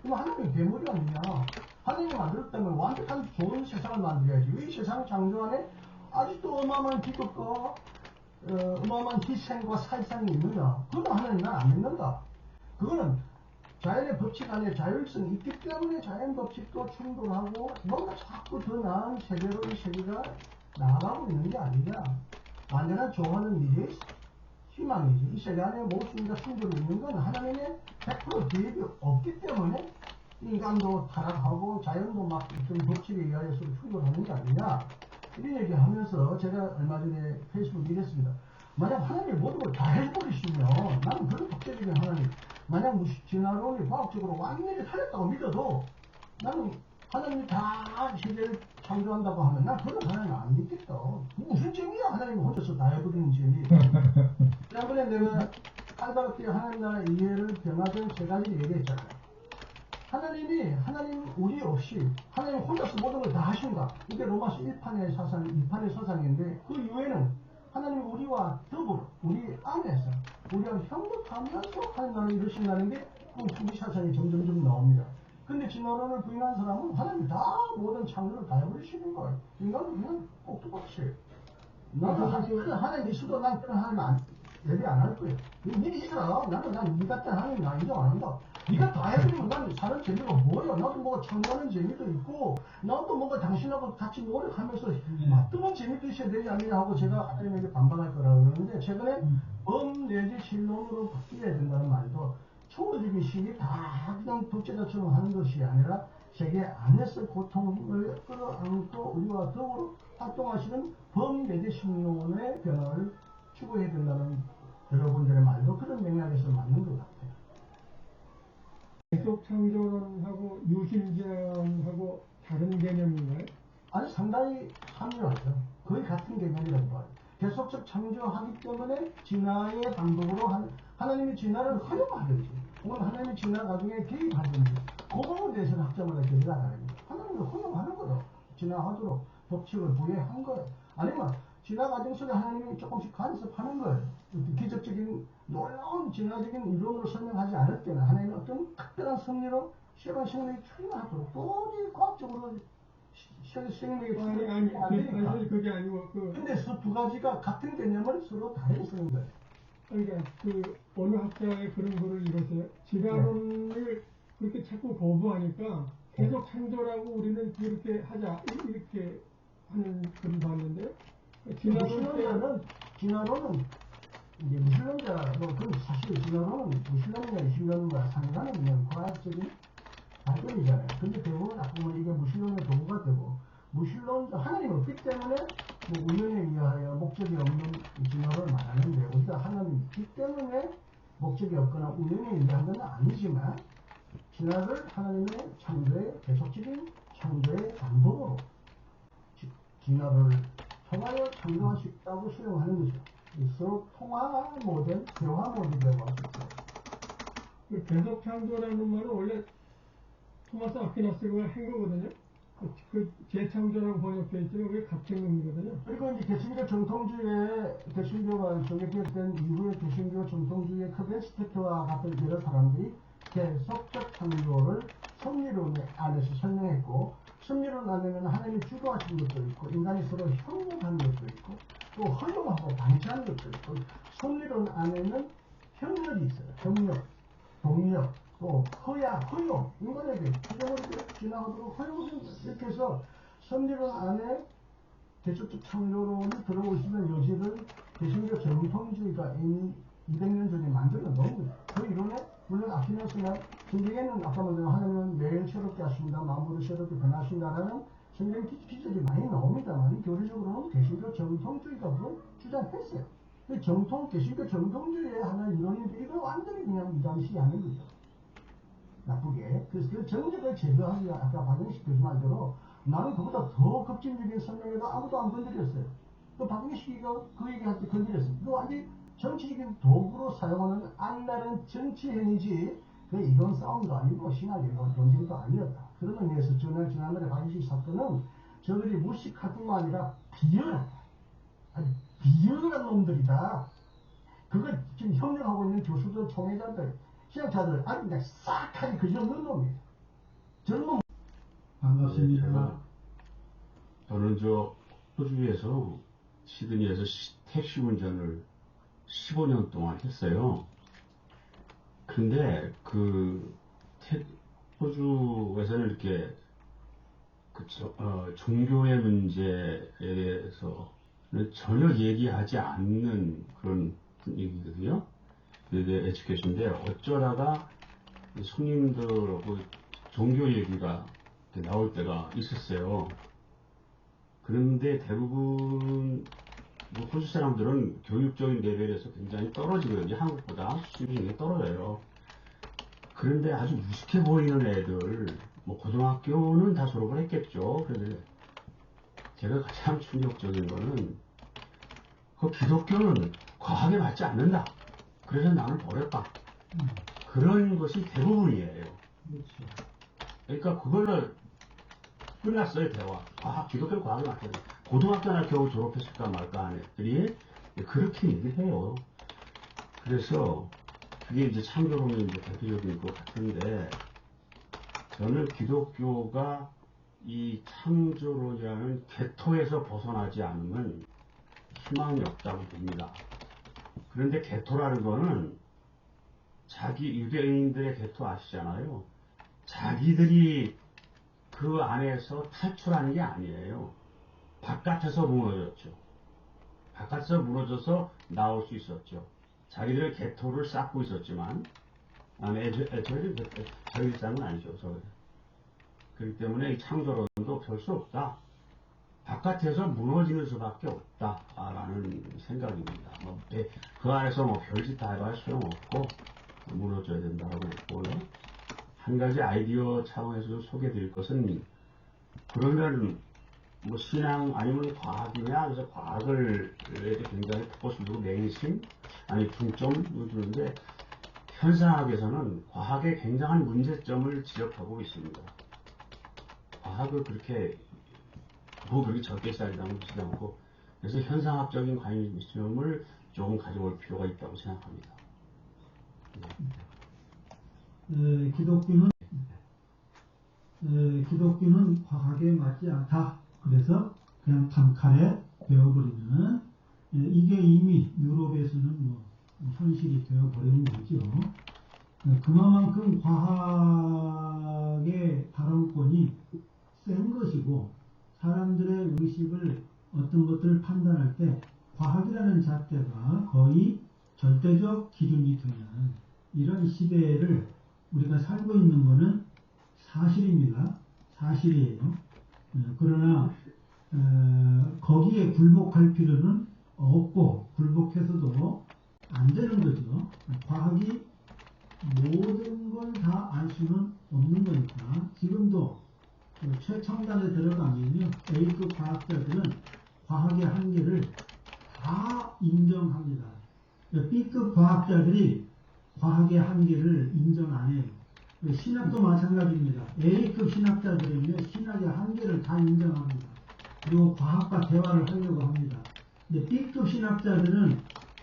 그럼 하나님이 괴물이 아니냐? 하나님이 만들었다면 완벽한 좋은 세상을 만들어야지. 이 세상 창조안에 아직도 어마어마한 비극과 어마어마한 희생과 살상이 있느냐? 그건 하나님 난 안 믿는다. 그거는 자연의 법칙 안에 자율성이 있기 때문에 자연 법칙도 충돌하고 뭔가 자꾸 더 나은 세계로 이 세계가 나아가고 있는 게 아니냐. 완전한 조화는 미래의 희망이지. 이 세계 안에 모순과 충돌이 있는 건 하나님의 100% 개입이 없기 때문에 인간도 타락하고 자연도 막 좀 법칙에 의하여서 충돌하는 게 아니냐. 이런 얘기 하면서 제가 얼마 전에 페이스북에 이랬습니다. 만약 하나님이 모든 걸 다 해버리시면 나는 그런 독재적인 하나님, 만약 진화론이 과학적으로 완전히 틀렸다고 믿어도 나는 하나님이 다 세계를 창조한다고 하면 난 그런 하나님 안 믿겠다. 무슨 재미야 하나님이 혼자서 다 해버리는 재미. 지난번에 내가 까다롭게 하나님 나라 이해를 변화된 세 가지를 얘기했잖아요. 하나님 우리 없이 하나님 혼자서 모든 걸 다 하신다. 이게 로마서 1판의 사상, 2판의 사상인데 그 이후에는 하나님이 우리와 더불어 우리 안에서 우리와 협력하면서 하나님 나라를 이루신다는 게 우리 사상이 점점점 나옵니다. 근데 진화론을 부인한 사람은 하나님 다 모든 창조를 다 해버리시는 거예요. 인간은 그냥 꼭두같이. 나는 하나님 있어도 난 그런 하나님 얘기 안 할 거예요. 니네 있어라. 난 니 같은 하나님 나 인정 안 한다. 니가 다 해버리면 난 사는 재미가 뭐야? 나도 뭐가 창조하는 재미도 있고, 나도 뭔가 당신하고 같이 노력하면서 어떤 재미도 있어야 되지 않느냐 하고 제가 하나님에게 반박할 거라고 그러는데, 최근에 범 내지 신론으로 바뀌어야 된다는 말도 초월적인 신이 다 그냥 독재자처럼 하는 것이 아니라 세계 안에서 고통을 끌어안고 우리와 더불어 활동하시는 범 내지 신론의 변화를 추구해야 된다는 여러분들의 말도 그런 맥락에서 맞는 것 같아요. 계속 창조론하고 유실제한하고 다른 개념인가요? 아니 상당히 함유하죠. 거의 같은 개념이라고 봐요. 계속적 창조하기 때문에 진화의 반복으로 하나님이 진화를 허용하든지 혹은 하나님이 진화 과정에 개입하든지 그 부분에 대해서는 학자마다 결의가 다릅니다. 하나님을 허용하는 거죠. 진화 진화하도록 법칙을 부여한 거예요. 아니면 진화 과정 속에 하나님이 조금씩 간섭하는 거예요. 기적적인 놀라운 진화적인 이론으로 설명하지 않을 때는 하나님은 어떤 특별한 섭리로 시간 생명이 출현하도록 도저히 과학적으로 생명이 출현이 안 되니까. 사실 그게 아니고 근데 그 두 가지가 같은 개념을 서로 다르게 쓰는 거예요. 그러니까 어느 학자의 그런 글을 읽었어요. 진화론을 그렇게 자꾸 거부하니까 계속 창조라고 우리는 그렇게 하자 이렇게 하는 글을 봤는데 진화론은 이제 무신론자 그 사실 진화론은 무신론이나 유신론과 상관은 그냥 과학적인 발견이잖아요. 근데 대부분 아까 보면 이게 무신론의 도구가 되고 무신론자 하나님 없기 때문에 뭐 우연에 의하여 목적이 없는 진화를 말하는데 우리가 하나님 있기 때문에 목적이 없거나 우연에 의한 건 아니지만 진화를 하나님의 창조의 계속적인 창조의 방법으로 진화를 통하여 창조할 수 있다고 수용하는 거죠. 서로 통화 모델, 대화 모델이라고 할 수 있어요. 계속 창조라는 말은 원래 토마스 아퀴나스가 한 거거든요. 그 재창조라고 번역되어 있지만 그게 같은 의미거든요. 그리고 이제 개신교 정통주의의 개신교가 정립된 이후에 개신교 정통주의의 크벤스테트와 같은 여러 사람들이 계속적 창조를 섭리론 안에서 설명했고 섭리론 안에는 하나님이 주도하신 것도 있고 인간이 서로 협력하는 것도 있고 또 허용하고 방치하는 것도 있고 섭리론 안에는 협력이 있어요. 협력, 동력, 또 허용, 인간에게 표정을 지나가도록 허용하는 거예요. 이렇게 해서 섭리론 안에 개척적 창조론이 들어오고 있는 여지를 개신교 정통주의가 이미 200년 전에 만들어 놓은 거죠. 그 이론에 물론 아키나스나 성경에는 아까 말한 하나님은 매일 새롭게 하신다, 만물을 새롭게 변하신다라는 성경 기적이 많이 나옵니다만 교리적으로는 개신교 정통주의가 그걸 주장했어요. 개신교 정통주의의 하나의 이론인데 이걸 완전히 그냥 무단시하는 거죠. 나쁘게. 그래서 그 정적을 제거하기 위해 아까 박영식 교수 말대로 나는 그보다 더 급진적인 설명에도 아무도 안 건드렸어요. 또 박영식이가 그 얘기할 때 건드렸어요. 이거 완전히 정치적인 도구로 사용하는 안나는 정치 행위지 그 이론 싸움도 아니고 신학의 논쟁도 아니었다. 그런 의미에서 지난번에 박영식 사건은 저들이 무식할 뿐만 아니라 비열하다. 아니 비열한 놈들이다. 그걸 지금 협력하고 있는 교수들, 총회자들, 신학자들 아주 그냥 싹하게 그지없는 놈이에요. 젊은 반갑습니다. 저는 호주에서 시드니에서 택시 운전을 15년 동안 했어요. 근데 호주에서는 이렇게 종교의 문제에 대해서는 전혀 얘기하지 않는 그런 분위기거든요. 그게 에듀케이션인데 어쩌다가 손님들하고 종교 얘기가 나올 때가 있었어요. 그런데 대부분 호주 사람들은 교육적인 레벨에서 굉장히 떨어지거든요. 한국보다 수준이 굉장히 떨어져요. 그런데 아주 무식해 보이는 애들, 고등학교는 다 졸업을 했겠죠. 그런데 제가 가장 충격적인 거는 그 기독교는 과학에 맞지 않는다. 그래서 나는 버렸다. 그런 것이 대부분이에요. 그렇죠. 그러니까 그걸로 끝났어요, 대화. 기독교 과학에 맞춰야 돼. 고등학교나 겨우 졸업했을까 말까 하는 애들이 그렇게 얘기를 해요. 그래서 그게 이제 창조론이 이제 대표적인 것 같은데, 저는 기독교가 이 창조론이라는 궤토에서 벗어나지 않으면 희망이 없다고 봅니다. 그런데 궤토라는 거는 유대인들의 궤토 아시잖아요. 자기들이 그 안에서 탈출하는 게 아니에요. 바깥에서 무너졌죠. 바깥에서 무너져서 나올 수 있었죠. 자기들의 궤토를 쌓고 있었지만, 자기들 쌓은 건 아니죠. 그렇기 때문에 이 창조론도 별 수 없다. 바깥에서 무너지는 수밖에 없다라는 생각입니다. 그 안에서 별짓 다 해봐야 소용없고 무너져야 된다고 보고요. 한 가지 아이디어 차원에서 좀 소개드릴 것은, 그러면 신앙 아니면 과학이냐, 그래서 과학을 굉장히 포커스를 두고 맹심 아니 중점을 두는데, 현상학에서는 과학의 굉장한 문제점을 지적하고 있습니다. 과학을 그렇게 보통 그렇게 적게 쌓이다고 보지 않고, 그래서 현상학적인 관심을 조금 가져올 필요가 있다고 생각합니다. 기독교는 과학에 맞지 않다. 그래서 그냥 단칼에 되어버리는, 이게 이미 유럽에서는 뭐 현실이 되어버리는 거죠. 그만큼 과학의 발언권이 센 것이고, 사람들의 의식을 어떤 것들을 판단할 때 과학이라는 잣대가 거의 절대적 기준이 되는 이런 시대를 우리가 살고 있는 것은 사실입니다. 사실이에요. 그러나 거기에 굴복할 필요는 없고, 굴복해서도 안 되는 거죠. 과학이 모든 걸 다 알 수는 없는 거니까. 지금도 최첨단에 들어가면요, A급 과학자들은 과학의 한계를 다 인정합니다. B급 과학자들이 과학의 한계를 인정 안 해요. 신학도 마찬가지입니다. A급 신학자들은요, 신학의 한계를 다 인정합니다. 그리고 과학과 대화를 하려고 합니다. 근데 B급 신학자들은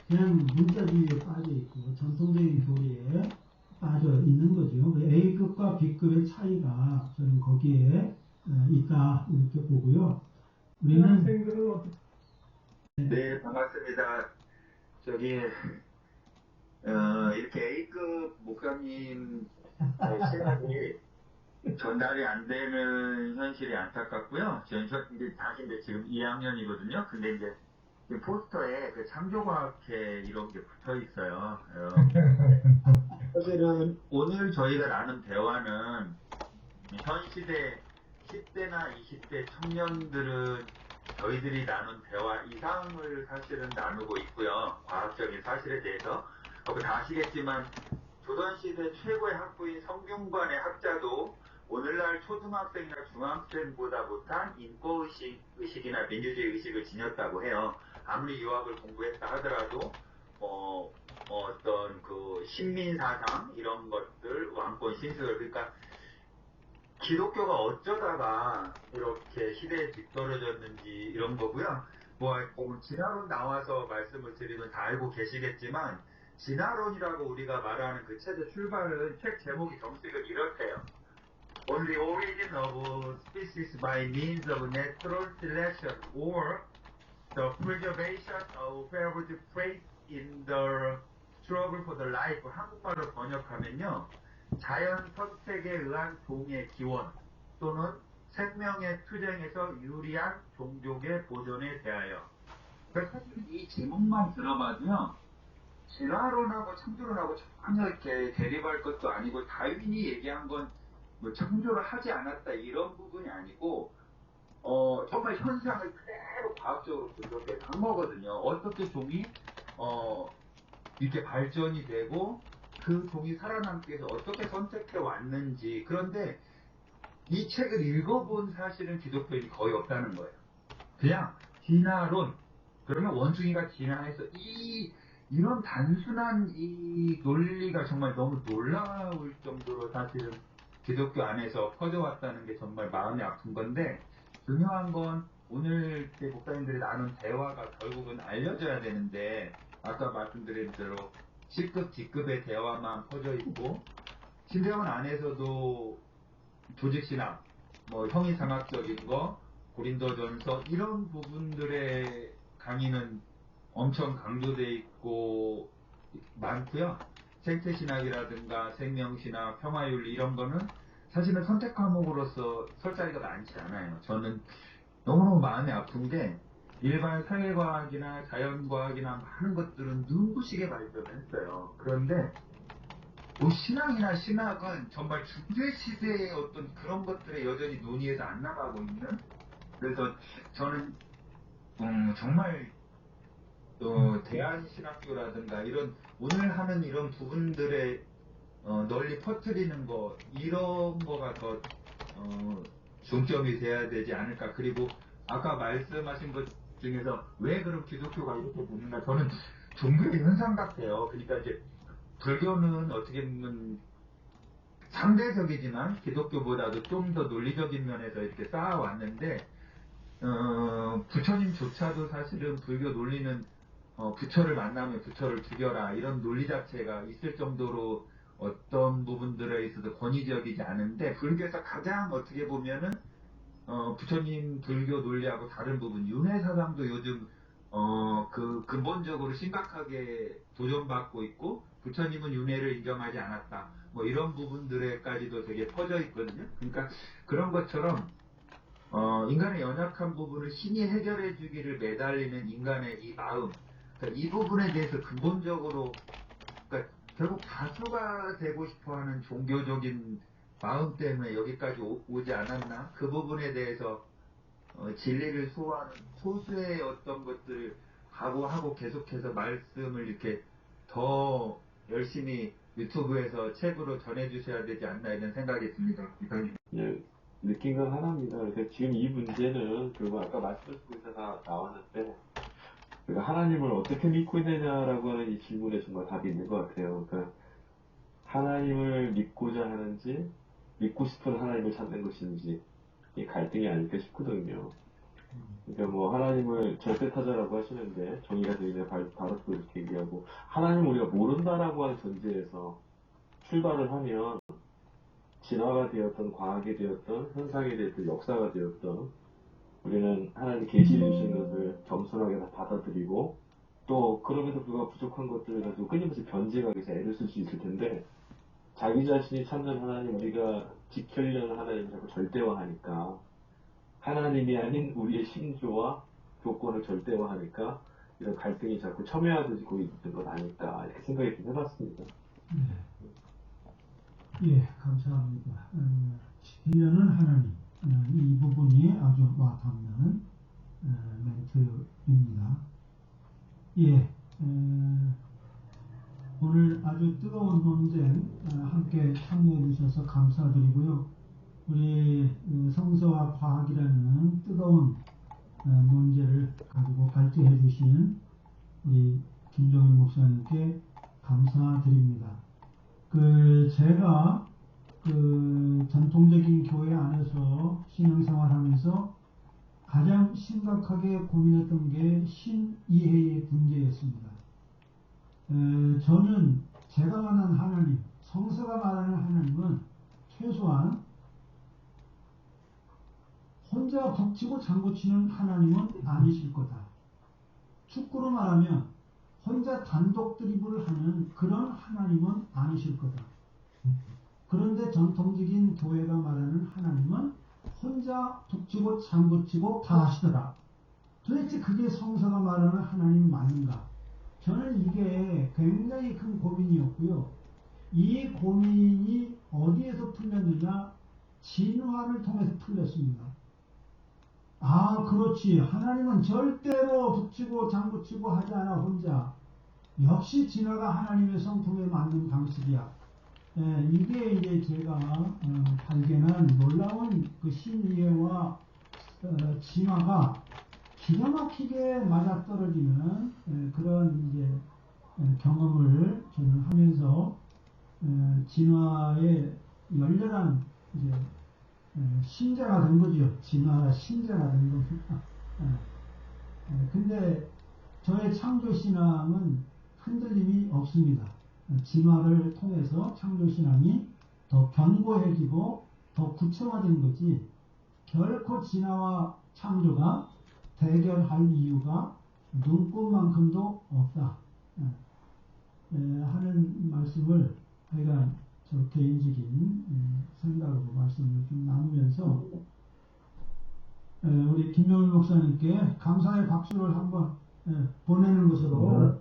그냥 문자주의에 빠져 있고 전통적인 교리에 빠져 있는 거죠. A급과 B급의 차이가 저는 거기에 있다 이렇게 보고요. 우리는 학생들은 어떻게 네, 반갑습니다. 저기, 이렇게 A급 목사님 시간이 전달이 안 되는 현실이 안타깝고요. 저는 이제 다시 이제 지금 2학년이거든요. 근데 이제 포스터에 그 창조과학회 이런 게 붙어 있어요. 사실은 오늘 저희가 나눈 대화는 현 시대 10대나 20대 청년들은 저희들이 나눈 대화 이상을 사실은 나누고 있고요. 과학적인 사실에 대해서. 다 아시겠지만 조선시대 최고의 학부인 성균관의 학자도 오늘날 초등학생이나 중학생보다 못한 인권의식이나 민주주의 의식을 지녔다고 해요. 아무리 유학을 공부했다 하더라도 어떤 그 신민사상 이런 것들, 왕권 신수들, 그러니까 기독교가 어쩌다가 이렇게 시대에 뒤떨어졌는지 이런 거고요. 뭐 진화론 나와서 말씀을 드리면 다 알고 계시겠지만 진화론이라고 우리가 말하는 그 책의 출발은 책 제목이 정식을 이렇대요. On the origin of species by means of natural selection or the preservation of favorite traits in the struggle for the life. 한국말로 번역하면요. 자연 선택에 의한 종의 기원 또는 생명의 투쟁에서 유리한 종족의 보존에 대하여. 그러니까 사실 이 제목만 들어봐도요. 진화론하고 창조론하고 전혀 이렇게 대립할 것도 아니고 다윈이 얘기한 건 뭐 창조를 하지 않았다 이런 부분이 아니고 정말 현상을 그대로 과학적으로 분석해 간 거거든요. 어떻게 종이 이렇게 발전이 되고 그 종이 살아남기 위해서 어떻게 선택해 왔는지. 그런데 이 책을 읽어본 사실은 기독교인이 거의 없다는 거예요. 그냥 진화론, 그러면 원숭이가 진화해서 이런 단순한 이 논리가 정말 너무 놀라울 정도로 사실은 기독교 안에서 퍼져왔다는 게 정말 마음이 아픈 건데, 중요한 건 오늘 목사님들이 나눈 대화가 결국은 알려져야 되는데, 아까 말씀드린 대로 C급, D급의 대화만 퍼져 있고, 신대원 안에서도 조직신학, 뭐 형이상학적인 거, 고린도전서 이런 부분들의 강의는 엄청 강조돼 있고 많고요. 생태신학이라든가 생명신학, 평화윤리 이런 거는 사실은 선택 과목으로서 설 자리가 많지 않아요. 저는 너무너무 마음이 아픈 게 일반 사회과학이나 자연과학이나 많은 것들은 눈부시게 발전했어요. 그런데 신앙이나 신학은 정말 중세시대의 어떤 그런 것들에 여전히 논의에서 안 나가고 있는. 그래서 저는 정말 대한신학교라든가 이런 오늘 하는 이런 부분들에 널리 퍼뜨리는 거 이런 거가 더 중점이 돼야 되지 않을까. 그리고 아까 말씀하신 것 중에서 왜 그럼 기독교가 이렇게 보는가, 저는 종교의 현상 같아요. 그러니까 이제 불교는 어떻게 보면 상대적이지만 기독교보다도 좀 더 논리적인 면에서 이렇게 쌓아왔는데, 부처님조차도 사실은 불교 논리는 부처를 만나면 부처를 죽여라 이런 논리 자체가 있을 정도로 어떤 부분들에 있어서 권위적이지 않은데, 불교에서 가장 어떻게 보면은 부처님 불교 논리하고 다른 부분, 윤회 사상도 요즘 그 근본적으로 심각하게 도전받고 있고, 부처님은 윤회를 인정하지 않았다, 뭐 이런 부분들에까지도 되게 퍼져 있거든요. 그러니까 그런 것처럼 인간의 연약한 부분을 신이 해결해 주기를 매달리는 인간의 이 마음, 그러니까 이 부분에 대해서 근본적으로, 그러니까 결국 다수가 되고 싶어하는 종교적인 마음 때문에 여기까지 오지 않았나? 그 부분에 대해서 진리를 소화하는 소수의 어떤 것들을 각오하고 계속해서 말씀을 이렇게 더 열심히 유튜브에서 책으로 전해주셔야 되지 않나 이런 생각이 듭니다. 이상입니다. 예, 느낀 건 하나입니다. 그러니까 지금 이 문제는 결국 아까 말씀하신 다 나왔는데, 그러니까 하나님을 어떻게 믿고 있느냐라고 하는 이 질문에 정말 답이 있는 것 같아요. 그러니까 하나님을 믿고자 하는지, 믿고 싶은 하나님을 찾는 것인지, 이 갈등이 아닐까 싶거든요. 그러니까 뭐 하나님을 절대타자라고 하시는데, 정의가 되기전에 바로도 이렇게 얘기하고, 하나님 우리가 모른다라고 하는 전제에서 출발을 하면 진화가 되었던, 과학이 되었던, 현상이 되었던, 역사가 되었던, 우리는 하나님 계시해 주신 것을 겸손하게 다 받아들이고, 또 그럼에도 불구하고 부족한 것들을 가지고 끊임없이 변제하기 위해서 애를 쓸 수 있을 텐데, 자기 자신이 찾는 하나님, 우리가 지키려는 하나님을 자꾸 절대화하니까, 하나님이 아닌 우리의 신조와 조건을 절대화하니까 이런 갈등이 자꾸 첨예화되고 있는 것 아닐까, 이렇게 생각이 좀 해봤습니다. 예, 감사합니다. 지키려는 하나님, 이 부분이 아주 와닿는 멘트입니다. 예, 오늘 아주 뜨거운 논쟁 함께 참여해 주셔서 감사드리고요. 우리 성서와 과학이라는 뜨거운 논제를 가지고 발제해 주신 우리 김종일 목사님께 감사드립니다. 제가 전통적인 교회 안에서 신앙생활하면서 가장 심각하게 고민했던 게 신이해의 문제였습니다. 저는 제가 말하는 하나님, 성서가 말하는 하나님은 최소한 혼자 북치고 장구치는 하나님은 아니실 거다. 축구로 말하면 혼자 단독 드리블을 하는 그런 하나님은 아니실 거다. 그런데 전통적인 교회가 말하는 하나님은 혼자 북치고 장구치고 다 하시더라. 도대체 그게 성서가 말하는 하나님 맞는가? 저는 이게 굉장히 큰 고민이었고요. 이 고민이 어디에서 풀렸느냐? 진화를 통해서 풀렸습니다. 아, 그렇지. 하나님은 절대로 북치고 장구치고 하지 않아, 혼자. 역시 진화가 하나님의 성품에 맞는 방식이야. 이게 이제 제가 발견한 놀라운 그 신이해와 진화가 기가 막히게 맞아떨어지는 그런 이제 경험을 저는 하면서 진화의 열렬한 이제 신자가 된 거죠. 진화 신자가 된 겁니다. 근데 저의 창조신앙은 흔들림이 없습니다. 진화를 통해서 창조신앙이 더 견고해지고 더 구체화된 거지, 결코 진화와 창조가 대결할 이유가 눈꽃만큼도 없다 하는 말씀을 하여간 저 개인적인 생각으로 말씀을 좀 나누면서 우리 김종일 목사님께 감사의 박수를 한번 보내는 것으로